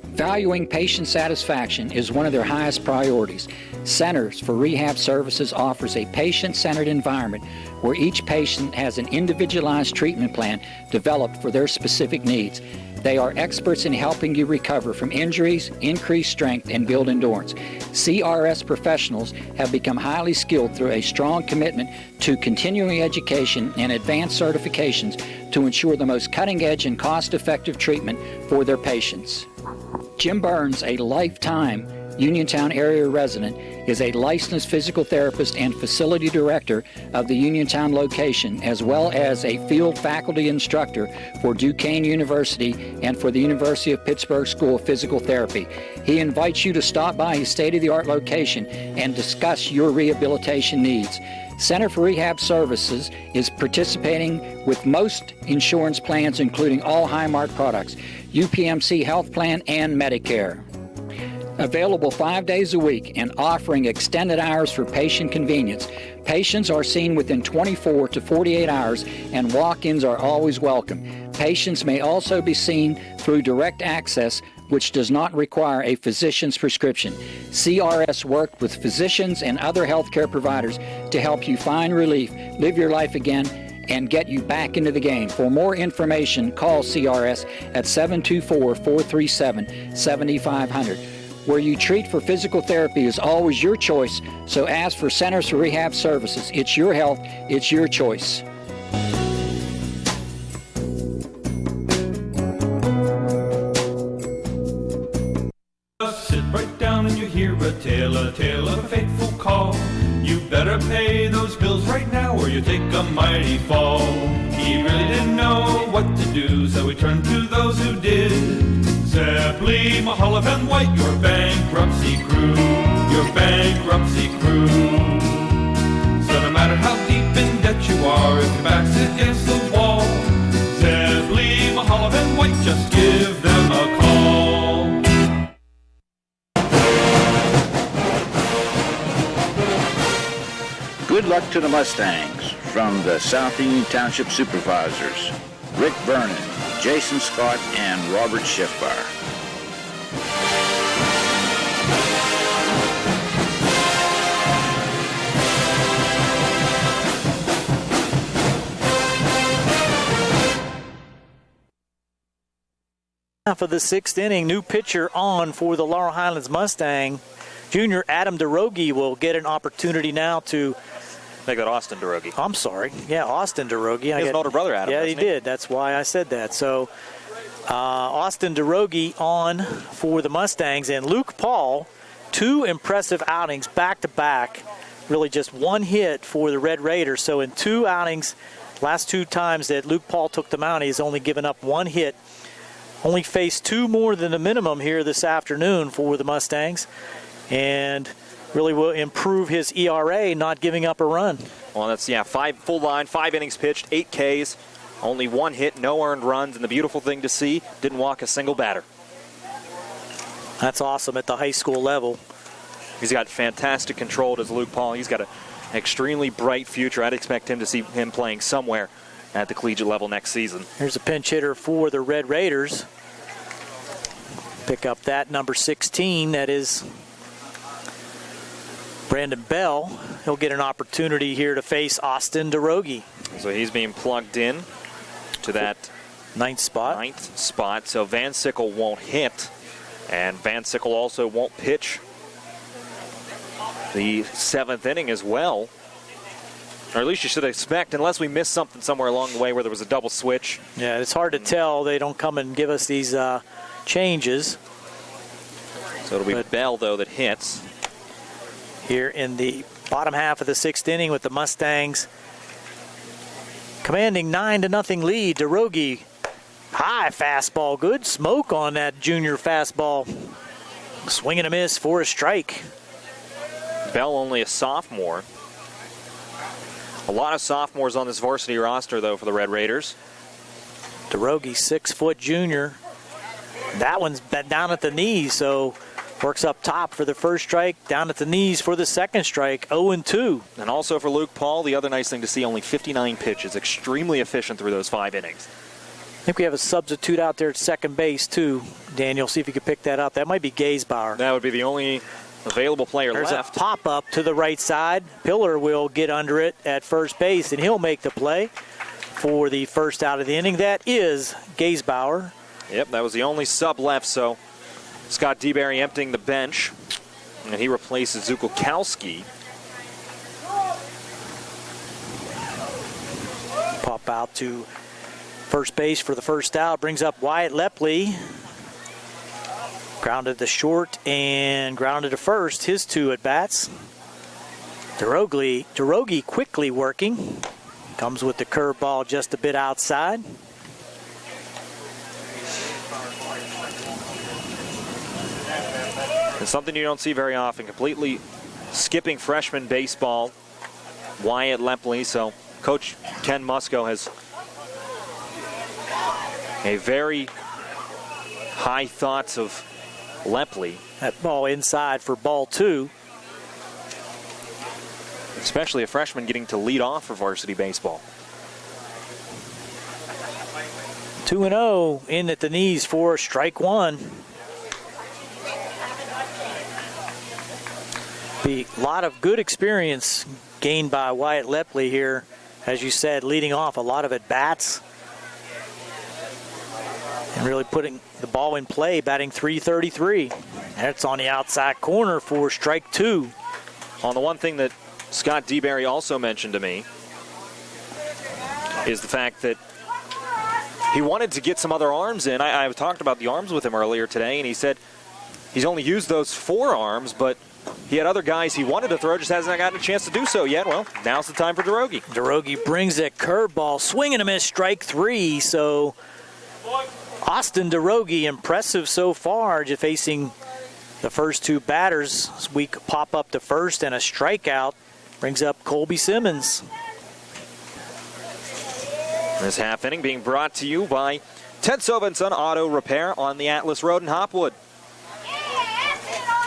Valuing patient satisfaction is one of their highest priorities. Centers for Rehab Services offers a patient-centered environment where each patient has an individualized treatment plan developed for their specific needs. They are experts in helping you recover from injuries, increase strength, and build endurance. CRS professionals have become highly skilled through a strong commitment to continuing education and advanced certifications to ensure the most cutting-edge and cost-effective treatment for their patients. Jim Burns, a lifetime Uniontown area resident, is a licensed physical therapist and facility director of the Uniontown location, as well as a field faculty instructor for Duquesne University and for the University of Pittsburgh School of Physical Therapy. He invites you to stop by his state-of-the-art location and discuss your rehabilitation needs. Center for Rehab Services is participating with most insurance plans, including all Highmark products, UPMC Health Plan, and Medicare. Available 5 days a week and offering extended hours for patient convenience. Patients are seen within 24 to 48 hours and walk-ins are always welcome. Patients may also be seen through direct access, which does not require a physician's prescription. CRS worked with physicians and other healthcare providers to help you find relief, live your life again, and get you back into the game. For more information, call CRS at 724-437-7500. Where you treat for physical therapy is always your choice, so ask for Centers for Rehab Services. It's your health, it's your choice. Sit right down and you hear a tale of a fateful call. You better pay those bills right now or you take a mighty fall. He really didn't know what to do, so he turned to those who did. Zeppeli, Mahalev, and White, your bankruptcy crew, your bankruptcy crew. So no matter how deep in debt you are, if your back's against the wall, Zeppeli, Mahalev, and White, just give them a call. Good luck to the Mustangs from the South Union Township Supervisors, Rick Vernon, Jason Scott, and Robert Schiffbar. Half of the sixth inning, new pitcher on for the Laurel Highlands Mustang. Junior Adam DeRogie will get an opportunity now to Make that Austin DeRogie. I'm sorry. Yeah, Austin DeRogie. He has an older brother, Adam. Yeah, he did. That's why I said that. So Austin DeRogie on for the Mustangs. And Luke Paul, 2 impressive outings back-to-back, really just one hit for the Red Raiders. So in 2 outings, last 2 times that Luke Paul took the mound, he's only given up 1 hit. Only faced 2 more than the minimum here this afternoon for the Mustangs, and really will improve his ERA, not giving up a run. Well, that's, 5 full line, 5 innings pitched, 8 Ks, only 1 hit, no earned runs, and the beautiful thing to see, didn't walk a single batter. That's awesome at the high school level. He's got fantastic control, does Luke Paul. He's got an extremely bright future. I'd expect him to see him playing somewhere at the collegiate level next season. Here's a pinch hitter for the Red Raiders. Pick up that number 16. That is Brandon Bell. He'll get an opportunity here to face Austin DeRogie. So he's being plugged in to that 9th spot. So Van Sickle won't hit, and Van Sickle also won't pitch the 7th inning as well. Or at least you should expect, unless we missed something somewhere along the way where there was a double switch. Yeah, it's hard to tell. They don't come and give us these changes. So it'll be Bell, though, that hits. Here in the bottom half of the 6th inning with the Mustangs commanding 9-0 lead. DeRogie, high fastball, good smoke on that junior fastball. Swing and a miss for a strike. Bell only a sophomore. A lot of sophomores on this varsity roster, though, for the Red Raiders. DeRogie, 6-foot junior. That one's down at the knees, so works up top for the first strike, down at the knees for the second strike, 0-2. And also for Luke Paul, the other nice thing to see, only 59 pitches, extremely efficient through those 5 innings. I think we have a substitute out there at second base, too. Daniel, see if you could pick that up. That might be Gaysbauer. That would be the only available player left. There's a pop-up to the right side. Pillar will get under it at first base, and he'll make the play for the first out of the inning. That is Gaysbauer. Yep, that was the only sub left, so Scott DeBerry emptying the bench, and he replaces Zukowski. Pop out to first base for the first out, brings up Wyatt Lepley. Grounded to short and grounded to first, his 2 at-bats. DeRogie quickly working. Comes with the curveball just a bit outside. It's something you don't see very often, completely skipping freshman baseball, Wyatt Lepley. So Coach Ken Musco has a very high thoughts of Lepley. That ball inside for ball 2. Especially a freshman getting to lead off for varsity baseball. 2-0 in at the knees for strike 1. Be a lot of good experience gained by Wyatt Lepley here. As you said, leading off a lot of at-bats. And really putting the ball in play, batting .333. That's on the outside corner for strike 2. On the one thing that Scott DeBerry also mentioned to me is the fact that he wanted to get some other arms in. I talked about the arms with him earlier today, and he said he's only used those 4 arms, but he had other guys he wanted to throw, just hasn't gotten a chance to do so yet. Well, now's the time for DeRogie. DeRogie brings that curveball, swing and a miss, strike 3. So Austin DeRogie, impressive so far, just facing the first 2 batters. We pop up to first and a strikeout. Brings up Colby Simmons. This half inning being brought to you by Ted Sova and Son Auto Repair on the Atlas Road in Hopwood.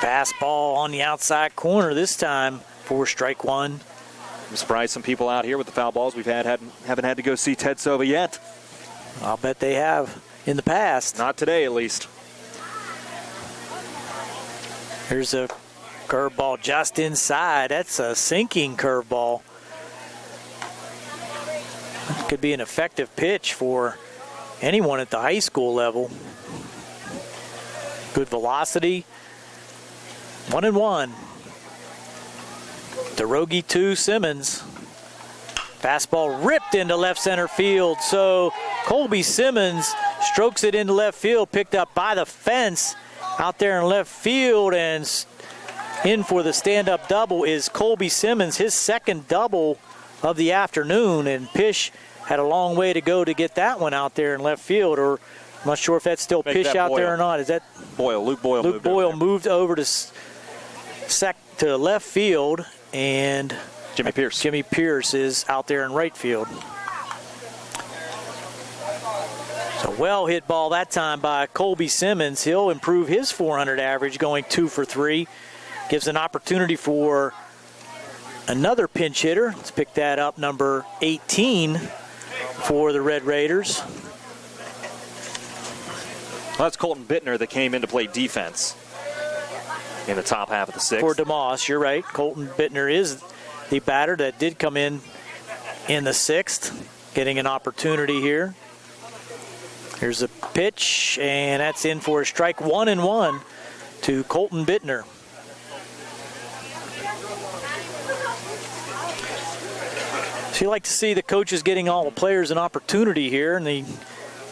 Fastball on the outside corner this time for strike 1. I'm surprised some people out here with the foul balls we've haven't had to go see Ted Sova yet. I'll bet they have in the past. Not today, at least. Here's a curveball just inside. That's a sinking curveball. Could be an effective pitch for anyone at the high school level. Good velocity. 1-1. DeRogie 2, Simmons. Fastball ripped into left center field. So Colby Simmons strokes it into left field, picked up by the fence out there in left field, and In for the stand-up double is Colby Simmons, his second double of the afternoon, and Pish had a long way to go to get that one out there in left field, or I'm not sure if that's still Pish out there or not. Is that Luke Boyle? Luke Boyle moved over to left field, and Jimmy Pierce is out there in right field. So well hit ball that time by Colby Simmons. He'll improve his 400 average, going 2 for 3. Gives an opportunity for another pinch hitter. Let's pick that up, number 18 for the Red Raiders. Well, that's Colton Bittner that came in to play defense in the top half of the sixth. For DeMoss, you're right. Colton Bittner is the batter that did come in the sixth, getting an opportunity here. Here's a pitch, and that's in for a strike. 1-1 to Colton Bittner. So you like to see the coaches getting all the players an opportunity here in the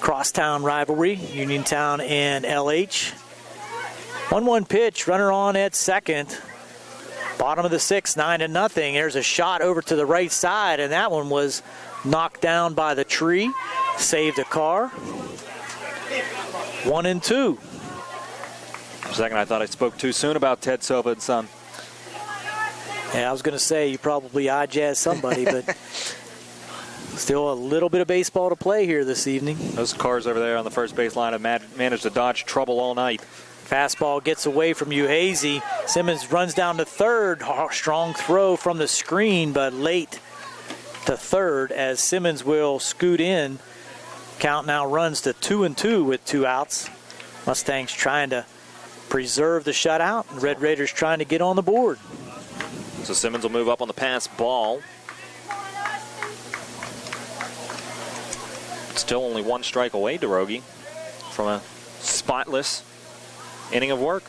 crosstown rivalry, Uniontown and LH. 1-1 pitch, runner on at second. Bottom of the sixth, 9-0. There's a shot over to the right side, and that one was knocked down by the tree. Saved a car. 1-2. For a second, I thought I spoke too soon about Ted Sova and Son. Yeah, I was going to say you probably eye-jazz somebody, but still a little bit of baseball to play here this evening. Those cars over there on the first base line have managed to dodge trouble all night. Fastball gets away from Uhazy. Simmons runs down to third. Strong throw from the screen, but late to third as Simmons will scoot in. Count now runs to 2-2 with 2 outs. Mustangs trying to preserve the shutout. Red Raiders trying to get on the board. So Simmons will move up on the pass ball. Still only 1 strike away, DeRogie, from a spotless inning of work.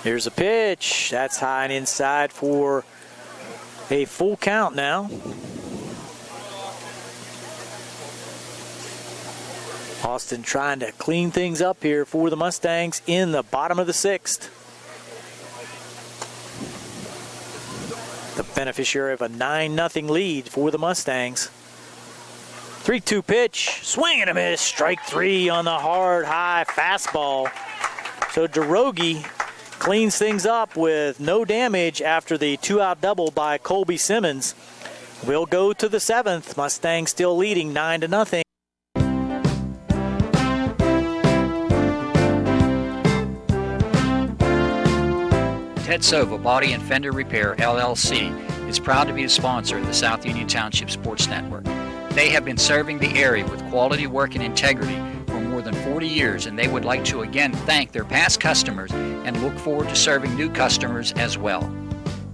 Here's a pitch. That's high and inside for a full count now. Austin trying to clean things up here for the Mustangs in the bottom of the sixth. The beneficiary of a 9-0 lead for the Mustangs. 3-2 pitch, swing and a miss, strike 3 on the hard, high fastball. So DeRogie cleans things up with no damage after the 2-out double by Colby Simmons. We'll go to the 7th. Mustangs still leading 9-0. Ted Sova Body and Fender Repair, LLC, is proud to be a sponsor of the South Union Township Sports Network. They have been serving the area with quality work and integrity for more than 40 years, and they would like to again thank their past customers and look forward to serving new customers as well.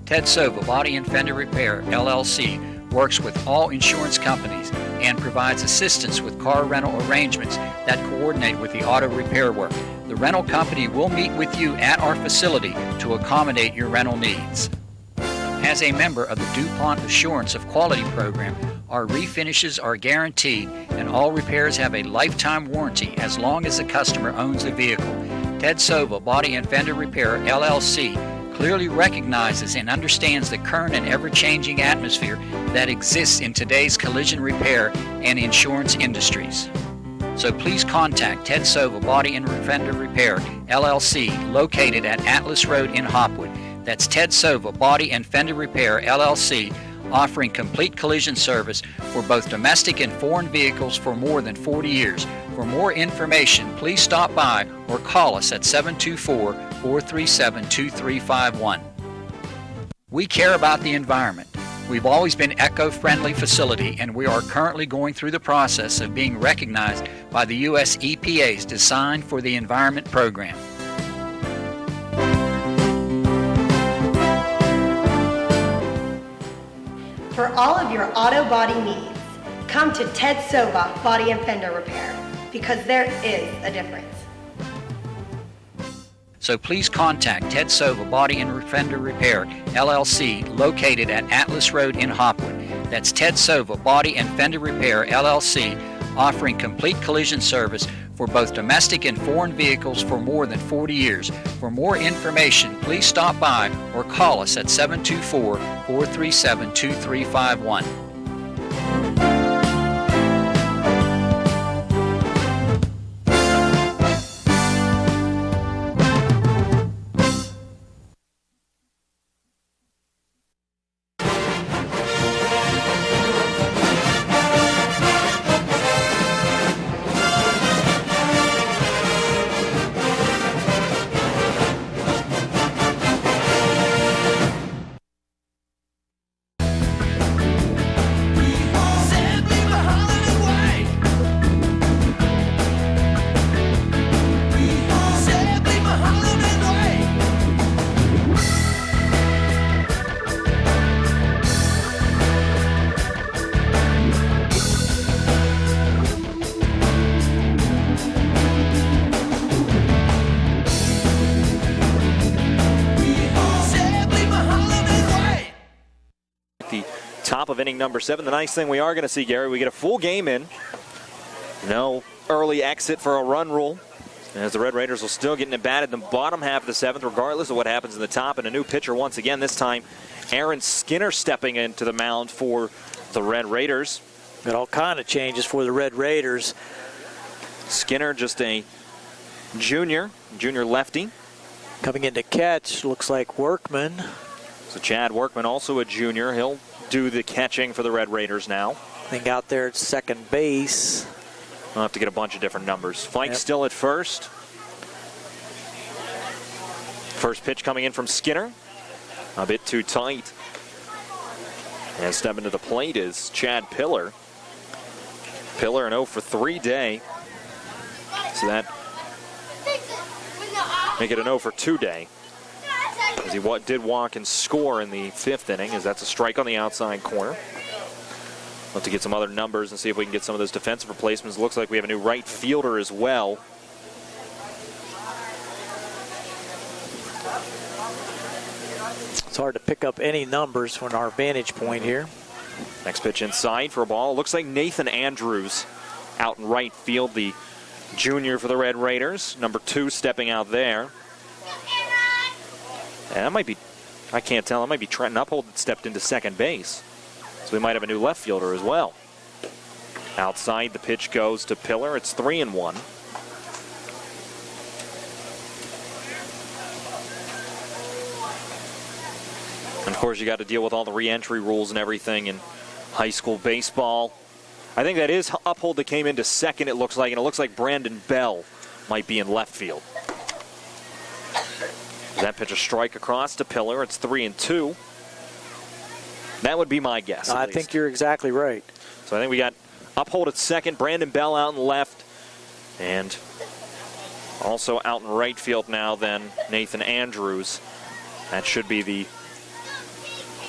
Ted Sova Body and Fender Repair, LLC, works with all insurance companies and provides assistance with car rental arrangements that coordinate with the auto repair work. The rental company will meet with you at our facility to accommodate your rental needs. As a member of the DuPont Assurance of Quality program, our refinishes are guaranteed and all repairs have a lifetime warranty as long as the customer owns the vehicle. Ted Sova Body and Fender Repair, LLC, clearly recognizes and understands the current and ever-changing atmosphere that exists in today's collision repair and insurance industries. So please contact Ted Sova Body and Fender Repair, LLC, located at Atlas Road in Hopwood. That's Ted Sova Body and Fender Repair, LLC, offering complete collision service for both domestic and foreign vehicles for more than 40 years. For more information, please stop by or call us at 724-437-2351. We care about the environment. We've always been eco-friendly facility, and we are currently going through the process of being recognized by the U.S. EPA's Design for the Environment program. For all of your auto body needs, come to Ted Sova Body and Fender Repair, because there is a difference. So please contact Ted Sova Body and Fender Repair, LLC, located at Atlas Road in Hopwood. That's Ted Sova Body and Fender Repair, LLC, offering complete collision service for both domestic and foreign vehicles for more than 40 years. For more information, please stop by or call us at 724-437-2351. Top of inning number 7. The nice thing we are going to see, Gary, we get a full game in. No early exit for a run rule, as the Red Raiders will still get at bat in the bottom half of the 7th, regardless of what happens in the top. And a new pitcher once again, this time Aaron Skinner stepping into the mound for the Red Raiders. Got all kind of changes for the Red Raiders. Skinner, just a junior lefty. Coming in to catch, looks like Workman. So Chad Workman, also a junior. He'll do the catching for the Red Raiders now. I think out there at second base. I'll have to get a bunch of different numbers. Fike still at first. First pitch coming in from Skinner. A bit too tight. And stepping to the plate is Chad Pillar. Pillar an 0 for 3 day. So that make it an 0 for 2 day. As he did walk and score in the 5th inning, as that's a strike on the outside corner. We'll have to get some other numbers and see if we can get some of those defensive replacements. Looks like we have a new right fielder as well. It's hard to pick up any numbers from our vantage point here. Next pitch inside for a ball. Looks like Nathan Andrews out in right field, the junior for the Red Raiders. Number 2 stepping out there. And that might be, I can't tell, it might be Trenton Uphold that stepped into second base. So we might have a new left fielder as well. Outside, the pitch goes to Pillar. It's 3-1. And of course, you got to deal with all the re-entry rules and everything in high school baseball. I think that is Uphold that came into second, it looks like, and it looks like Brandon Bell might be in left field. That pitch a strike across to Pillar. It's 3-2. That would be my guess. I think you're exactly right. So I think we got Uphold at second, Brandon Bell out in left, and also out in right field now then Nathan Andrews. That should be the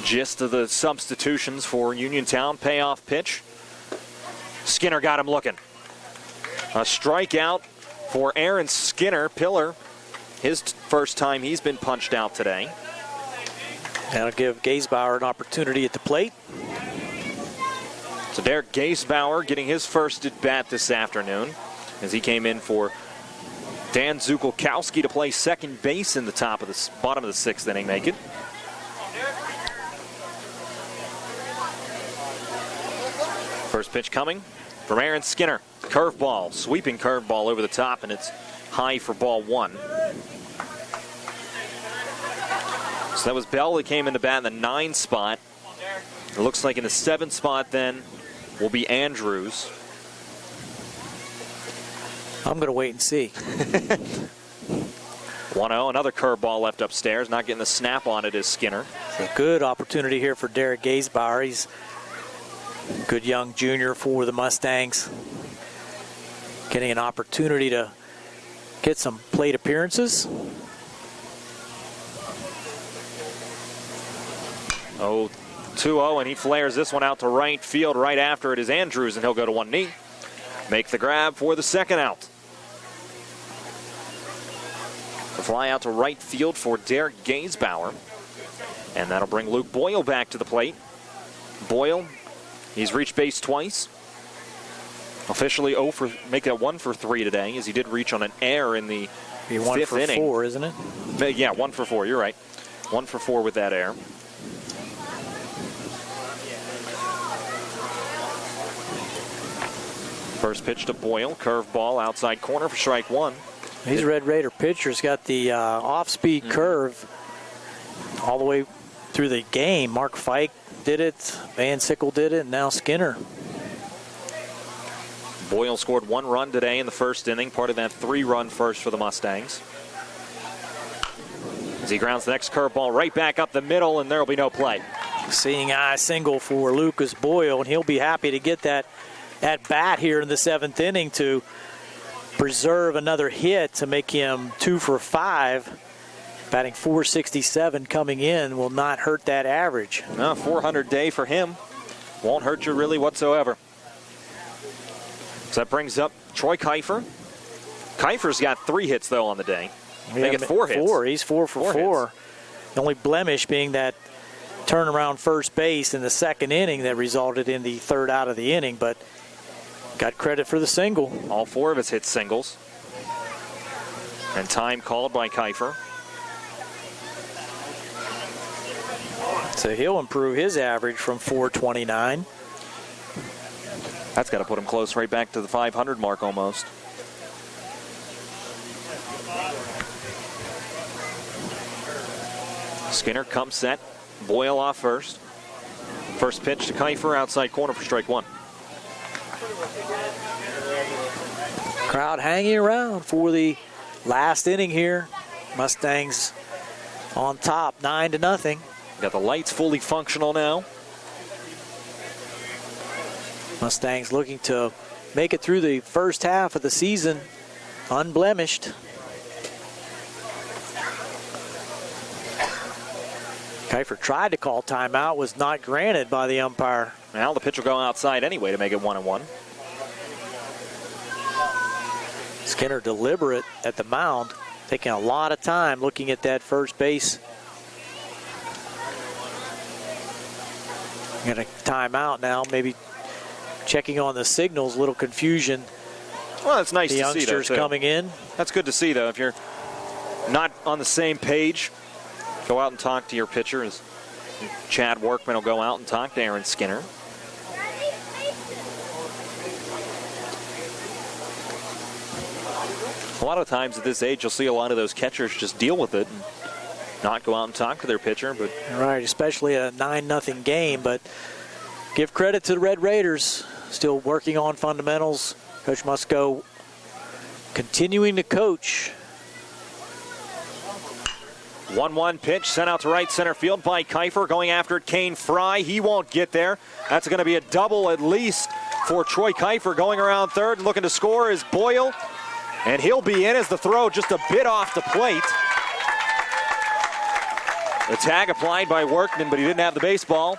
gist of the substitutions for Uniontown. Payoff pitch. Skinner got him looking. A strikeout for Aaron Skinner. Pillar, his first time he's been punched out today. That'll give Gaisbauer an opportunity at the plate. So Derek Gaisbauer getting his first at bat this afternoon as he came in for Dan Zukolkowski to play second base in the bottom of the 6th inning, make it. First pitch coming from Aaron Skinner. Curveball, sweeping curveball over the top, and it's high for ball 1. So that was Bell that came into bat in the 9 spot. It looks like in the 7th spot then will be Andrews. I'm going to wait and see. 1-0, another curveball left upstairs. Not getting the snap on it is Skinner. It's a good opportunity here for Derek Gaisbauer. He's a good young junior for the Mustangs. Getting an opportunity to get some plate appearances. 2-0, and he flares this one out to right field. Right after it is Andrews, and he'll go to one knee. Make the grab for the second out. The fly out to right field for Derek Gaisbauer. And that'll bring Luke Boyle back to the plate. Boyle, he's reached base twice. Officially make that 1 for 3 today, as he did reach on an error in the Be 1 fifth for inning. 4, isn't it? Yeah, 1 for 4. You're right. 1 for 4 with that error. First pitch to Boyle. Curveball outside corner for strike 1. These Red Raider pitchers got the off-speed curve all the way through the game. Mark Fike did it, Van Sickle did it, and now Skinner. Boyle scored 1 run today in the first inning, part of that 3-run first for the Mustangs. As he grounds the next curveball right back up the middle, and there will be no play. Seeing eye single for Lucas Boyle, and he'll be happy to get that at bat here in the 7th inning to preserve another hit to make him 2 for 5. Batting .467 coming in will not hurt that average. No, 400 day for him. Won't hurt you really whatsoever. So that brings up Troy Kiefer. Kiefer's got 3 hits, though, on the day. They get 4 hits. He's 4 for 4. The only blemish being that turnaround first base in the 2nd inning that resulted in the 3rd out of the inning, but got credit for the single. All 4 of his hits singles. And time called by Kiefer. So he'll improve his average from .429. That's got to put him close right back to the 500 mark almost. Skinner comes set. Boyle off first. First pitch to Kiefer, outside corner for strike 1. Crowd hanging around for the last inning here. Mustangs on top, 9-0. Got the lights fully functional now. Mustangs looking to make it through the first half of the season unblemished. Kiefer tried to call timeout, was not granted by the umpire. Now the pitch will go outside anyway to make it 1-1. Skinner deliberate at the mound, taking a lot of time looking at that first base. Got a timeout now, maybe checking on the signals, a little confusion. Well, it's nice the to see, though, youngsters coming in. That's good to see, though. If you're not on the same page, go out and talk to your pitcher. As Chad Workman will go out and talk to Aaron Skinner. A lot of times at this age, you'll see a lot of those catchers just deal with it and not go out and talk to their pitcher. But right, especially a 9-0 game. But give credit to the Red Raiders, still working on fundamentals. Coach Musco continuing to coach. 1-1 pitch sent out to right center field by Kiefer. Going after it, Kane Fry. He won't get there. That's going to be a double at least for Troy Kiefer. Going around third, looking to score is Boyle. And he'll be in as the throw just a bit off the plate. The tag applied by Workman, but he didn't have the baseball.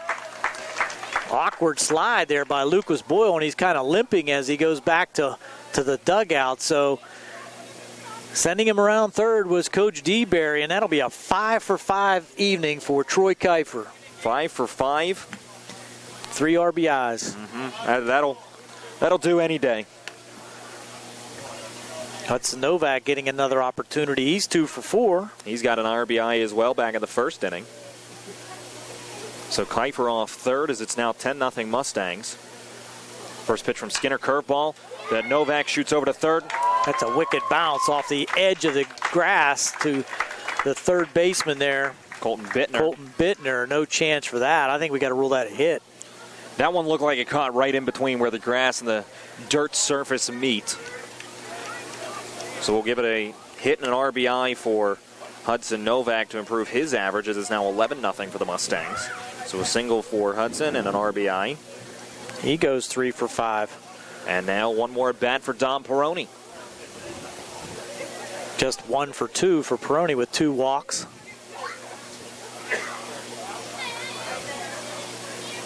Awkward slide there by Lucas Boyle, and he's kind of limping as he goes back to the dugout. So sending him around third was Coach DeBerry, and that'll be a 5 for 5 evening for Troy Kiefer. 5 for 5. 3 RBIs. That'll do any day. Hudson Novak getting another opportunity. He's 2 for 4. He's got an RBI as well back in the first inning. So Kiefer off third as it's now 10-0 Mustangs. First pitch from Skinner, curveball that Novak shoots over to third. That's a wicked bounce off the edge of the grass to the third baseman there. Colton Bittner. Colton Bittner, no chance for that. I think we got to rule that a hit. That one looked like it caught right in between where the grass and the dirt surface meet. So we'll give it a hit and an RBI for Hudson Novak to improve his average, as it's now 11-0 for the Mustangs. So a single for Hudson and an RBI. He goes 3 for 5. And now one more at bat for Dom Peroni. Just 1 for 2 for Peroni with 2 walks.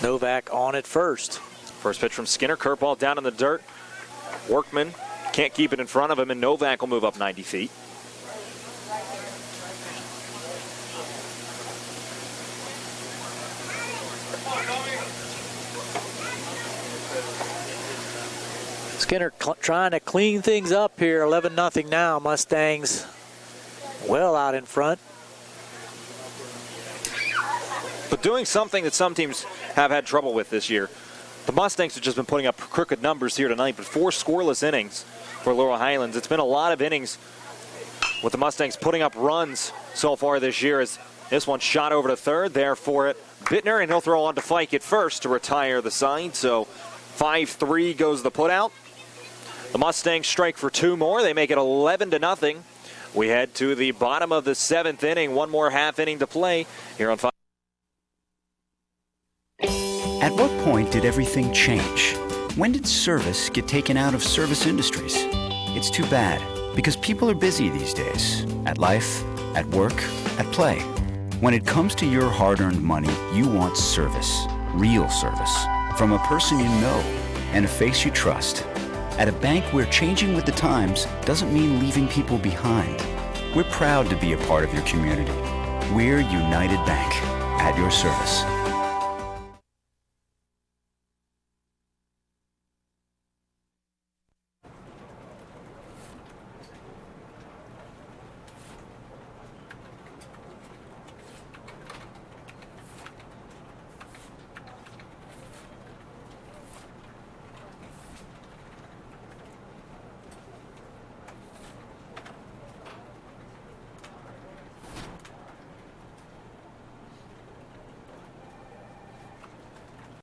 Novak on at first. First pitch from Skinner, curveball down in the dirt. Workman can't keep it in front of him, and Novak will move up 90 feet. Skinner trying to clean things up here. 11-0 now. Mustangs well out in front. But doing something that some teams have had trouble with this year. The Mustangs have just been putting up crooked numbers here tonight, but 4 scoreless innings for Laurel Highlands. It's been a lot of innings with the Mustangs putting up runs so far this year, as this one shot over to third. There for it, Bittner, and he'll throw on to Fike at first to retire the side. So 5-3 goes the putout. The Mustangs strike for 2 more. They make it 11-0. We head to the bottom of the 7th inning. One more half inning to play here on 5. At what point did everything change? When did service get taken out of service industries? It's too bad, because people are busy these days. At life, at work, at play. When it comes to your hard-earned money, you want service. Real service. From a person you know and a face you trust. At a bank where changing with the times doesn't mean leaving people behind. We're proud to be a part of your community. We're United Bank, at your service.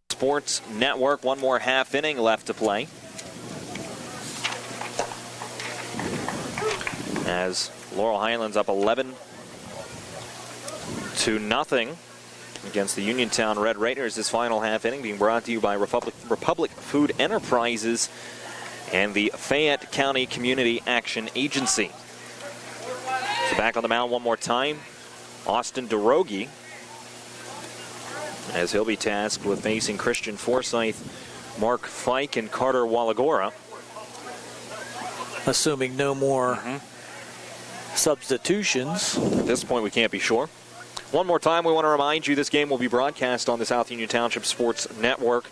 Sports Network, one more half inning left to play. As Laurel Highlands up 11-0 against the Uniontown Red Raiders. This final half inning being brought to you by Republic Food Enterprises and the Fayette County Community Action Agency. So back on the mound one more time, Austin DeRogie, as he'll be tasked with facing Christian Forsyth, Mark Fike, and Carter Wallagora. Assuming no more substitutions. At this point, we can't be sure. One more time, we want to remind you this game will be broadcast on the South Union Township Sports Network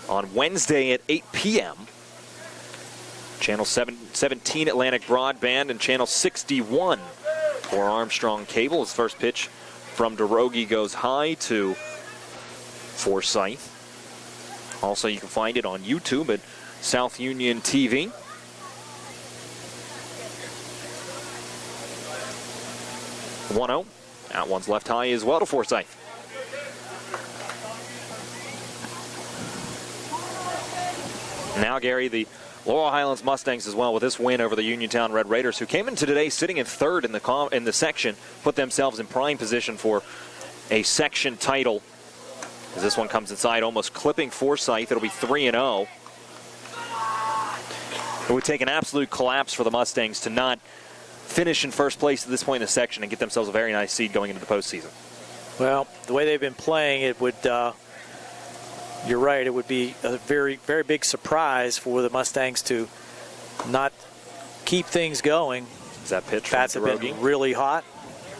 on Wednesday at 8 p.m. Channel 17 Atlantic Broadband and Channel 61 for Armstrong Cable. His first pitch from DeRogie goes high to Forsyth. Also, you can find it on YouTube at South Union TV. (1-0). That one's left high as well to Forsyth. Now, Gary, the Laurel Highlands Mustangs as well with this win over the Uniontown Red Raiders, who came into today sitting in third in the section, put themselves in prime position for a section title. As this one comes inside, almost clipping Forsyth, it'll be 3-0. It would take an absolute collapse for the Mustangs to not finish in first place at this point in the section and get themselves a very nice seed going into the postseason. Well, the way they've been playing, it would, you're right, it would be a very, very big surprise for the Mustangs to not keep things going. Is that pitch from Bats have been really hot.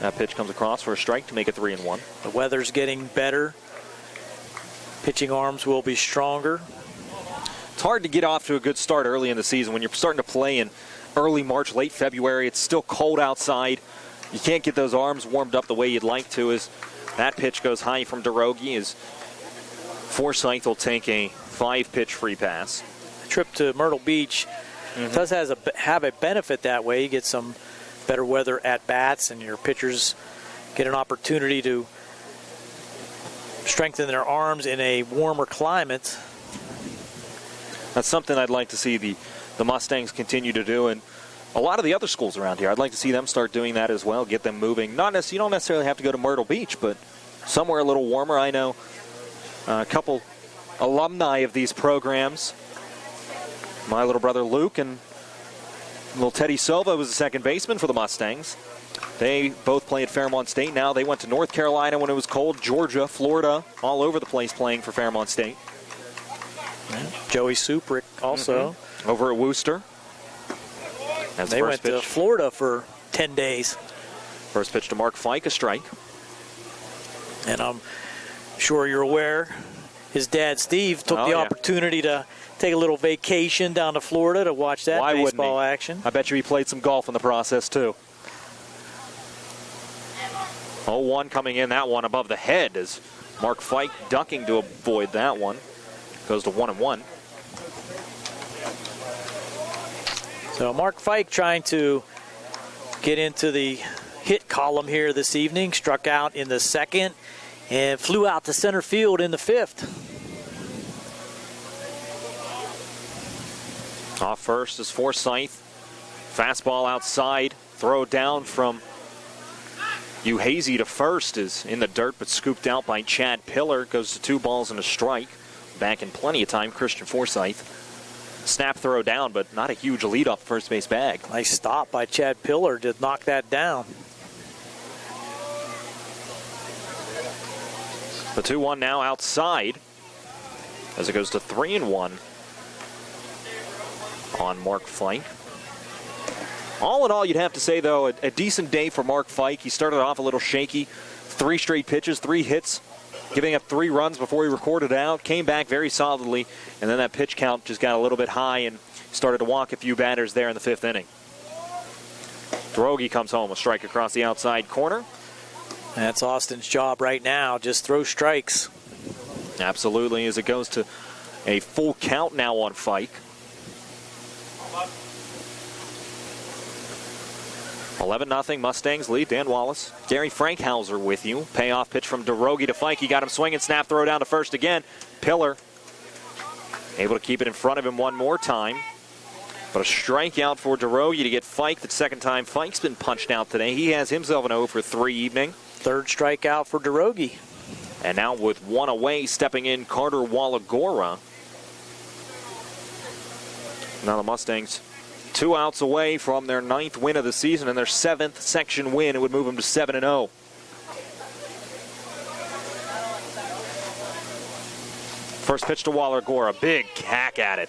That pitch comes across for a strike to make it 3-1. The weather's getting better. Pitching arms will be stronger. It's hard to get off to a good start early in the season when you're starting to play in early March, late February. It's still cold outside. You can't get those arms warmed up the way you'd like to. As that pitch goes high from DeRogie, as Forsyth will take a 5-pitch free pass. The trip to Myrtle Beach does have a benefit that way. You get some better weather at bats, and your pitchers get an opportunity to strengthen their arms in a warmer climate. That's something I'd like to see the Mustangs continue to do, and a lot of the other schools around here. I'd like to see them start doing that as well, get them moving. You don't necessarily have to go to Myrtle Beach, but somewhere a little warmer. I know a couple alumni of these programs. My little brother Luke and little Teddy Sova was the second baseman for the Mustangs. They both play at Fairmont State. Now they went to North Carolina when it was cold, Georgia, Florida, all over the place playing for Fairmont State. Joey Suprick also. Over at Worcester. They went to Florida for 10 days. First pitch to Mark Fike, a strike. And I'm sure you're aware, His dad, Steve, took the opportunity to take a little vacation down to Florida to watch that baseball action. I bet you he played some golf in the process, too. 0-1 coming in, that one above the head as Mark Fike ducking to avoid that one. Goes to 1-1. So Mark Fike trying to get into the hit column here this evening. Struck out in the second and flew out to center field in the fifth. Off first is Forsythe. Fastball outside. Throw down from Uhazy to first is in the dirt, but scooped out by Chad Pillar. Goes to 2 balls and a strike. Back in plenty of time, Christian Forsythe. Snap throw down, but not a huge lead off first base bag. Nice stop by Chad Pillar to knock that down. The 2-1 now outside as it goes to 3-1 on Mark Fike. All in all, you'd have to say, though, a decent day for Mark Fike. He started off a little shaky. 3 straight pitches, 3 hits, giving up 3 runs before he recorded out. Came back very solidly, and then that pitch count just got a little bit high and started to walk a few batters there in the 5th inning. Droege comes home, a strike across the outside corner. That's Austin's job right now, just throw strikes. Absolutely, as it goes to a full count now on Fike. 11-0 Mustangs lead. Dan Wallace. Gary Frankhauser with you. Payoff pitch from Droege to Fike. He got him swinging. Snap throw down to first again. Pillar able to keep it in front of him one more time. But a strikeout for Droege to get Fike. The second time Fike's been punched out today. He has himself an 0 for 3 evening. 3rd strikeout for Droege. And now with 1 away, stepping in Carter Wallagora. Now the Mustangs 2 outs away from their 9th win of the season and their 7th section win. It would move them to 7-0. First pitch to Wallagora. Big hack at it.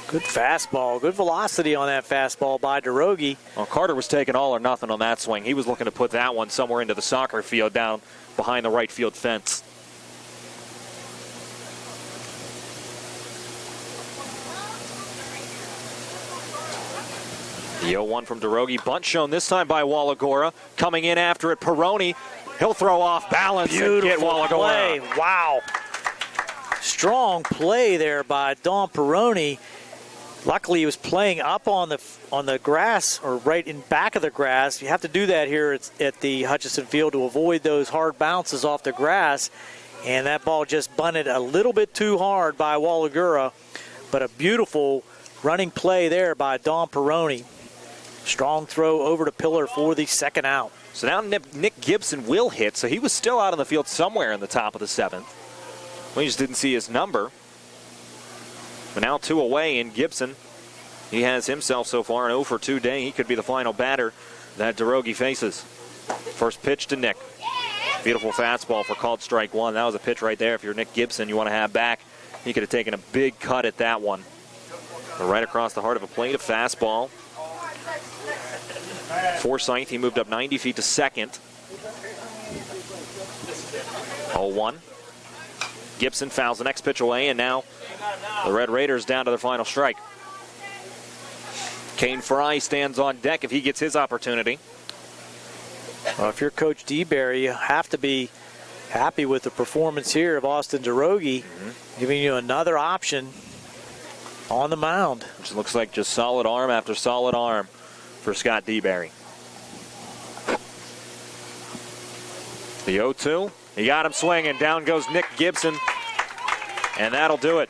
Good fastball. Good velocity on that fastball by Droege. Well, Carter was taking all or nothing on that swing. He was looking to put that one somewhere into the soccer field down behind the right field fence. The 0-1 from Droege. Bunt shown this time by Wallagora. Coming in after it, Peroni. He'll throw off balance and get Wallagora. Play. Wow. Strong play there by Don Peroni. Luckily, he was playing up on the grass, or right in back of the grass. You have to do that here at the Hutchison Field to avoid those hard bounces off the grass. And that ball just bunted a little bit too hard by Wallagora. But a beautiful running play there by Don Peroni. Strong throw over to Pillar for the 2nd out. So now Nick Gibson will hit. So he was still out on the field somewhere in the top of the 7th. We just didn't see his number. But now 2 away, and Gibson, he has himself so far an 0 for 2 day. He could be the final batter that Droege faces. First pitch to Nick. Beautiful fastball for called strike 1. That was a pitch right there. If you're Nick Gibson, you want to have back. He could have taken a big cut at that one. But right across the heart of a plate, a fastball. Forsythe, he moved up 90 feet to second. 0-1. Gibson fouls the next pitch away, and now the Red Raiders down to their final strike. Kane Fry stands on deck if he gets his opportunity. Well, if you're Coach DeBerry, you have to be happy with the performance here of Austin Droege, giving you another option on the mound. Which looks like just solid arm after solid arm for Scott DeBerry. The 0-2. He got him swinging. Down goes Nick Gibson. And that'll do it.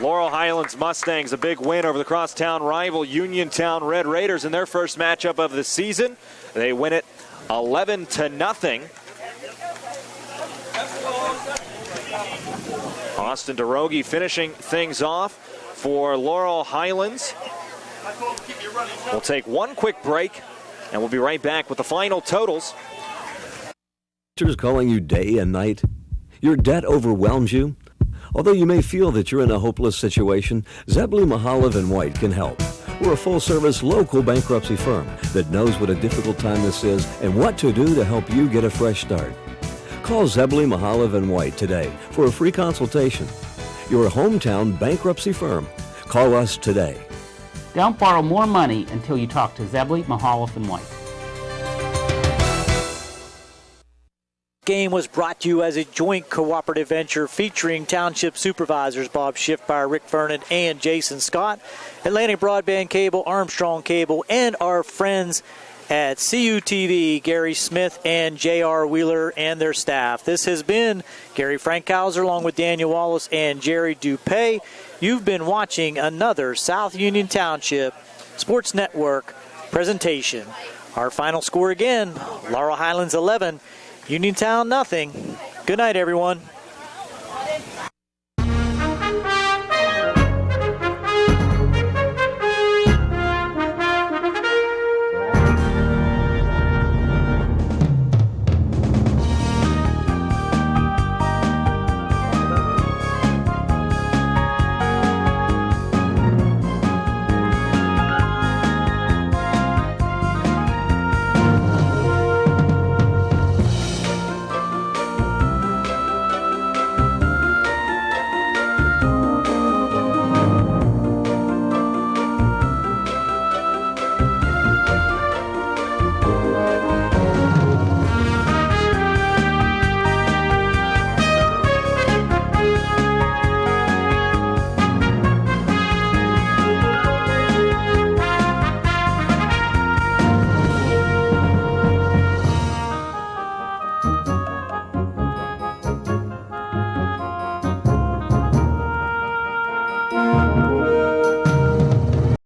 Laurel Highlands Mustangs, a big win over the crosstown rival Uniontown Red Raiders in their first matchup of the season. They win it 11-0. Austin Droege finishing things off for Laurel Highlands. We'll take one quick break, and we'll be right back with the final totals. Calling you day and night? Your debt overwhelms you? Although you may feel that you're in a hopeless situation, Zebley, Mahalev & White can help. We're a full-service local bankruptcy firm that knows what a difficult time this is and what to do to help you get a fresh start. Call Zebley, Mahalev, and White today for a free consultation. Your hometown bankruptcy firm. Call us today. Don't borrow more money until you talk to Zebley, Mahalev, and White. Game was brought to you as a joint cooperative venture featuring Township Supervisors Bob Schiffmeyer, Rick Vernon, and Jason Scott, Atlantic Broadband Cable, Armstrong Cable, and our friends at CUTV, Gary Smith and J.R. Wheeler and their staff. This has been Gary Frankhauser along with Daniel Wallace and Jerry Dupay. You've been watching another South Union Township Sports Network presentation. Our final score again, Laurel Highlands 11, Uniontown nothing. Good night, everyone.